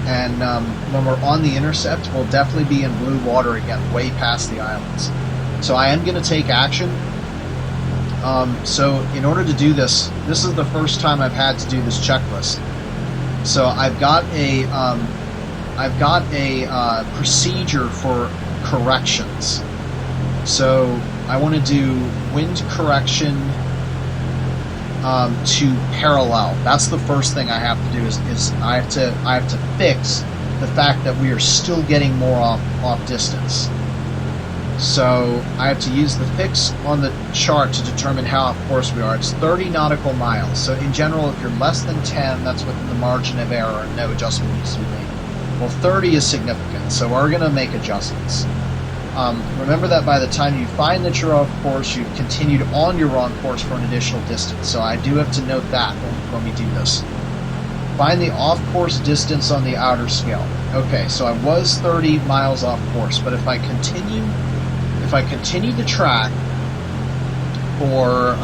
And when we're on the intercept, we'll definitely be in blue water again, way past the islands. So I am going to take action. So in order to do this, this is the first time I've had to do this checklist. So I've got a procedure for corrections. So I want to do wind correction to parallel. That's the first thing I have to do is I have to fix the fact that we are still getting more off distance. So I have to use the fix on the chart to determine how off course we are. It's 30 nautical miles. So in general, if you're less than 10, that's within the margin of error and no adjustment needs to be made. Well, 30 is significant, so we're going to make adjustments. Remember that by the time you find that you're off course, you've continued on your wrong course for an additional distance. So I do have to note that when we do this. Find the off-course distance on the outer scale. Okay, so I was 30 miles off course, but if I continue the track for,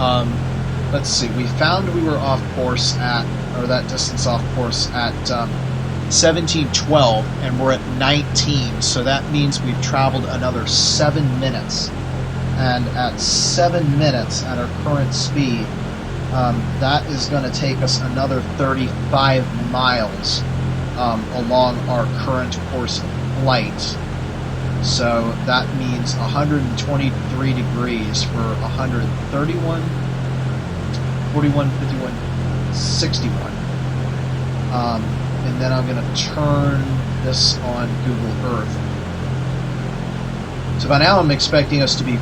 let's see, we found we were off course at, or that distance off course at 1712, and we're at 19, so that means we've traveled another 7 minutes. And at 7 minutes at our current speed, that is going to take us another 35 miles along our current course of flight. So that means 123 degrees for 131, 41, 51, 61. And then I'm going to turn this on Google Earth. So by now I'm expecting us to be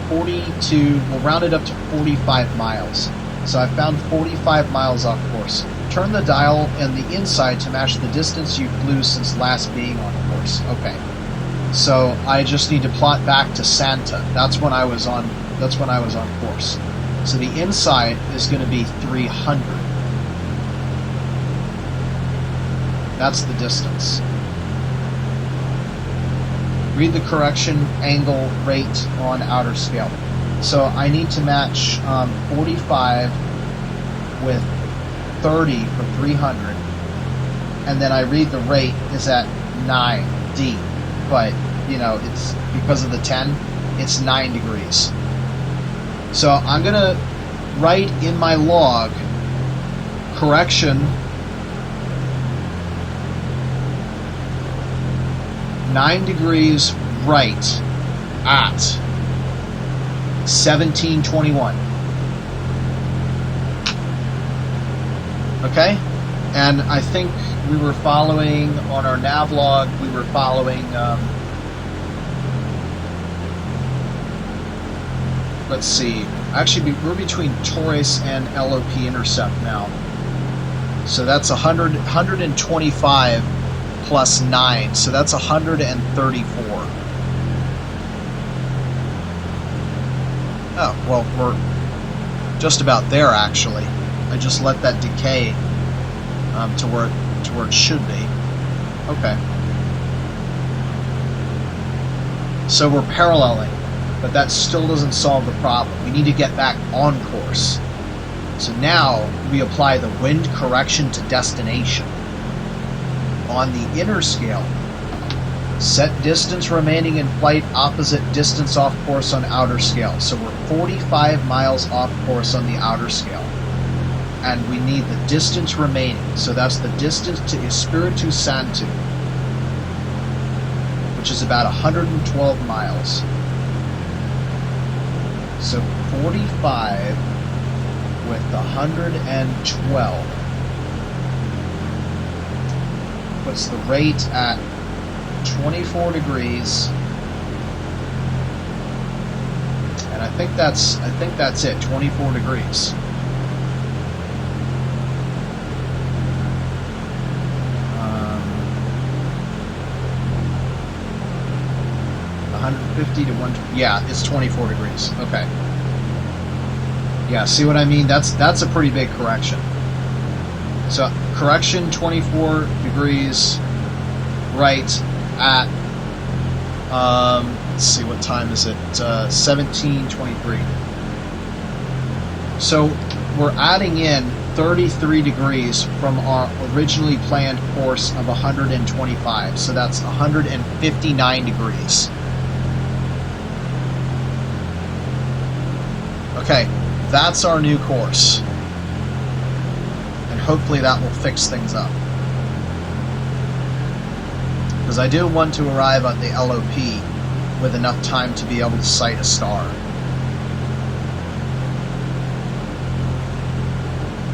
42, we'll round it up to 45 miles. So I found 45 miles off course. Turn the dial and the inside to match the distance you flew since last being on course. Okay. So I just need to plot back to Santa. That's when I was on course. So the inside is going to be 300. That's the distance. Read the correction angle rate on outer scale. So I need to match 45 with 30 for 300, and then I read the rate is at 9D, but you know, it's because of the 10, it's 9 degrees. So I'm gonna write in my log correction 9 degrees right at 1721. Okay? And I think we were following on our nav log, we were following, let's see, actually we're between Taurus and LOP intercept now. So that's 125 plus 9, so that's 134. Oh, well, we're just about there, actually. I just let that decay to where it should be. Okay. So we're paralleling, but that still doesn't solve the problem. We need to get back on course. So now we apply the wind correction to destination. On the inner scale, set distance remaining in flight opposite distance off course on outer scale. So we're 45 miles off course on the outer scale. And we need the distance remaining. So that's the distance to Espiritu Santo, which is about 112 miles. So 45 with 112 puts the rate at 24 degrees. And I think that's it, 24 degrees. 150 to 120. Yeah, it's 24 degrees. Okay. Yeah, see what I mean? That's a pretty big correction. So correction 24 degrees right at let's see, what time is it? 17:23. So we're adding in 33 degrees from our originally planned course of 125. So that's 159 degrees. Okay, that's our new course. And hopefully that will fix things up. Because I do want to arrive at the LOP with enough time to be able to sight a star.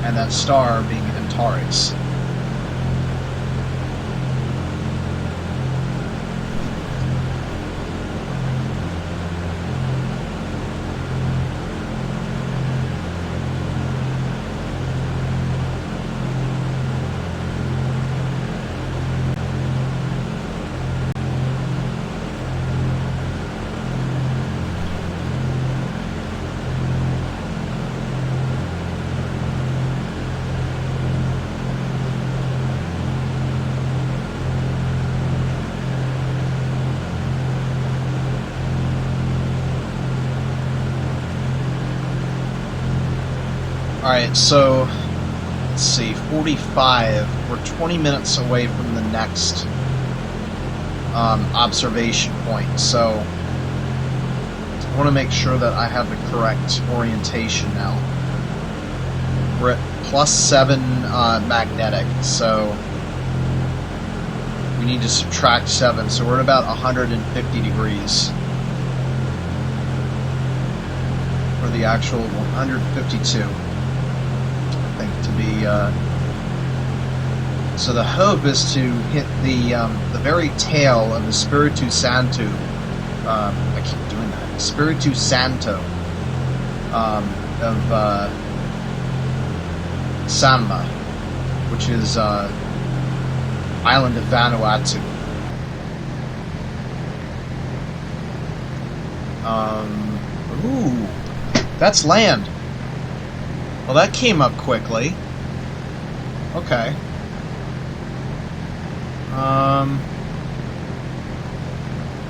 And that star being Antares. Alright, so let's see, 45. We're 20 minutes away from the next observation point, so I want to make sure that I have the correct orientation now. We're at +7 magnetic, so we need to subtract 7, so we're at about 150 degrees. For the actual 152, I think, to be... So the hope is to hit the very tail of the Espiritu Santo. I keep doing that. Espiritu Santo of Sanma, which is island of Vanuatu. Ooh, that's land. Well, that came up quickly. Okay.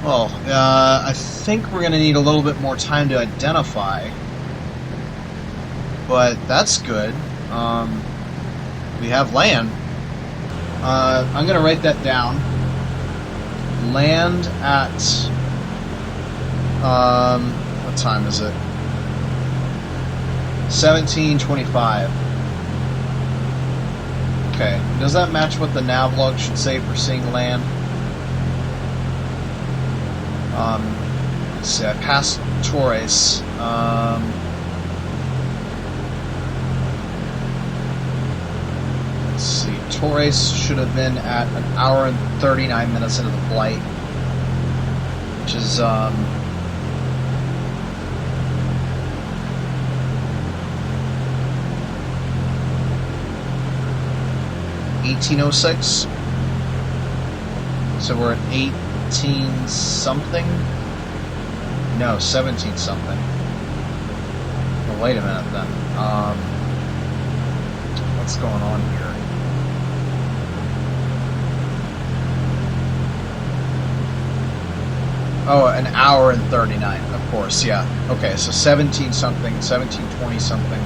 Well, I think we're going to need a little bit more time to identify, but that's good. We have land. I'm going to write that down. Land at, what time is it? 17:25. Okay, does that match what the nav log should say for seeing land? Let's see, I passed Torres. Let's see, Torres should have been at 1 hour and 39 minutes into the flight, which is 1806. So we're at 18 something? No, 17 something. Well, wait a minute then. What's going on here? Oh, 1 hour and 39, of course, yeah. Okay, so 17 something, 1720 something.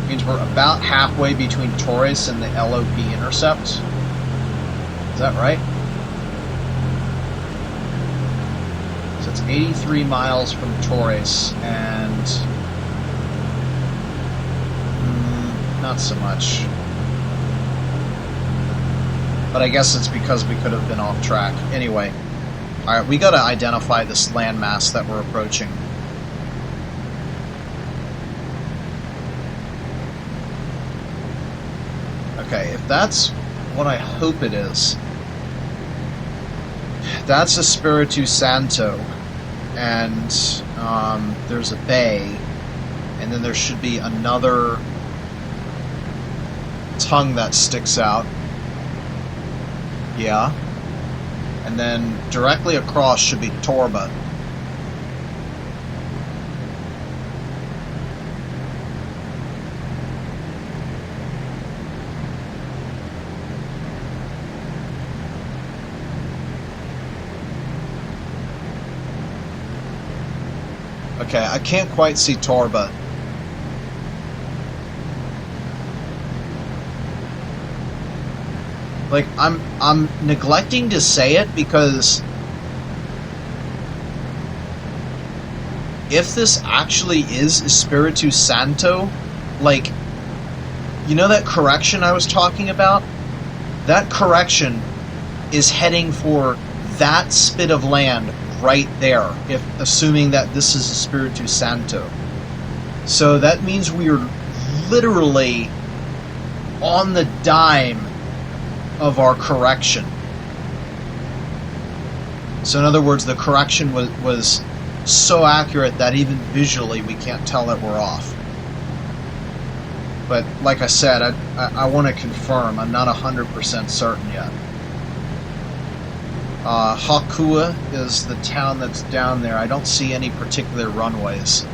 Means we're about halfway between Torres and the LOP intercept. Is that right? So it's 83 miles from Torres, and not so much. But I guess it's because we could have been off track. Anyway, alright, we gotta identify this landmass that we're approaching. Okay, if that's what I hope it is, that's Espiritu Santo, and there's a bay, and then there should be another tongue that sticks out. Yeah. And then directly across should be Torba. Okay, I can't quite see Torba. Like, I'm neglecting to say it because if this actually is Espiritu Santo, like, you know that correction I was talking about? That correction is heading for that spit of land right there, if assuming that this is Espiritu Santo. So that means we are literally on the dime of our correction. So in other words, the correction was so accurate that even visually we can't tell that we're off. But like I said, I want to confirm. I'm not 100% certain yet. Hakua is the town that's down there. I don't see any particular runways.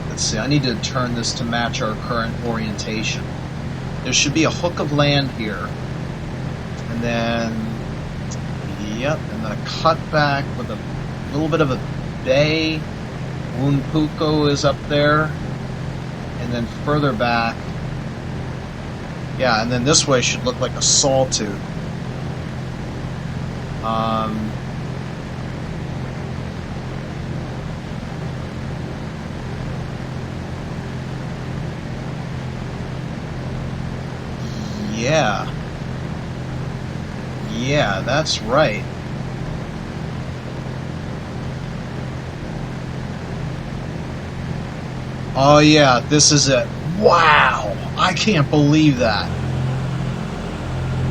Let's see, I need to turn this to match our current orientation. There should be a hook of land here. And then, yep, and then a cutback with a little bit of a bay. Wunpuko is up there. And then further back, yeah, and then this way should look like a sawtooth. Yeah. Yeah, that's right. Oh yeah, this is it. Wow! I can't believe that.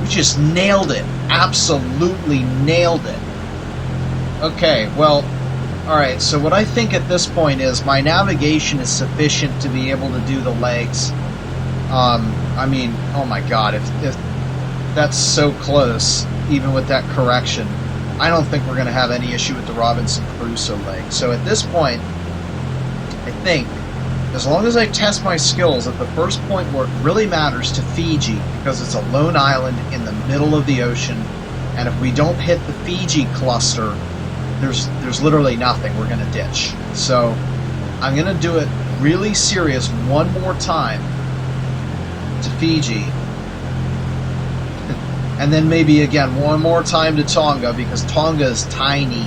We just nailed it. Absolutely nailed it. Okay, well, alright, so what I think at this point is my navigation is sufficient to be able to do the legs. I mean, oh my god, if that's so close, even with that correction, I don't think we're going to have any issue with the Robinson Crusoe leg. So at this point, I think, as long as I test my skills at the first point where it really matters to Fiji, because it's a lone island in the middle of the ocean, and if we don't hit the Fiji cluster, there's literally nothing. We're going to ditch. So I'm going to do it really serious one more time to Fiji, and then maybe again one more time to Tonga, because Tonga is tiny.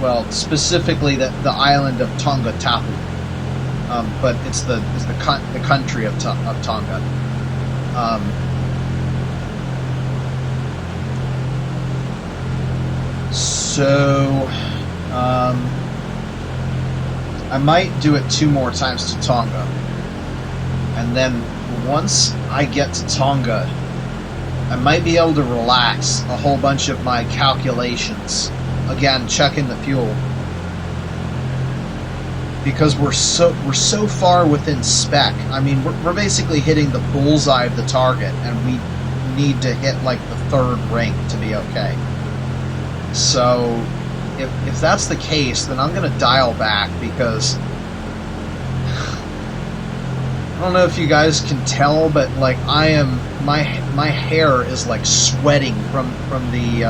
Well, specifically the island of Tonga Tapu, but it's the country of Tonga. So I might do it 2 more times to Tonga, and then once I get to Tonga, I might be able to relax a whole bunch of my calculations. Again, checking the fuel, because we're so far within spec. I mean, we're basically hitting the bullseye of the target, and we need to hit like the 3rd ring to be okay. So if that's the case, then I'm gonna dial back, because I don't know if you guys can tell, but like I am, my hair is like sweating from the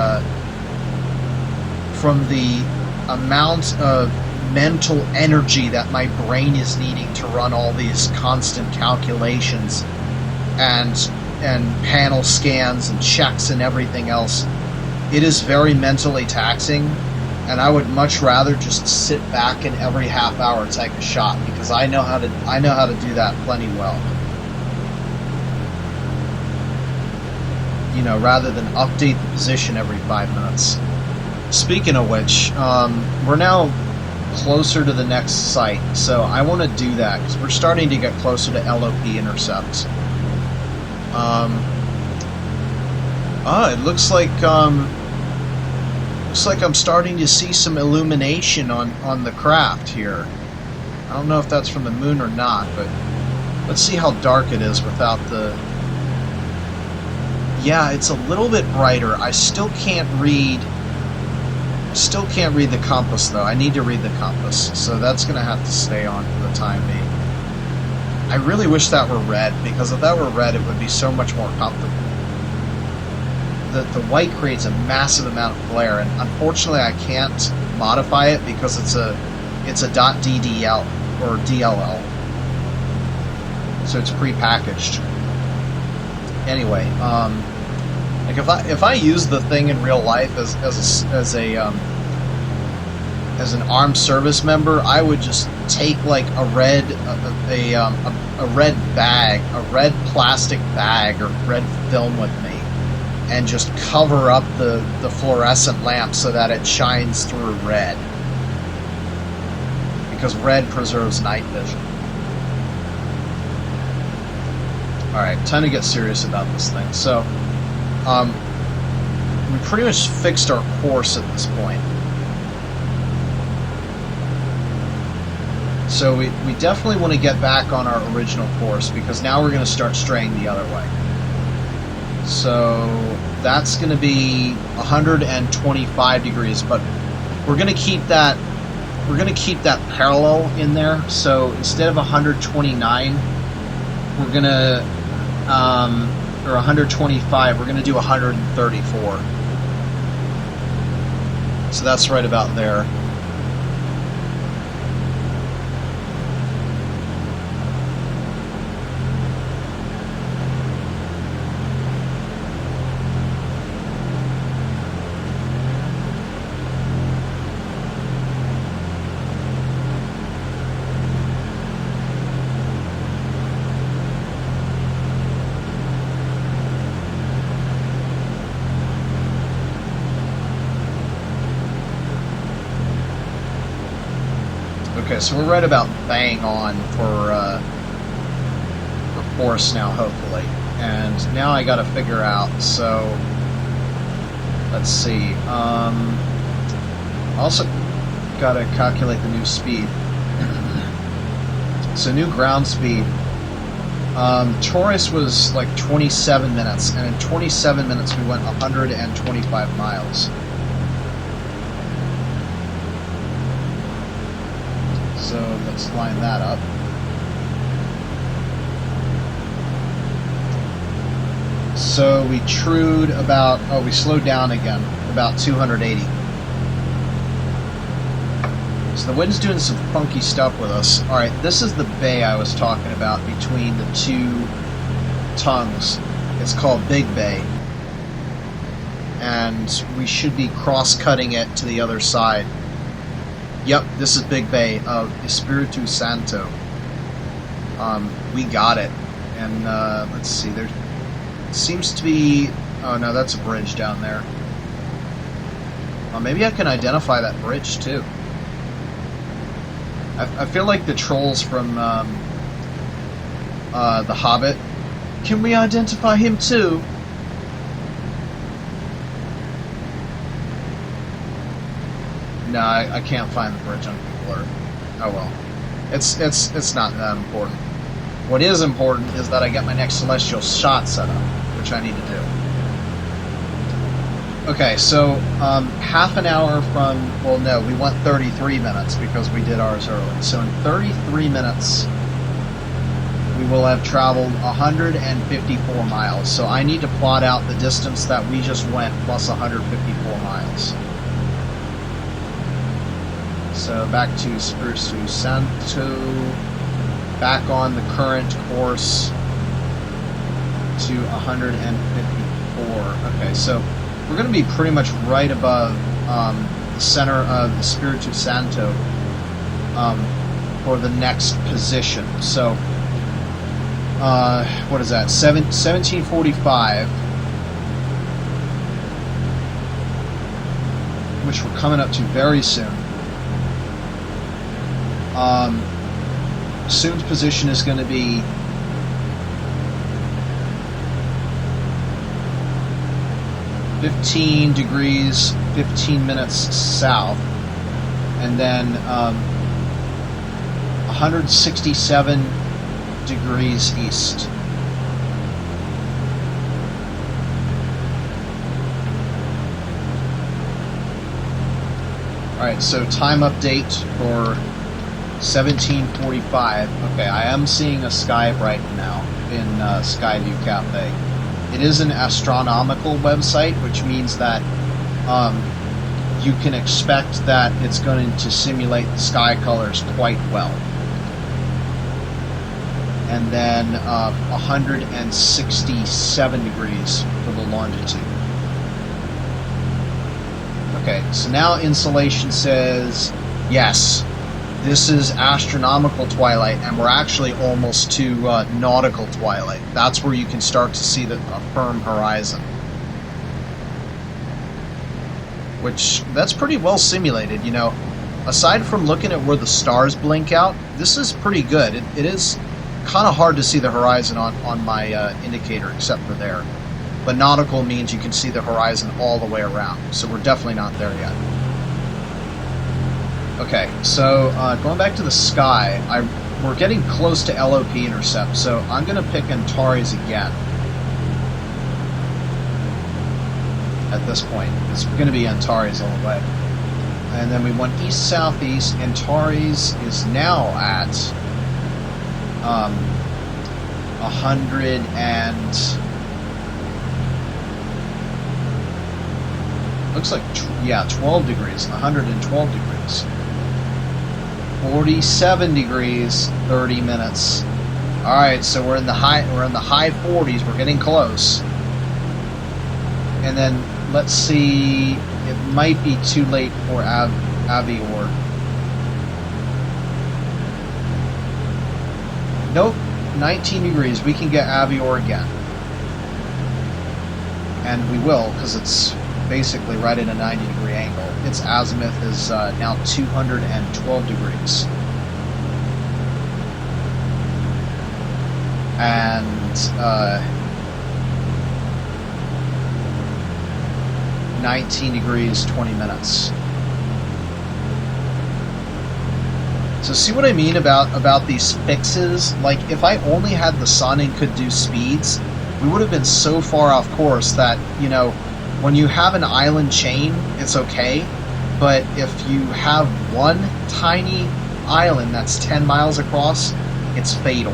amount of mental energy that my brain is needing to run all these constant calculations and panel scans and checks and everything else. It is very mentally taxing, and I would much rather just sit back and every half hour take a shot, because I know how to do that plenty well. You know, rather than update the position every 5 minutes. Speaking of which, we're now closer to the next site, so I want to do that because we're starting to get closer to LOP intercept. It looks like I'm starting to see some illumination on the craft here. I don't know if that's from the moon or not, but let's see how dark it is without the... Yeah, it's a little bit brighter. I still can't read the compass, though. I need to read the compass, so that's going to have to stay on for the time being. I really wish that were red, because if that were red, it would be so much more comfortable. The white creates a massive amount of glare, and unfortunately I can't modify it because it's a .ddl or DLL, so it's pre-packaged. Anyway, like if I use the thing in real life as an armed service member, I would just take like a red bag, a red plastic bag or red film with me, and just cover up the fluorescent lamp so that it shines through red, because red preserves night vision. Alright, time to get serious about this thing. So, we pretty much fixed our course at this point. So we definitely want to get back on our original course, because now we're going to start straying the other way. So that's going to be 125 degrees, but we're going to keep that parallel in there. So instead of 129, we're going to or 125, we're going to do 134. So that's right about there. so we're right about bang on for course now, hopefully. And now I got to figure out. So let's see. Also got to calculate the new speed. So new ground speed. Taurus was like 27 minutes, and in 27 minutes we went 125 miles. So let's line that up. So we trued about, we slowed down again, about 280. So the wind's doing some funky stuff with us. Alright, this is the bay I was talking about between the two tongues. It's called Big Bay. And we should be cross-cutting it to the other side. Yep, this is Big Bay of Espiritu Santo. We got it. And let's see, there seems to be... Oh no, that's a bridge down there. Maybe I can identify that bridge too. I feel like the trolls from The Hobbit. Can we identify him too? No, I can't find the bridge on Google Earth. Oh well. It's not that important. What is important is that I get my next celestial shot set up, which I need to do. Okay, so half an hour from, well no, we went 33 minutes because we did ours early. So in 33 minutes, we will have traveled 154 miles. So I need to plot out the distance that we just went plus 154 miles. So back to Espiritu Santo, back on the current course to 154. Okay, so we're going to be pretty much right above the center of the Espiritu Santo for the next position. So, what is that? 1745, which we're coming up to very soon. Soon's position is going to be 15 degrees, 15 minutes south, and then 167 degrees east. Alright, so time update for 1745. Okay, I am seeing a sky brighten now in Skyview Cafe. It is an astronomical website, which means that you can expect that it's going to simulate the sky colors quite well. And then 167 degrees for the longitude. Okay, so now insolation says, yes, this is astronomical twilight, and we're actually almost to nautical twilight. That's where you can start to see a firm horizon. Which, that's pretty well simulated, you know. Aside from looking at where the stars blink out, this is pretty good. It is kind of hard to see the horizon on my indicator, except for there. But nautical means you can see the horizon all the way around, so we're definitely not there yet. Okay, so going back to the sky, we're getting close to LOP intercept, so I'm going to pick Antares again. At this point, it's going to be Antares all the way. And then we went east-southeast. Antares is now at 100 and... looks like, 12 degrees, 112 degrees. 47 degrees, 30 minutes. Alright, so we're in the high 40s, we're getting close. And then let's see, it might be too late for Avior. Nope, 19 degrees, we can get Avior again. And we will, because it's basically right at a 90-degree angle. Its azimuth is now 212 degrees. and 19 degrees, 20 minutes. So see what I mean about these fixes? Like, if I only had the sun and could do speeds, we would have been so far off course that, you know, when you have an island chain, it's okay. But if you have one tiny island that's 10 miles across, it's fatal.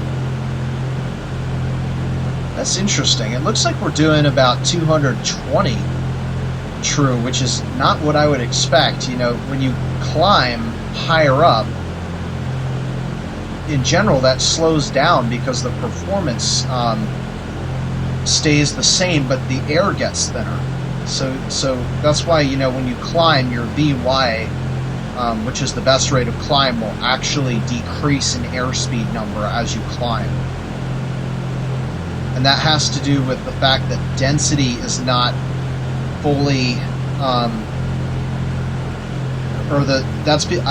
That's interesting. It looks like we're doing about 220 true, which is not what I would expect. You know, when you climb higher up, in general, that slows down because the performance stays the same, but the air gets thinner. So that's why, you know, when you climb, your VY, which is the best rate of climb, will actually decrease in airspeed number as you climb. And that has to do with the fact that density is not fully, I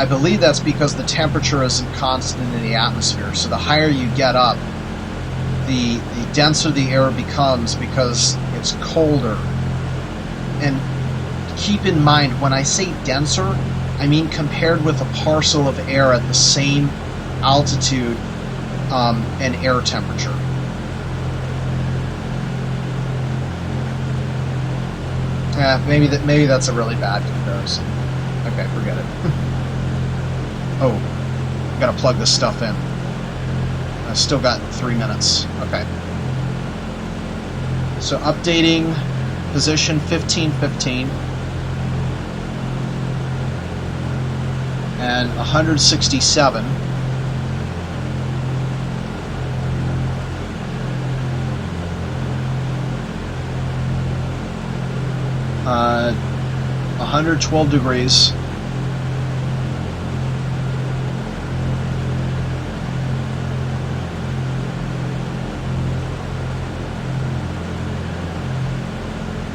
believe that's because the temperature isn't constant in the atmosphere. So the higher you get up, the denser the air becomes because it's colder. And keep in mind, when I say denser, I mean compared with a parcel of air at the same altitude and air temperature. Yeah, maybe that's a really bad comparison. Okay, forget it. Oh, gotta plug this stuff in. I still got 3 minutes. Okay. So updating position 1515 and 167. Uh, 112 degrees.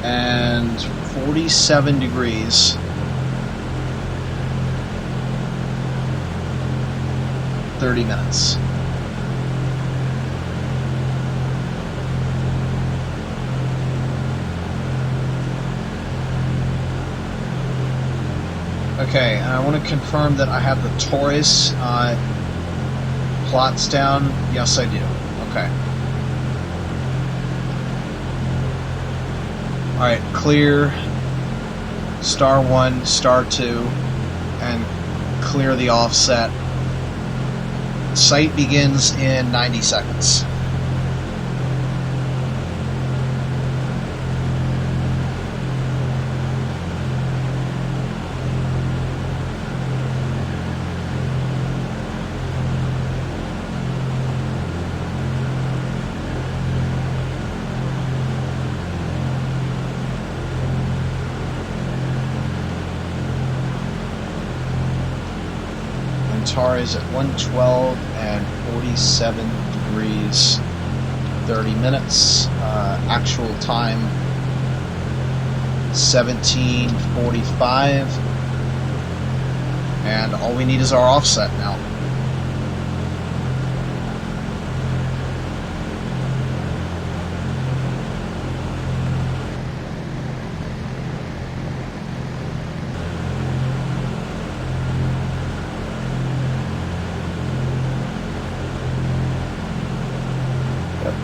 And 47 degrees. 30 minutes. Okay, and I want to confirm that I have the Taurus plots down. Yes, I do. Okay. Alright, clear star 1, star 2, and clear the offset. Sight begins in 90 seconds. Is at 112 and 47 degrees, 30 minutes. Actual time 17:45, and all we need is our offset now.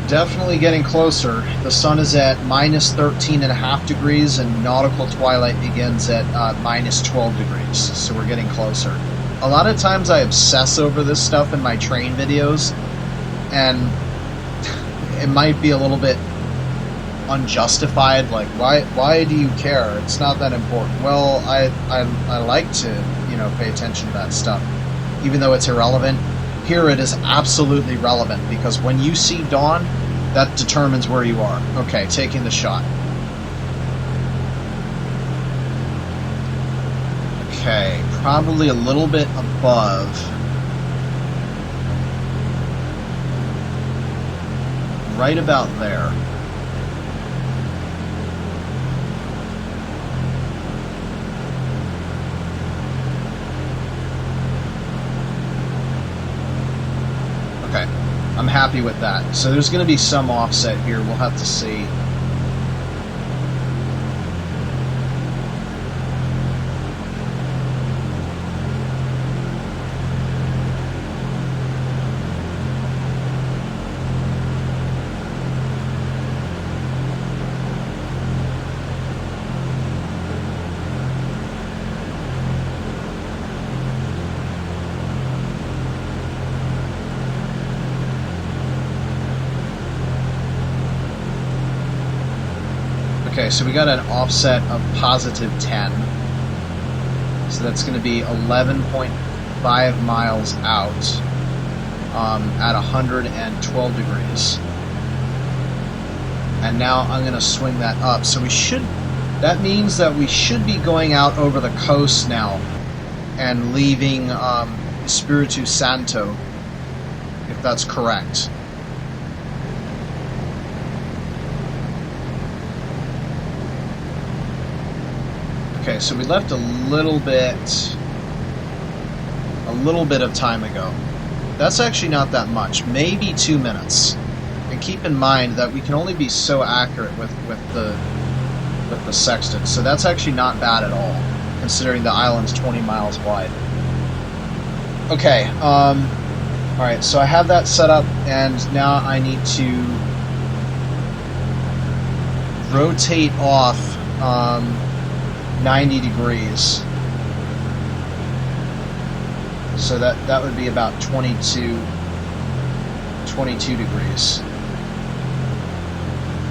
Definitely getting closer. The sun is at minus 13.5 degrees, and nautical twilight begins at minus 12 degrees. So we're getting closer. A lot of times I obsess over this stuff in my train videos, and it might be a little bit unjustified. Like, why do you care? It's not that important. Well, I like to, you know, pay attention to that stuff, even though it's irrelevant. Here it is absolutely relevant, because when you see dawn, that determines where you are. Okay, taking the shot. Okay, probably a little bit above. Right about there. I'm happy with that. So there's going to be some offset here. We'll have to see. Okay, so we got an offset of positive 10. So that's going to be 11.5 miles out at 112 degrees. And now I'm going to swing that up. So we should, that means that we should be going out over the coast now and leaving Espiritu Santo, if that's correct. Okay, so we left a little bit of time ago. That's actually not that much, maybe 2 minutes. And keep in mind that we can only be so accurate with the sextant, so that's actually not bad at all, considering the island's 20 miles wide. Okay, alright, so I have that set up, and now I need to rotate off 90 degrees. So that would be about 22 degrees.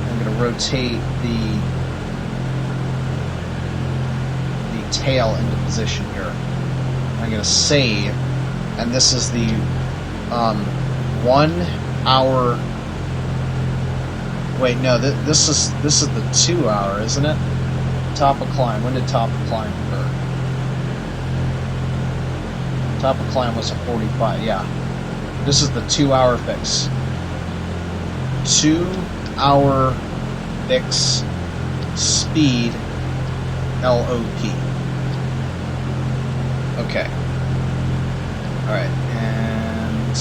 I'm going to rotate the tail into position here. I'm going to save, and this is the 1 hour. Wait, no, this is the 2 hour, isn't it? Top of climb. When did top of climb occur? Top of climb was a 45. Yeah. This is the 2 hour fix. 2 hour fix speed LOP. Okay. Alright, and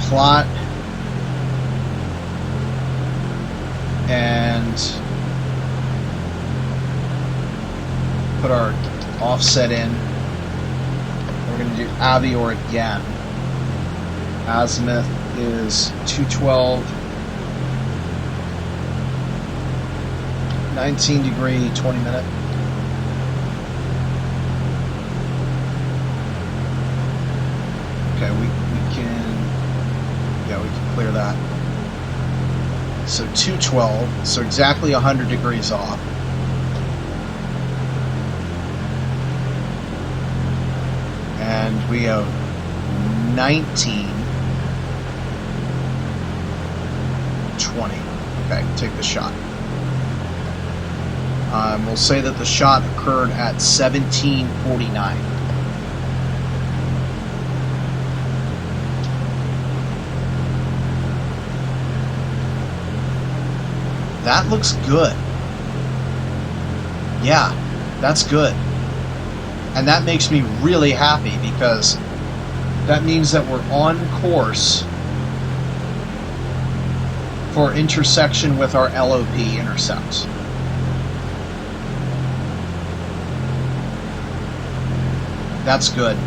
plot and put our offset in. We're going to do Avior again. Azimuth is 212, 19 degree, 20 minute. Okay, we can clear that. So 212, so exactly 100 degrees off. And we have 19, 20. Okay, take the shot. We'll say that the shot occurred at 1749. That looks good. Yeah, that's good. And that makes me really happy, because that means that we're on course for intersection with our LOP intercept. That's good.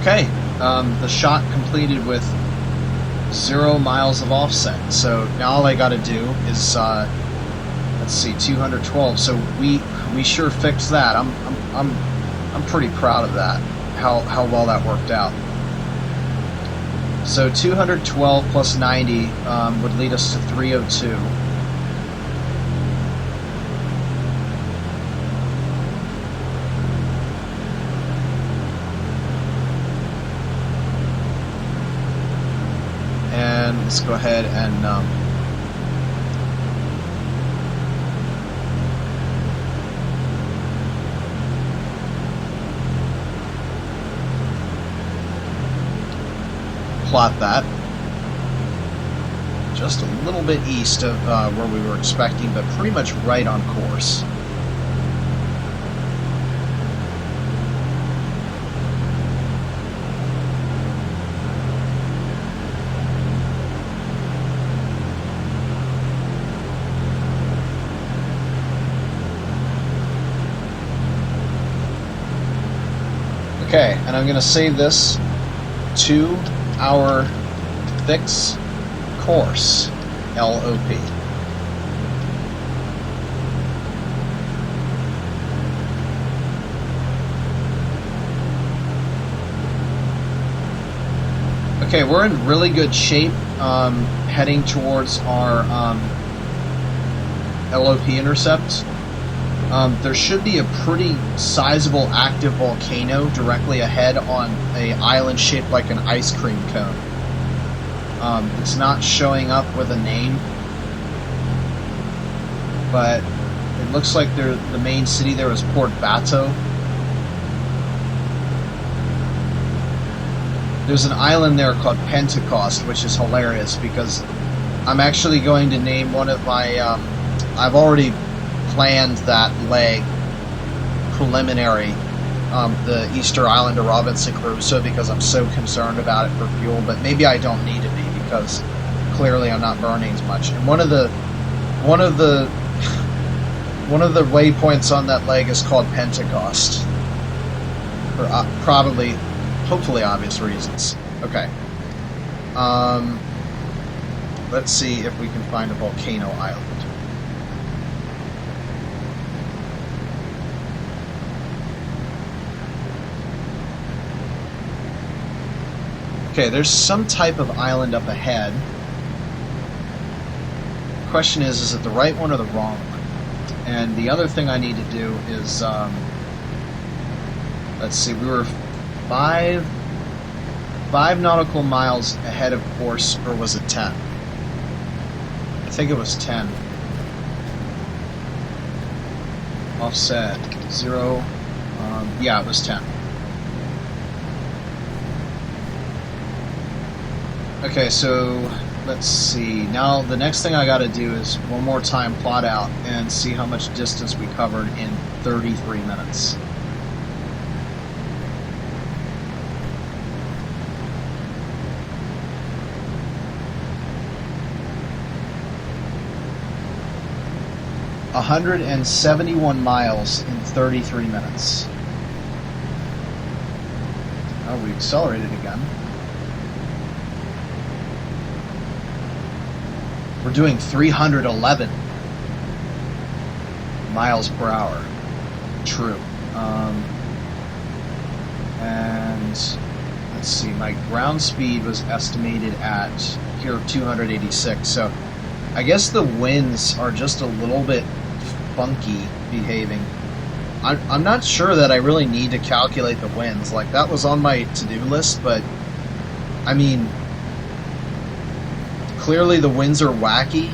Okay, the shot completed with 0 miles of offset. So now all I got to do is, let's see, 212. So we sure fixed that. I'm pretty proud of that. How well that worked out. So 212 plus 90 would lead us to 302. And let's go ahead and plot that. Just a little bit east of where we were expecting, but pretty much right on course. Okay, and I'm going to save this to our fix course, LOP. Okay, we're in really good shape heading towards our LOP intercept. There should be a pretty sizable active volcano directly ahead on an island shaped like an ice cream cone. It's not showing up with a name, but it looks like the main city there is Port Bato. There's an island there called Pentecost, which is hilarious because I'm actually going to name one of my... I've already planned that leg preliminary, the Easter Island of Robinson Crusoe, because I'm so concerned about it for fuel, but maybe I don't need to be because clearly I'm not burning as much. And one of the waypoints on that leg is called Pentecost, for hopefully obvious reasons. Okay. Let's see if we can find a volcano island. Okay, there's some type of island up ahead. The question is it the right one or the wrong one? And the other thing I need to do is, let's see, we were five nautical miles ahead of course, or was it 10? I think it was 10. Offset 0. Yeah, it was 10. Okay, so let's see. Now the next thing I got to do is one more time plot out and see how much distance we covered in 33 minutes. $171 miles in 33 minutes. Oh, we accelerated again. We're doing 311 miles per hour. True. And let's see, my ground speed was estimated at here 286. So I guess the winds are just a little bit funky behaving. I'm not sure that I really need to calculate the winds. Like, that was on my to-do list, but I mean, clearly the winds are wacky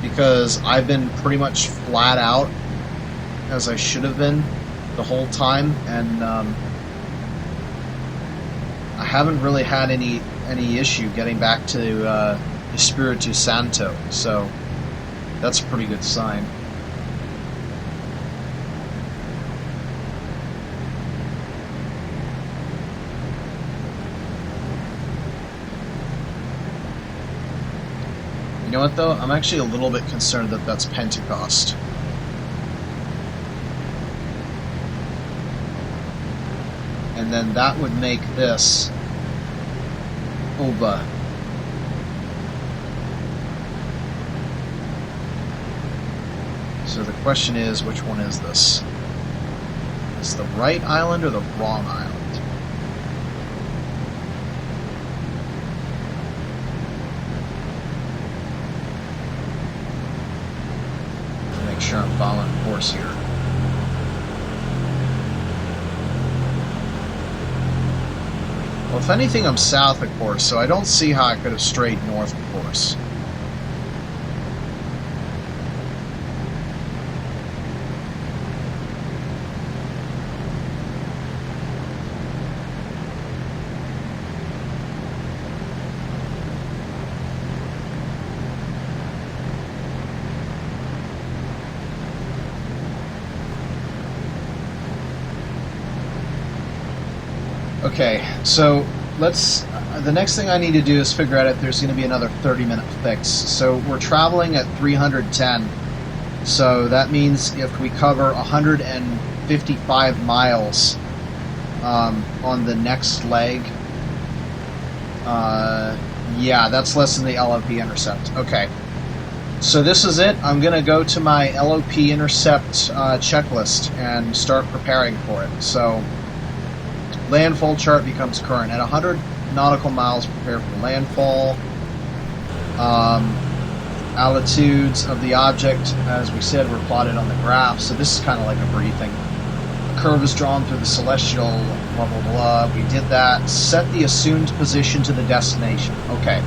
because I've been pretty much flat out, as I should have been the whole time, and I haven't really had any issue getting back to Espiritu Santo, so that's a pretty good sign. You know what, though? I'm actually a little bit concerned that that's Pentecost. And then that would make this Oba. So the question is, which one is this? Is the right island or the wrong island? following course here. Well, if anything, I'm south of course, so I don't see how I could have strayed north of course. Okay, so the next thing I need to do is figure out if there's going to be another 30-minute fix. So we're traveling at 310, so that means if we cover 155 miles on the next leg, yeah, that's less than the LOP intercept. Okay, so this is it. I'm going to go to my LOP intercept checklist and start preparing for it. So landfall chart becomes current. At 100 nautical miles, prepare for landfall. Altitudes of the object, as we said, were plotted on the graph. So this is kind of like a briefing. A curve is drawn through the celestial, blah, blah, blah. We did that. Set the assumed position to the destination. Okay.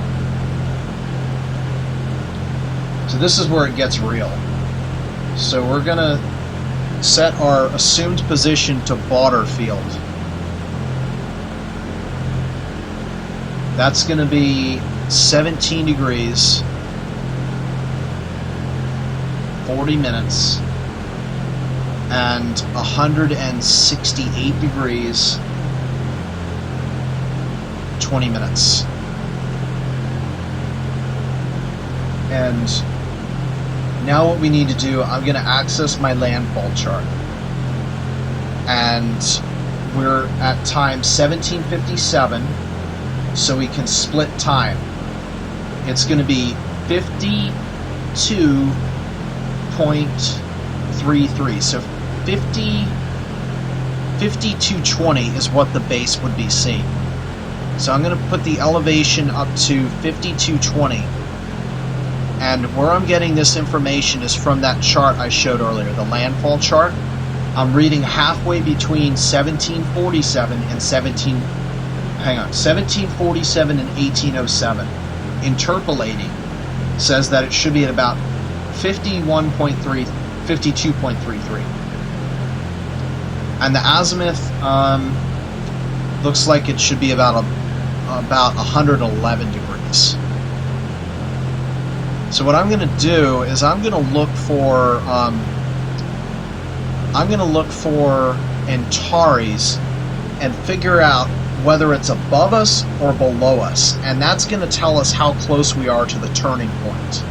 So this is where it gets real. So we're going to set our assumed position to Butterfield. That's going to be 17 degrees, 40 minutes, and 168 degrees, 20 minutes. And now what we need to do, I'm going to access my landfall chart. And we're at time 1757. So we can split time. It's going to be 52.33. So 5220 is what the base would be seeing. So I'm going to put the elevation up to 5220. And where I'm getting this information is from that chart I showed earlier, the landfall chart. I'm reading halfway between 1747 and 1747 and 1807. Interpolating says that it should be at about 52.33. And the azimuth looks like it should be about 111 degrees. So what I'm going to do is I'm going to look for Antares and figure out whether it's above us or below us, and that's going to tell us how close we are to the turning point.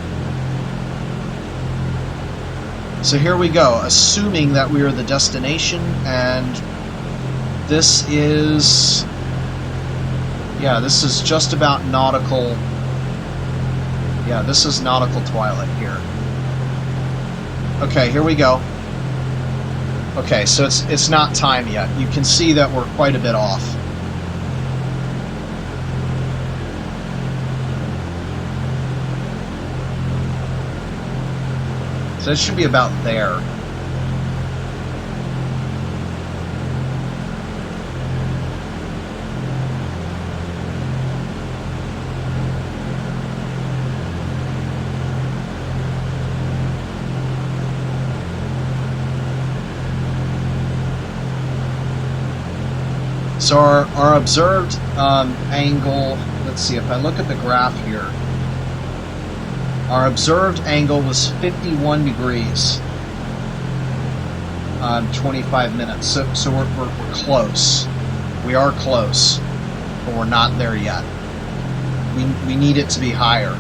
So here we go, assuming that we are the destination, and this is just about nautical. Yeah, this is nautical twilight here. Okay, here we go. Okay, so it's not time yet. You can see that we're quite a bit off. So it should be about there. So our observed angle, let's see, if I look at the graph here, our observed angle was 51 degrees on 25 minutes. So we're close. We are close, but we're not there yet. We need it to be higher.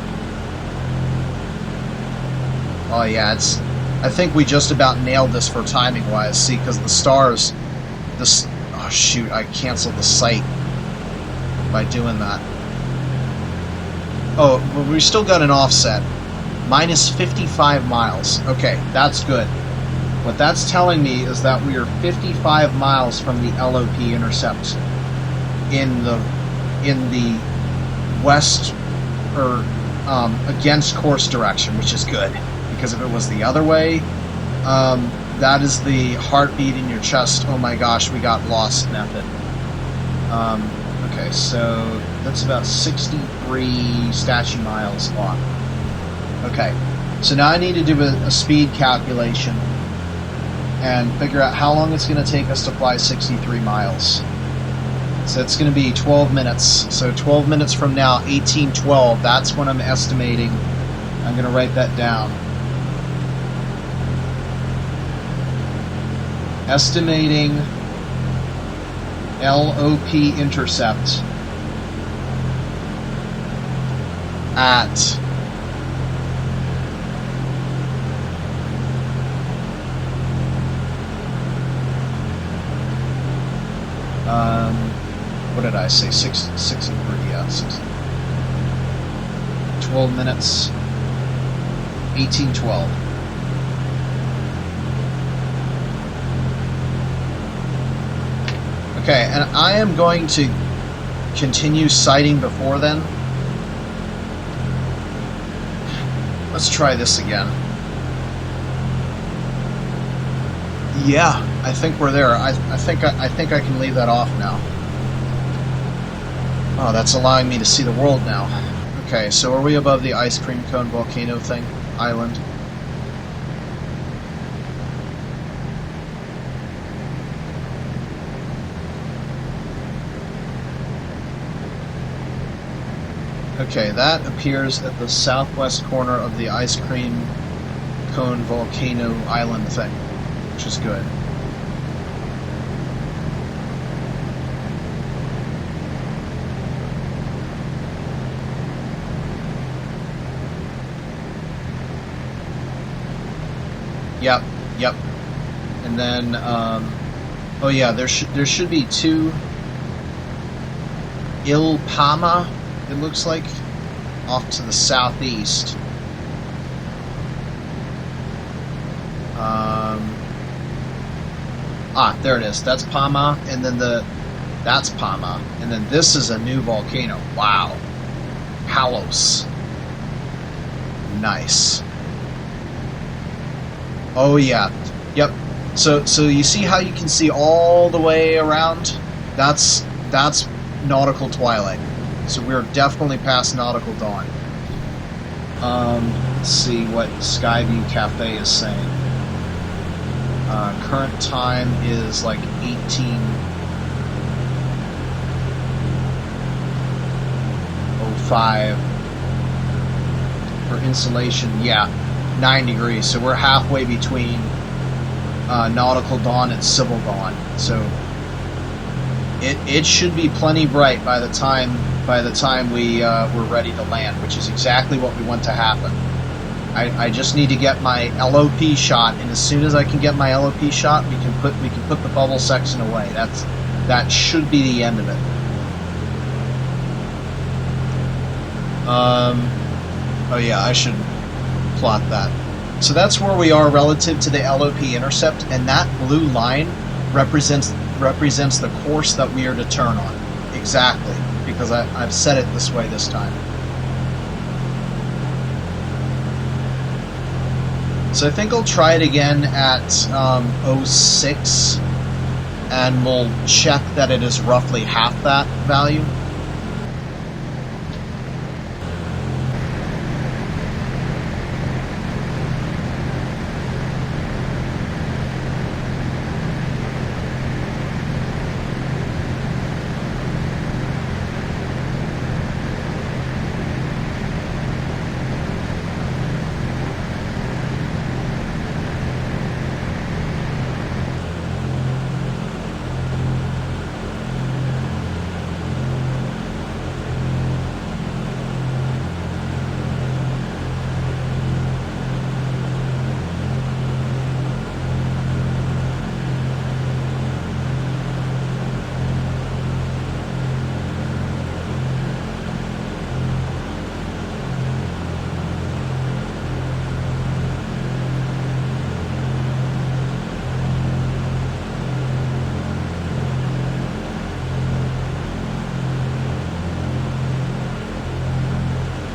Oh yeah, I think we just about nailed this for timing wise. See, because the stars, oh shoot, I canceled the sight by doing that. Oh, we still got an offset. Minus 55 miles. Okay, that's good. What that's telling me is that we are 55 miles from the LOP intercept in the west, or against course direction, which is good. Because if it was the other way, That is the heartbeat in your chest. Oh my gosh, we got lost method. Okay, so that's about 63 statue miles off. Okay, so now I need to do a speed calculation and figure out how long it's going to take us to fly 63 miles. So it's going to be 12 minutes. So 12 minutes from now, 1812, that's when I'm estimating. I'm going to write that down. Estimating LOP intercept at what did I say? 63, yeah, 60. 12 minutes, 1812. Okay, and I am going to continue sighting before then. Let's try this again. Yeah, I think we're there. I think I can leave that off now. Oh, that's allowing me to see the world now. Okay, so are we above the ice cream cone volcano thing? Island? Okay, that appears at the southwest corner of the ice cream cone volcano island thing, which is good. Yep. And then, oh yeah, there should be two Ilpama, it looks like, off to the southeast. There it is. That's Pama, and then that's Pama, and then this is a new volcano. Wow. Halos. Nice. Oh yeah. Yep. So you see how you can see all the way around? That's nautical twilight. So we're definitely past nautical dawn. Let's see what Skyview Cafe is saying. Current time is like 18:05. For insulation, yeah, 9 degrees. So we're halfway between nautical dawn and civil dawn. So it should be plenty bright by the time we're ready to land, which is exactly what we want to happen. I just need to get my LOP shot, and as soon as I can get my LOP shot, we can put the bubble section away. That should be the end of it. Oh yeah, I should plot that. So that's where we are relative to the LOP intercept, and that blue line represents the course that we are to turn on. Exactly, because I've set it this way this time. So I think I'll try it again at 06, and we'll check that it is roughly half that value.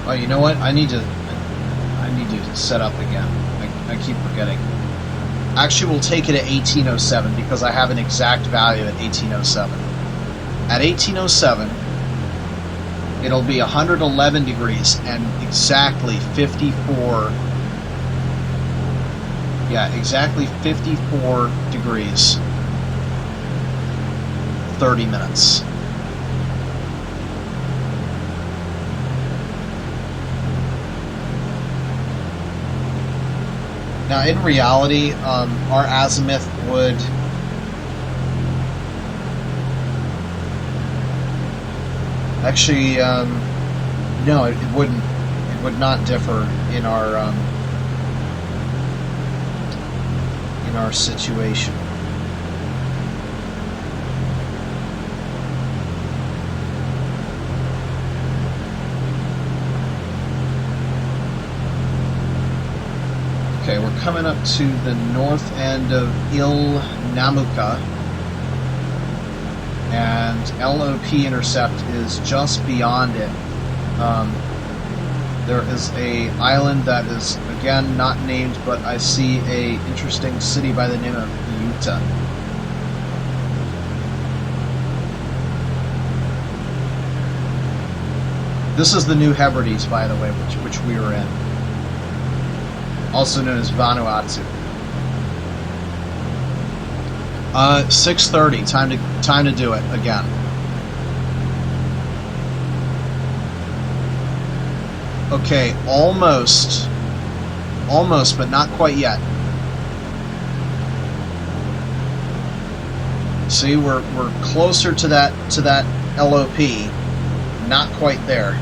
Oh, you know what? I need to set up again. I keep forgetting. Actually, we'll take it at 1807 because I have an exact value at 1807. At 1807, it'll be 111 degrees and exactly 54. Yeah, exactly 54 degrees. 30 minutes. Now, in reality, our azimuth would actually, no, it wouldn't. It would not differ in our situation. Okay, we're coming up to the north end of Il Namuka, and LOP intercept is just beyond it. There is a island that is, again, not named, but I see a interesting city by the name of Utah. This is the New Hebrides, by the way, which we were in. Also known as Vanuatu. 6:30. Time to do it again. Okay, almost, but not quite yet. See, we're closer to that LOP. Not quite there.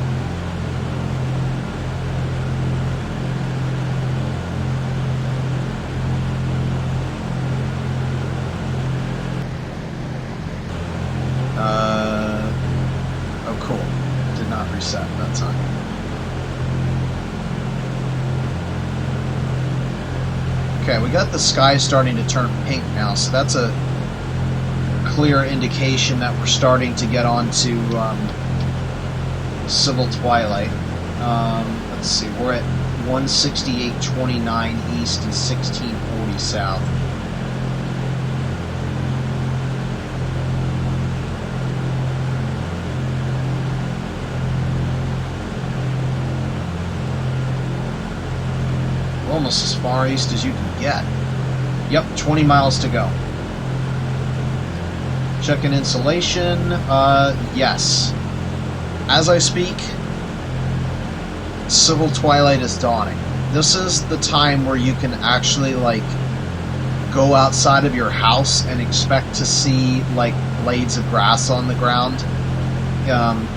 Oh, cool. Did not reset that time. Okay, we got the sky starting to turn pink now, so that's a clear indication that we're starting to get onto civil twilight. Let's see, we're at 168.29 east and 1640 south. We're almost as far east as you can get. Yep, 20 miles to go. Checking insulation. Yes. As I speak, civil twilight is dawning. This is the time where you can actually, like, go outside of your house and expect to see, like, blades of grass on the ground,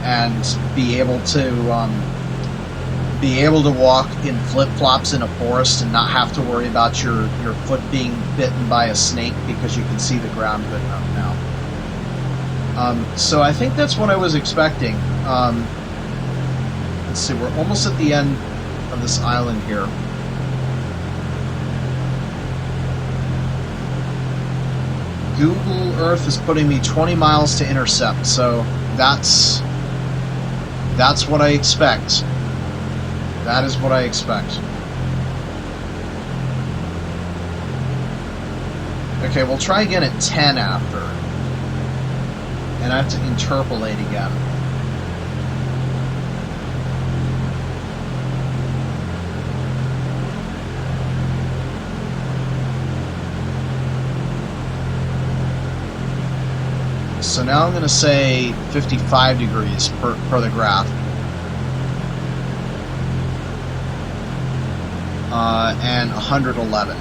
and be able to walk in flip-flops in a forest and not have to worry about your foot being bitten by a snake because you can see the ground good enough now. So I think that's what I was expecting. Let's see, we're almost at the end of this island here. Google Earth is putting me 20 miles to intercept, so that's what I expect. That is what I expect. Okay, we'll try again at 10 after. And I have to interpolate again. So now I'm going to say 55 degrees per the graph. And 111.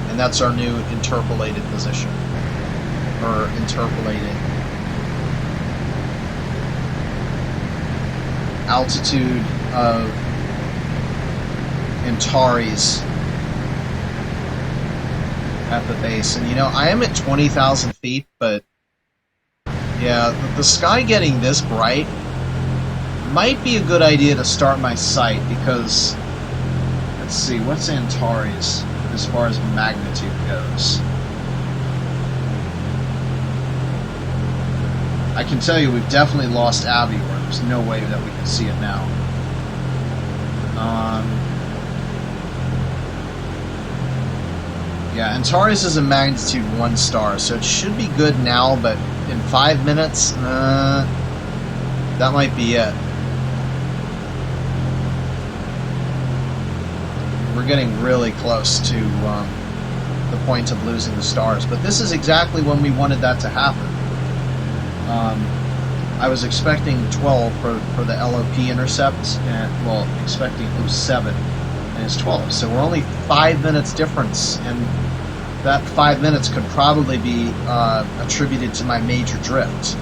And that's our new interpolated position. Or interpolated altitude of Antares at the base. And you know, I am at 20,000 feet, but yeah, the sky getting this bright might be a good idea to start my sight, because let's see, what's Antares as far as magnitude goes? I can tell you we've definitely lost Abbey, where there's no way that we can see it now. Yeah, Antares is a magnitude 1 star, so it should be good now, but in 5 minutes, that might be it. We're getting really close to the point of losing the stars, but this is exactly when we wanted that to happen. I was expecting 12 for the LOP intercept, and, well, expecting it was 7, and it's 12, so we're only 5 minutes difference, and that 5 minutes could probably be attributed to my major drift.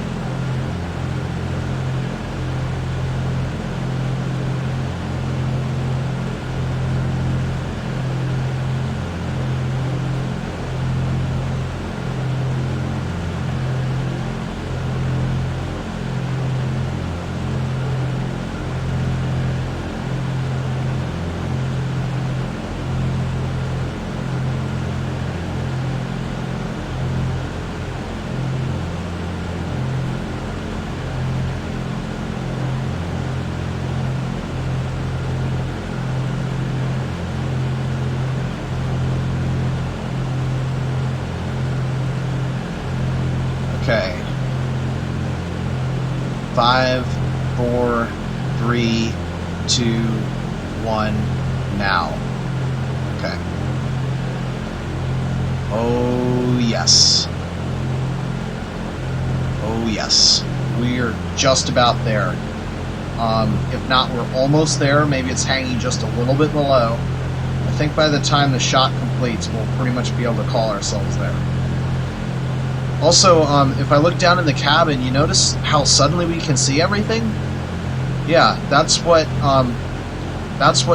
Okay. 5, 4, 3, 2, 1, now. Okay. Oh, yes. Oh, yes. We're just about there. If not, we're almost there. Maybe it's hanging just a little bit below. I think by the time the shot completes, we'll pretty much be able to call ourselves there. Also, if I look down in the cabin, you notice how suddenly we can see everything? Yeah, that's what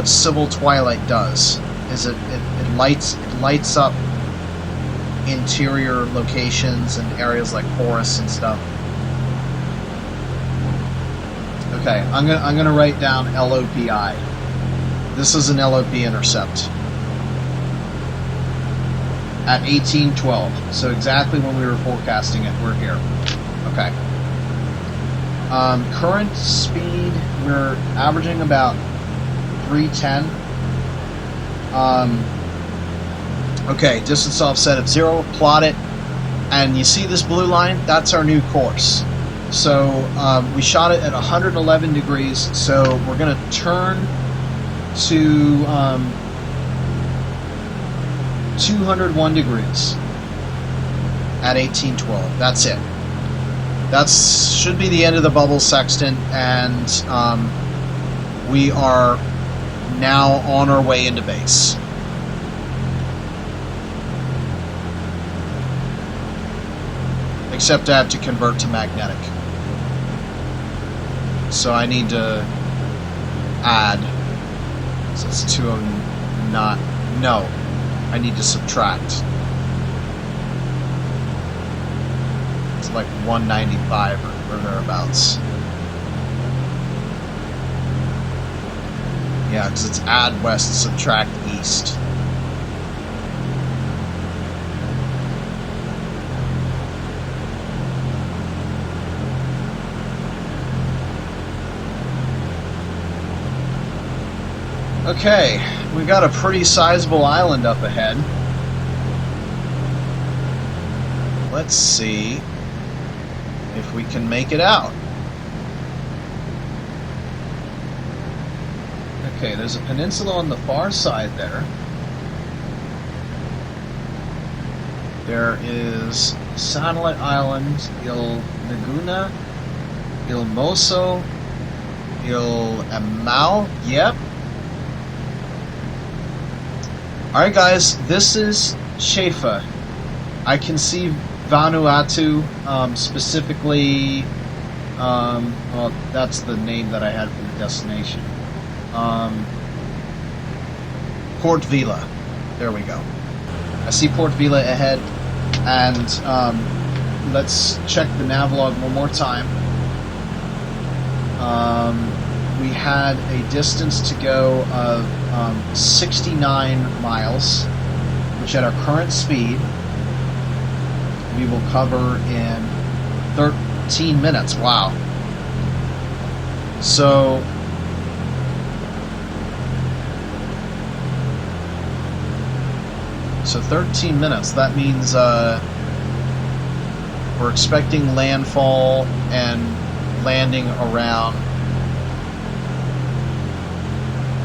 Civil Twilight does. Is it lights up interior locations and areas like forests and stuff. Okay, I'm gonna write down LOPI. This is an LOP intercept at 1812. So exactly when we were forecasting it, we're here. Okay. Current speed, we're averaging about 310. Okay, distance offset of 0, plot it, and you see this blue line? That's our new course. So we shot it at 111 degrees, so we're going to turn to 201 degrees at 1812. That's it. That should be the end of the bubble sextant, and we are now on our way into base. Except I have to convert to magnetic. So I need to add. So it's 209. No. I need to subtract. It's like 195 or thereabouts. Yeah, because it's add west, subtract east. Okay, we got a pretty sizable island up ahead. Let's see if we can make it out. Okay, there's a peninsula on the far side there. There is satellite island Il Laguna, Il Moso, Il Amau. Yep. Alright guys, this is Shefa. I can see Vanuatu, specifically, well, that's the name that I had for the destination. Port Vila. There we go. I see Port Vila ahead, and let's check the navlog one more time. We had a distance to go of 69 miles, which at our current speed we will cover in 13 minutes. Wow. So So 13 minutes. That means we're expecting landfall and landing around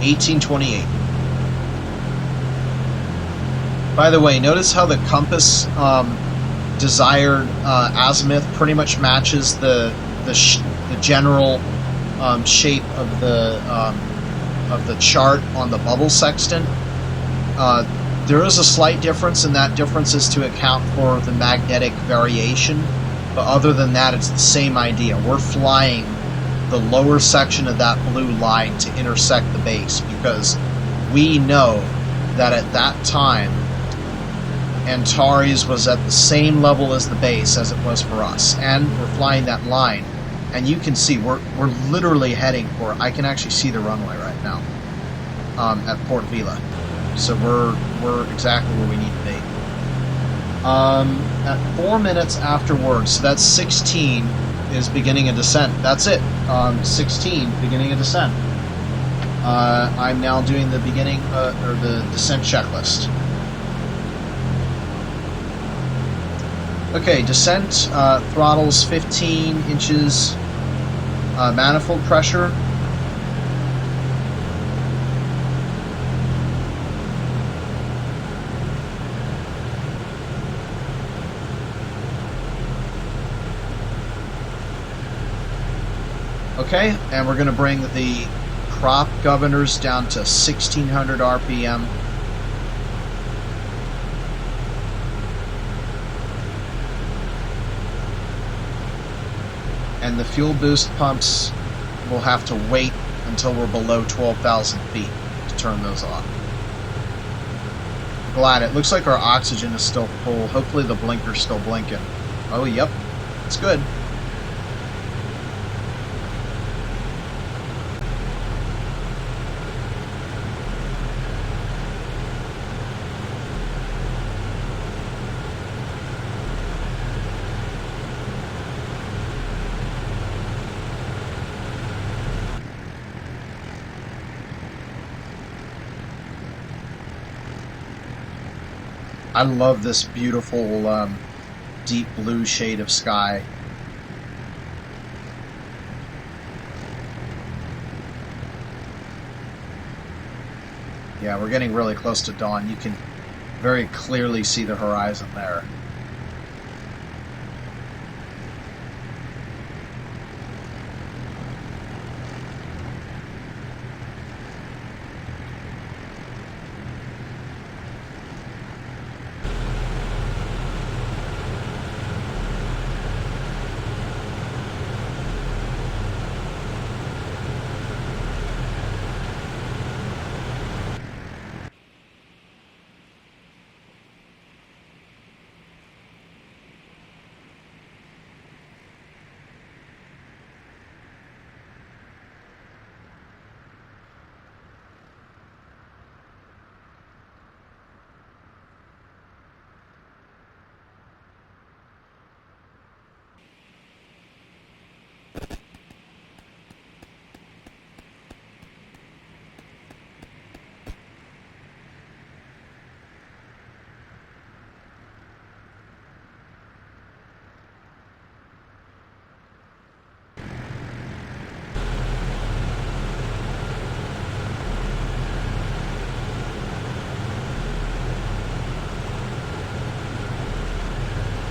1828. By the way, notice how the compass desired azimuth pretty much matches the general shape of the chart on the bubble sextant. There is a slight difference, and that difference is to account for the magnetic variation. But other than that, it's the same idea. We're flying the lower section of that blue line to intersect the base because we know that at that time, Antares was at the same level as the base as it was for us. And we're flying that line. And you can see, we're literally heading for, I can actually see the runway right now at Port Vila. So we're exactly where we need to be. At 4 minutes afterwards, so that's 16, is beginning a descent. That's it. 16, beginning a descent. I'm now doing the beginning, or the descent checklist. Okay, descent, throttles 15 inches, manifold pressure. Okay, and we're going to bring the prop governors down to 1600 RPM. And the fuel boost pumps will have to wait until we're below 12,000 feet to turn those off. Glad it looks like our oxygen is still full. Hopefully the blinker's still blinking. Oh, yep, it's good. I love this beautiful deep blue shade of sky. Yeah, we're getting really close to dawn. You can very clearly see the horizon there.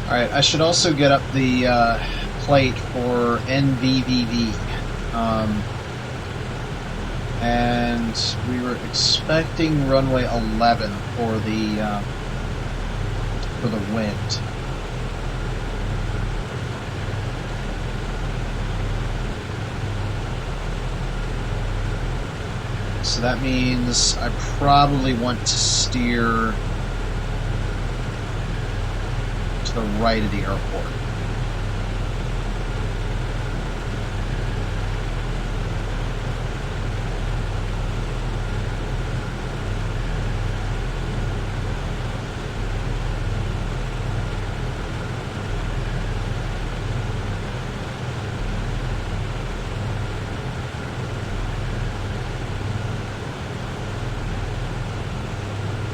Alright, I should also get up the plate for NVVV. And we were expecting runway 11 for the wind. So that means I probably want to steer to the right of the airport.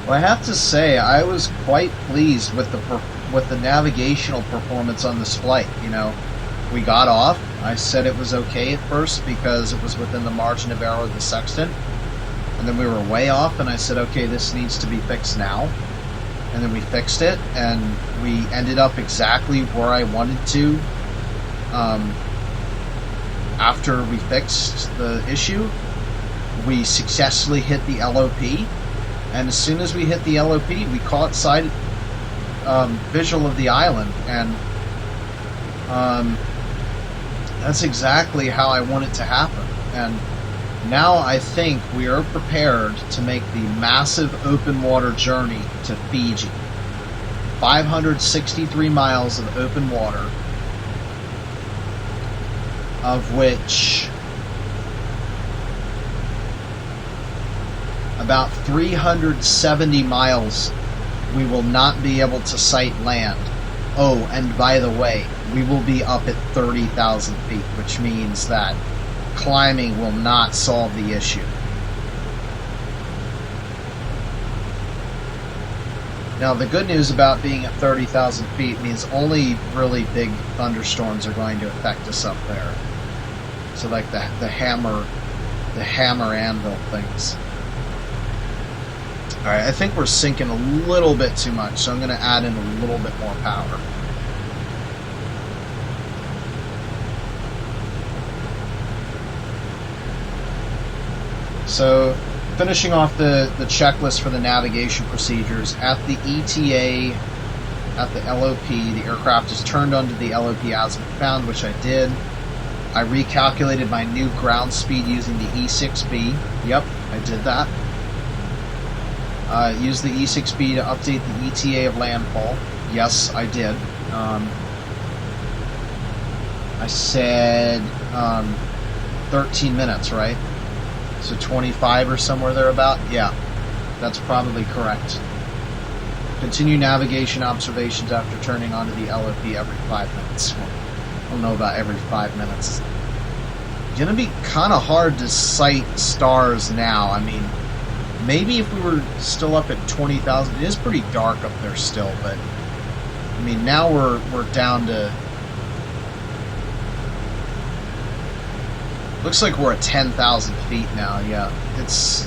Well, I have to say, I was quite pleased with the navigational performance on this flight. You know, we got off. I said it was okay at first because it was within the margin of error of the sextant. And then we were way off, and I said, okay, this needs to be fixed now. And then we fixed it, and we ended up exactly where I wanted to after we fixed the issue. We successfully hit the LOP, and as soon as we hit the LOP, we caught sight visual of the island, and that's exactly how I want it to happen. And now I think we are prepared to make the massive open water journey to Fiji. 563 miles of open water, of which about 370 miles we will not be able to sight land. Oh, and by the way, we will be up at 30,000 feet, which means that climbing will not solve the issue. Now, the good news about being at 30,000 feet means only really big thunderstorms are going to affect us up there. So like the hammer anvil things. Alright, I think we're sinking a little bit too much, so I'm going to add in a little bit more power. So, finishing off the checklist for the navigation procedures, at the ETA, at the LOP, the aircraft is turned onto the LOP as found, which I did. I recalculated my new ground speed using the E6B. Yep, I did that. Use the E6B to update the ETA of landfall. Yes, I did. I said 13 minutes, right? So 25 or somewhere thereabout? Yeah, that's probably correct. Continue navigation observations after turning onto the LOP every 5 minutes. Well, I don't know about every 5 minutes. It's going to be kind of hard to sight stars now. I mean, maybe if we were still up at 20,000, it is pretty dark up there still, but I mean, now we're down to, looks like we're at 10,000 feet now. Yeah, it's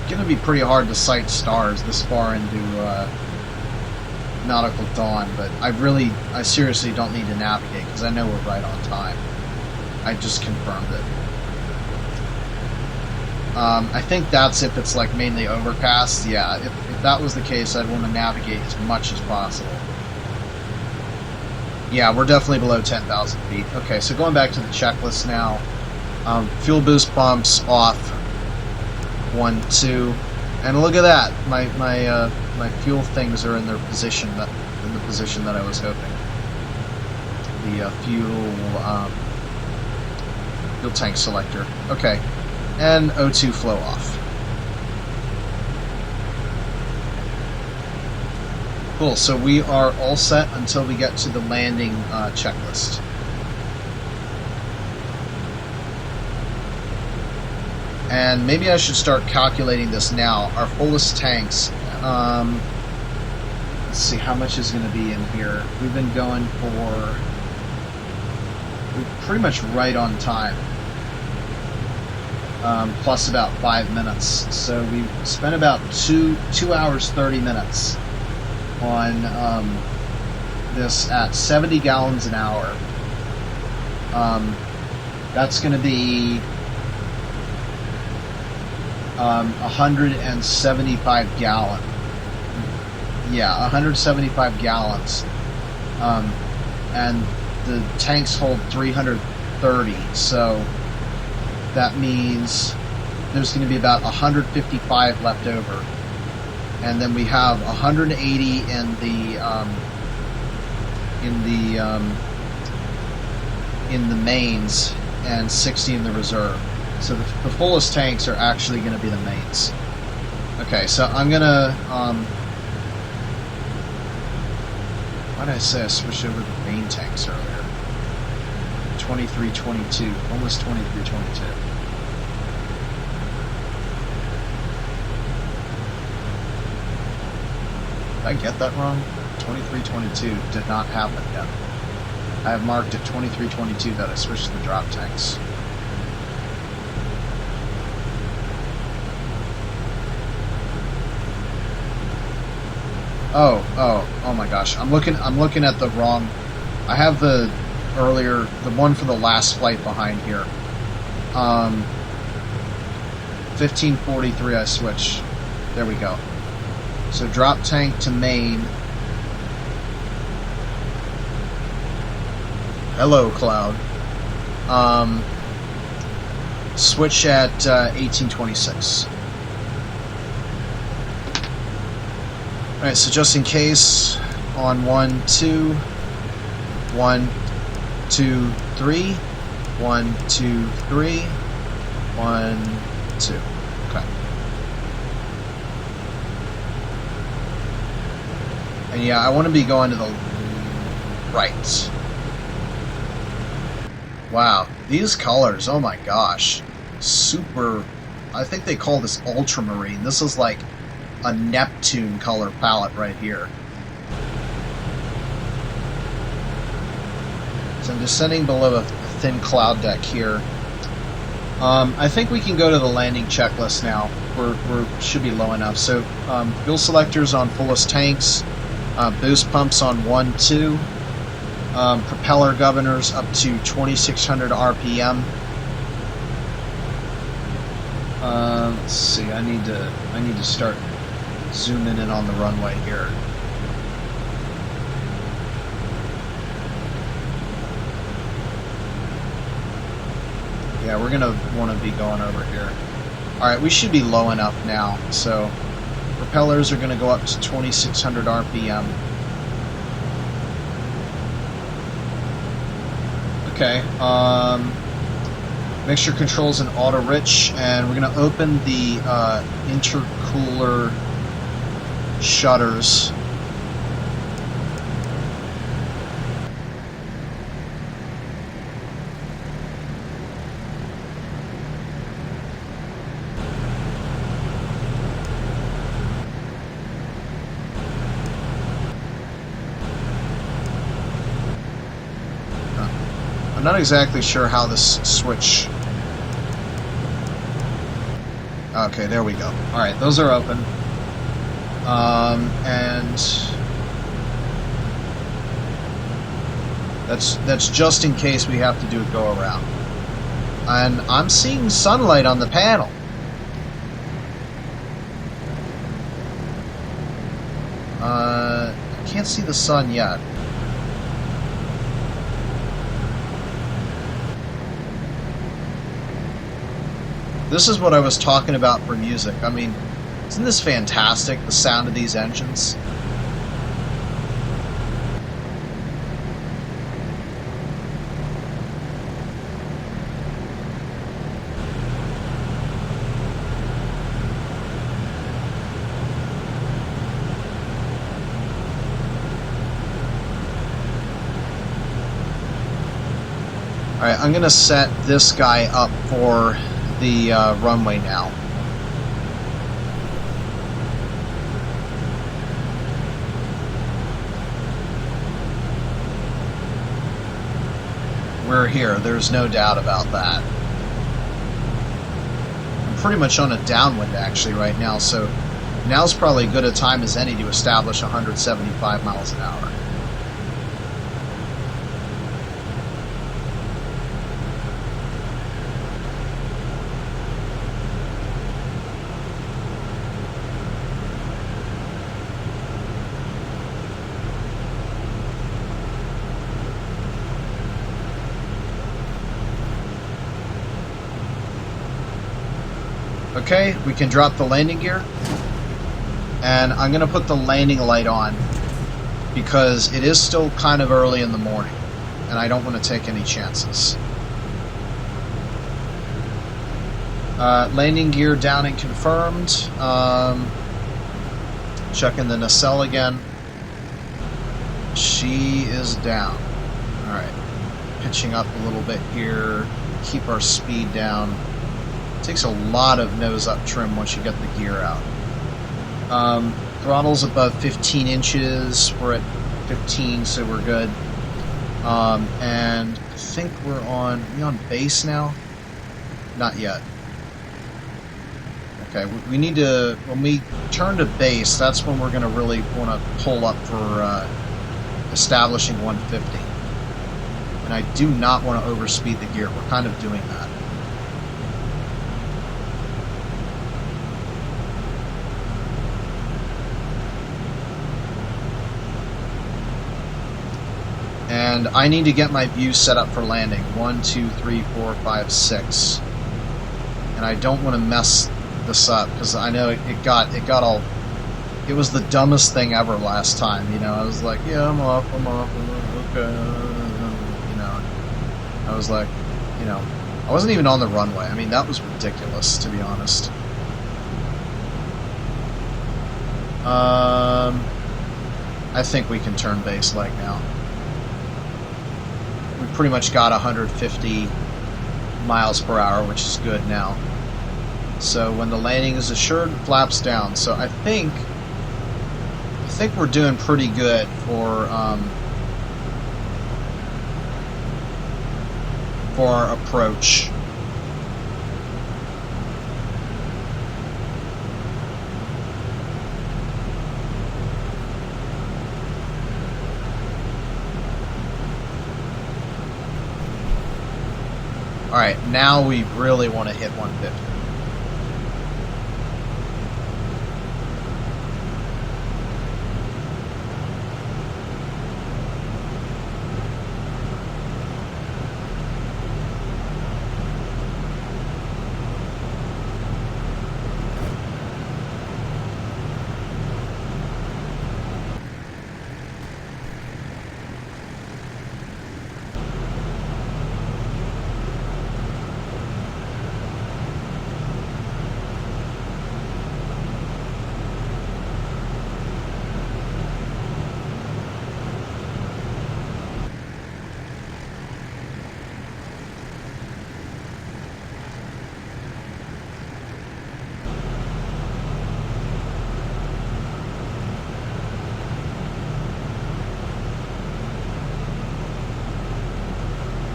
going to be pretty hard to sight stars this far into nautical dawn, but I seriously don't need to navigate because I know we're right on time. I just confirmed it. I think that's if it's like mainly overcast. Yeah, if that was the case, I'd want to navigate as much as possible. Yeah, we're definitely below 10,000 feet. Okay, so going back to the checklist now. Fuel boost pumps off. 1, 2, and look at that. My fuel things are in their position in the position that I was hoping. The fuel tank selector. Okay. And O2 flow off. Cool, so we are all set until we get to the landing checklist. And maybe I should start calculating this now. Our fullest tanks, let's see, how much is going to be in here? We've been going for, we're pretty much right on time. Plus about 5 minutes. So we spent about 2 hours 30 minutes on this at 70 gallons an hour. That's going to be 175 gallon. Yeah, 175 gallons. And the tanks hold 330, so that means there's going to be about 155 left over, and then we have 180 in the mains and 60 in the reserve. So the fullest tanks are actually going to be the mains. Okay, so I'm gonna why did I say I switched over to the main tanks earlier? 2322, almost 2322. Did I get that wrong? 2322 did not happen yet. I have marked at 2322 that I switched to the drop tanks. Oh my gosh. I'm looking at the wrong. I have the one for the last flight behind here. 1543 I switch. There we go. So drop tank to main. Hello, cloud. Switch at 1826. Alright, so just in case, on 1, 2, 1, 2, 3, 1, 2, 3, 1, 2. Okay. And yeah, I want to be going to the right. Wow, these colors, oh my gosh. Super, I think they call this ultramarine. This is like a Neptune color palette right here. So I'm descending below a thin cloud deck here. I think we can go to the landing checklist now. We should be low enough. So fuel selectors on fullest tanks, boost pumps on 1, 2, propeller governors up to 2600 RPM. Let's see. I need to start zooming in on the runway here. Yeah, we're gonna want to be going over here. Alright, we should be low enough now. So propellers are gonna go up to 2600 RPM. Okay, mixture controls in auto rich, and we're gonna open the intercooler shutters. I'm not exactly sure how this switch. Okay, there we go. Alright, those are open. And that's just in case we have to do a go around. And I'm seeing sunlight on the panel. I can't see the sun yet. This is what I was talking about for music. I mean, isn't this fantastic, the sound of these engines? Alright, I'm going to set this guy up for the runway now. We're here, there's no doubt about that. I'm pretty much on a downwind actually right now, so now's probably as good a time as any to establish 175 miles an hour. Okay, we can drop the landing gear, and I'm going to put the landing light on because it is still kind of early in the morning and I don't want to take any chances. Landing gear down and confirmed. Checking the nacelle again. She is down. Alright, pitching up a little bit here, keep our speed down. Takes a lot of nose up trim once you get the gear out. Throttle's above 15 inches. We're at 15, so we're good. And I think we're on base now? Not yet. Okay, we need to, when we turn to base, that's when we're going to really want to pull up for establishing 150. And I do not want to overspeed the gear. We're kind of doing that. And I need to get my view set up for landing. 1, 2, 3, 4, 5, 6. And I don't want to mess this up because I know it got all. It was the dumbest thing ever last time. You know, I was like, yeah, I'm off, okay. You know, I was like, you know, I wasn't even on the runway. I mean, that was ridiculous, to be honest. I think we can turn base leg now. We pretty much got 150 miles per hour, which is good now. So when the landing is assured, flaps down. So I think we're doing pretty good for our approach. All right, now we really want to hit 150.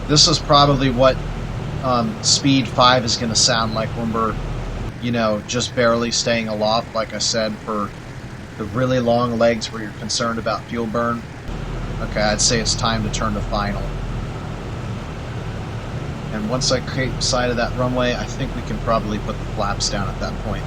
This is probably what speed 5 is going to sound like when we're, you know, just barely staying aloft, like I said, for the really long legs where you're concerned about fuel burn. Okay, I'd say it's time to turn to final. And once I create the side of that runway, I think we can probably put the flaps down at that point.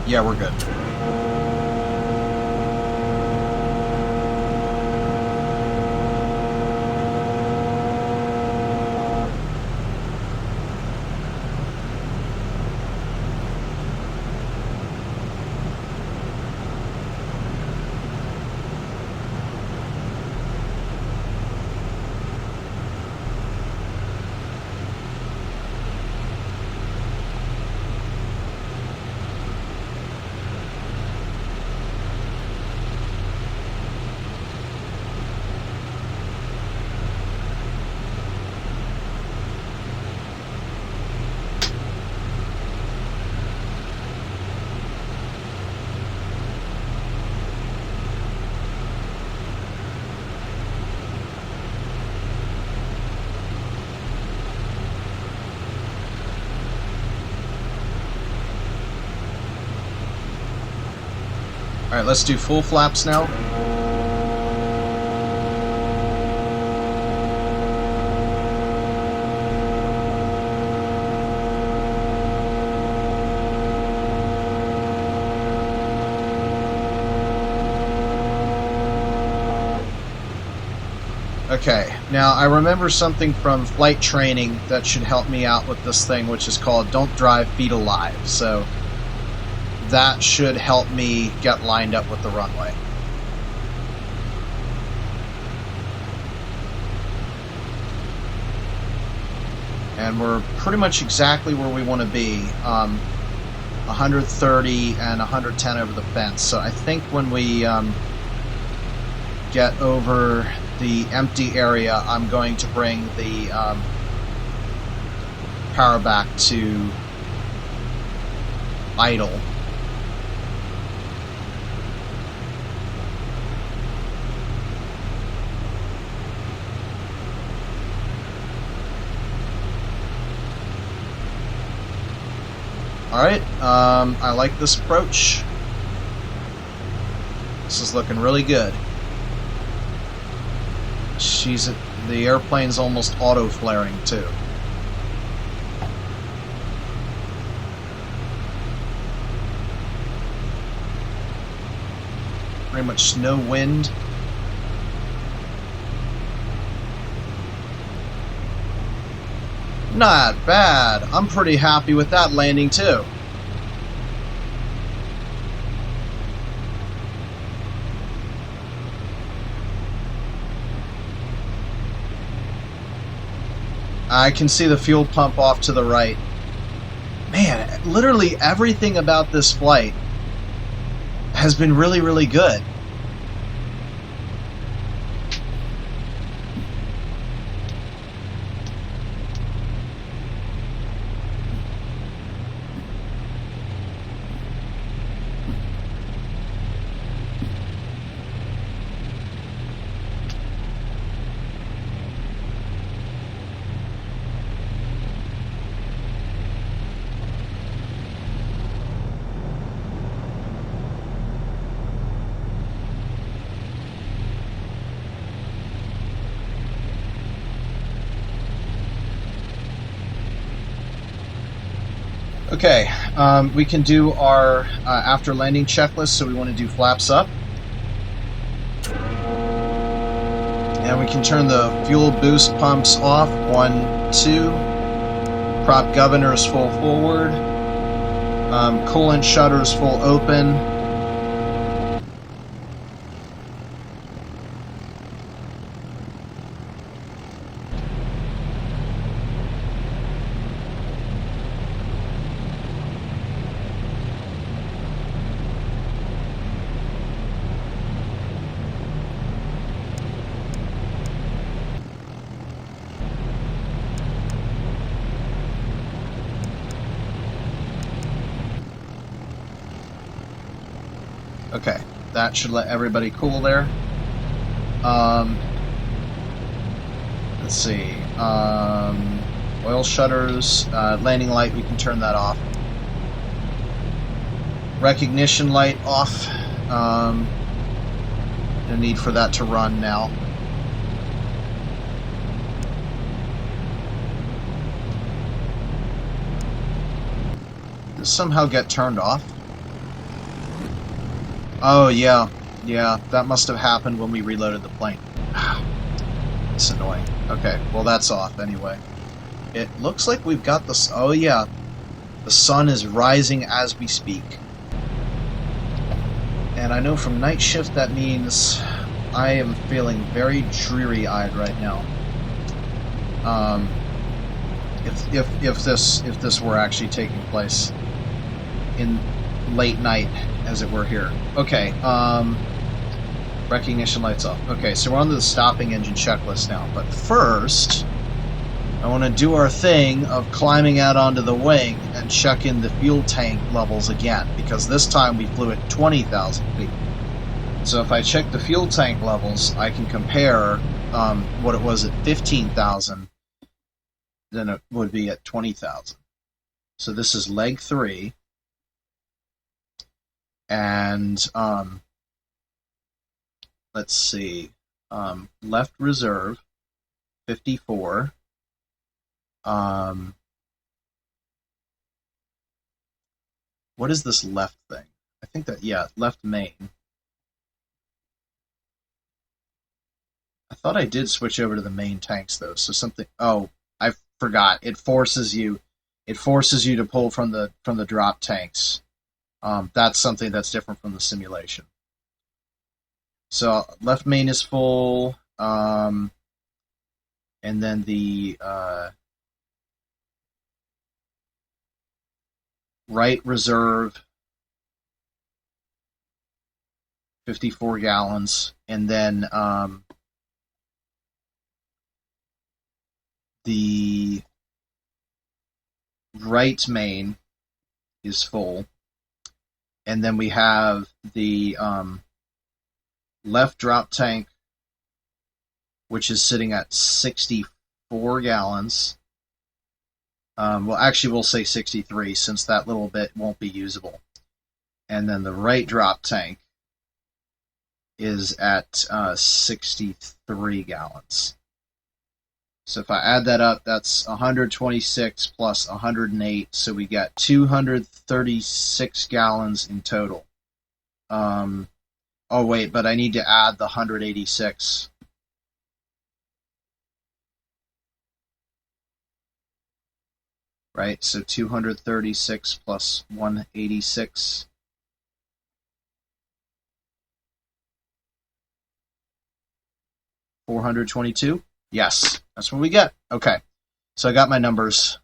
Yeah, we're good. Alright, let's do full flaps now. Okay, now I remember something from flight training that should help me out with this thing, which is called "Don't Drive Feet Alive." So that should help me get lined up with the runway. And we're pretty much exactly where we want to be. 130 and 110 over the fence. So I think when we get over the empty area, I'm going to bring the power back to idle. Alright, I like this approach. This is looking really good. The airplane's almost auto-flaring too. Pretty much no wind. Not bad. I'm pretty happy with that landing too. I can see the fuel pump off to the right. Man, literally everything about this flight has been really, really good. Okay, we can do our after landing checklist, so we want to do flaps up. And we can turn the fuel boost pumps off, 1, 2. Prop governors full forward. Coolant shutters full open. Okay, that should let everybody cool there. Let's see. Oil shutters, landing light, we can turn that off. Recognition light off. No need for that to run now. Did this somehow get turned off? Oh, yeah. Yeah, that must have happened when we reloaded the plane. It's annoying. Okay, well that's off anyway. It looks like we've got this. Oh, yeah. The sun is rising as we speak. And I know from night shift that means I am feeling very dreary-eyed right now. If this were actually taking place in late night, as it were here. Okay, recognition lights off. Okay, so we're on to the stopping engine checklist now. But first, I want to do our thing of climbing out onto the wing and check in the fuel tank levels again, because this time we flew at 20,000 feet. So if I check the fuel tank levels, I can compare what it was at 15,000 than it would be at 20,000. So this is leg 3. And let's see, left reserve, 54. What is this left thing? I think that, yeah, left main. I thought I did switch over to the main tanks though, so something, oh, I forgot. It forces you to pull from the drop tanks. That's something that's different from the simulation. So left main is full, and then the right reserve 54 gallons, and then the right main is full, and then we have the left drop tank, which is sitting at 64 gallons. Well, actually, we'll say 63 since that little bit won't be usable. And then the right drop tank is at 63 gallons. So if I add that up, that's 126 plus 108, so we got 236 gallons in total. Oh wait, but I need to add the 186. Right, so 236 plus 186. $422? Yes, that's what we get. Okay, so I got my numbers.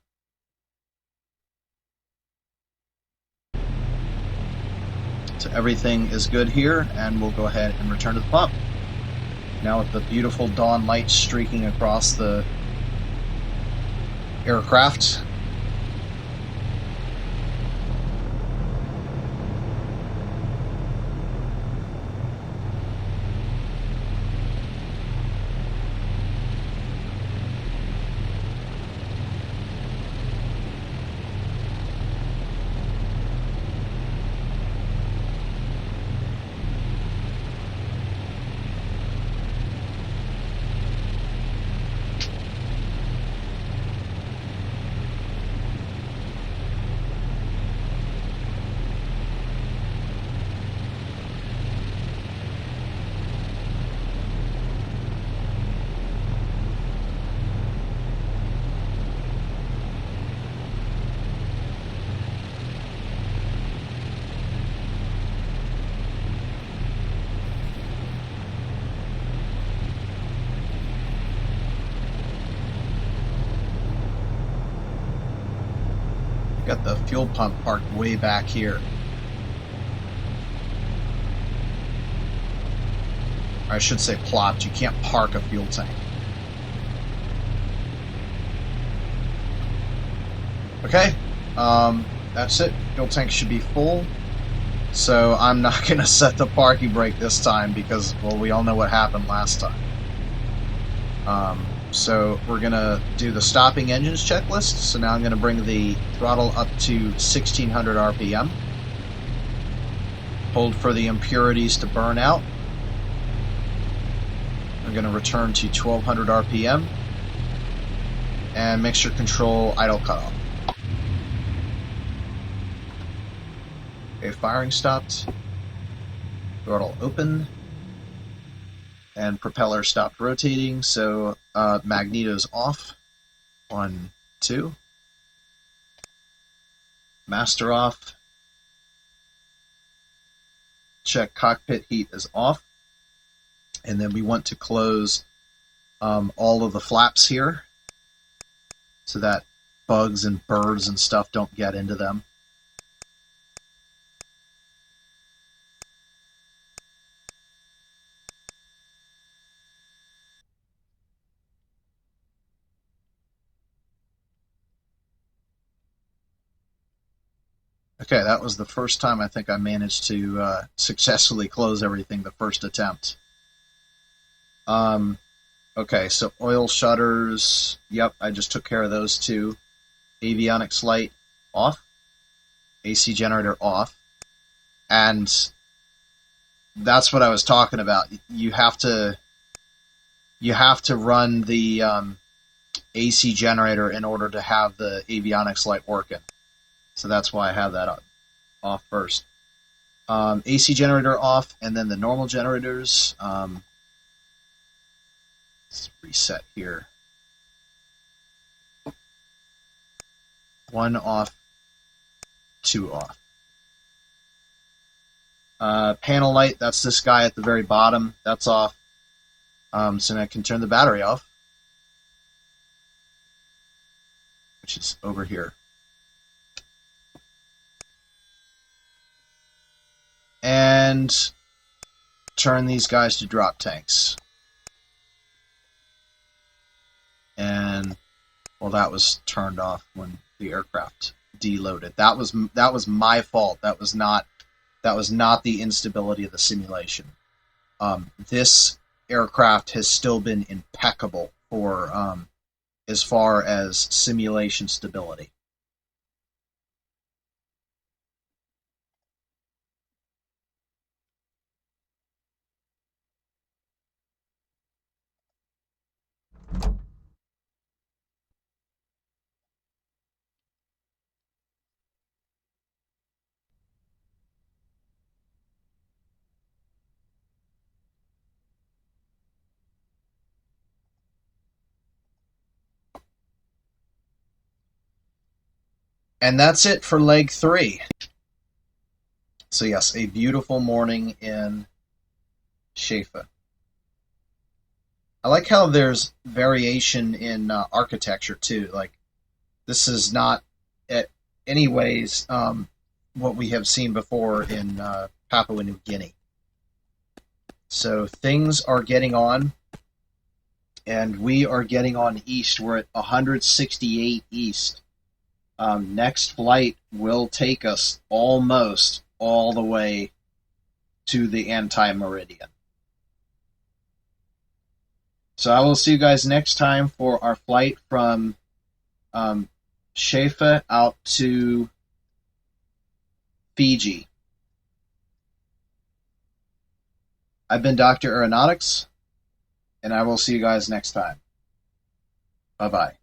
So everything is good here, and we'll go ahead and return to the pump. Now with the beautiful dawn light streaking across the aircraft. Got the fuel pump parked way back here. Or I should say plopped. You can't park a fuel tank. Okay, that's it. Fuel tank should be full. So I'm not going to set the parking brake this time because, well, we all know what happened last time. So we're going to do the stopping engines checklist. So now I'm going to bring the throttle up to 1600 RPM. Hold for the impurities to burn out. I'm going to return to 1200 RPM. And mixture control idle cutoff. Okay, firing stopped. Throttle open. And propeller stopped rotating, so magneto's off. 1, 2. Master off. Check cockpit heat is off. And then we want to close all of the flaps here so that bugs and birds and stuff don't get into them. Okay, that was the first time I think I managed to successfully close everything the first attempt. Okay, so oil shutters, yep, I just took care of those two. Avionics light off, AC generator off, and that's what I was talking about. You have to run the AC generator in order to have the avionics light working. So that's why I have that off first. AC generator off, and then the normal generators. Let's reset here. 1 off, 2 off. Panel light, that's this guy at the very bottom. That's off. So now I can turn the battery off, which is over here. and turn these guys to drop tanks. And, well, that was turned off when the aircraft deloaded. That was my fault. That was not the instability of the simulation. This aircraft has still been impeccable for as far as simulation stability. And that's it for leg 3. So yes, a beautiful morning in Schaefer. I like how there's variation in architecture too. Like, this is not at any ways what we have seen before in Papua New Guinea. So things are getting on, and we are getting on east. We're at 168 east. Next flight will take us almost all the way to the anti-meridian. So I will see you guys next time for our flight from Schaefer out to Fiji. I've been Dr. Aeronautics, and I will see you guys next time. Bye-bye.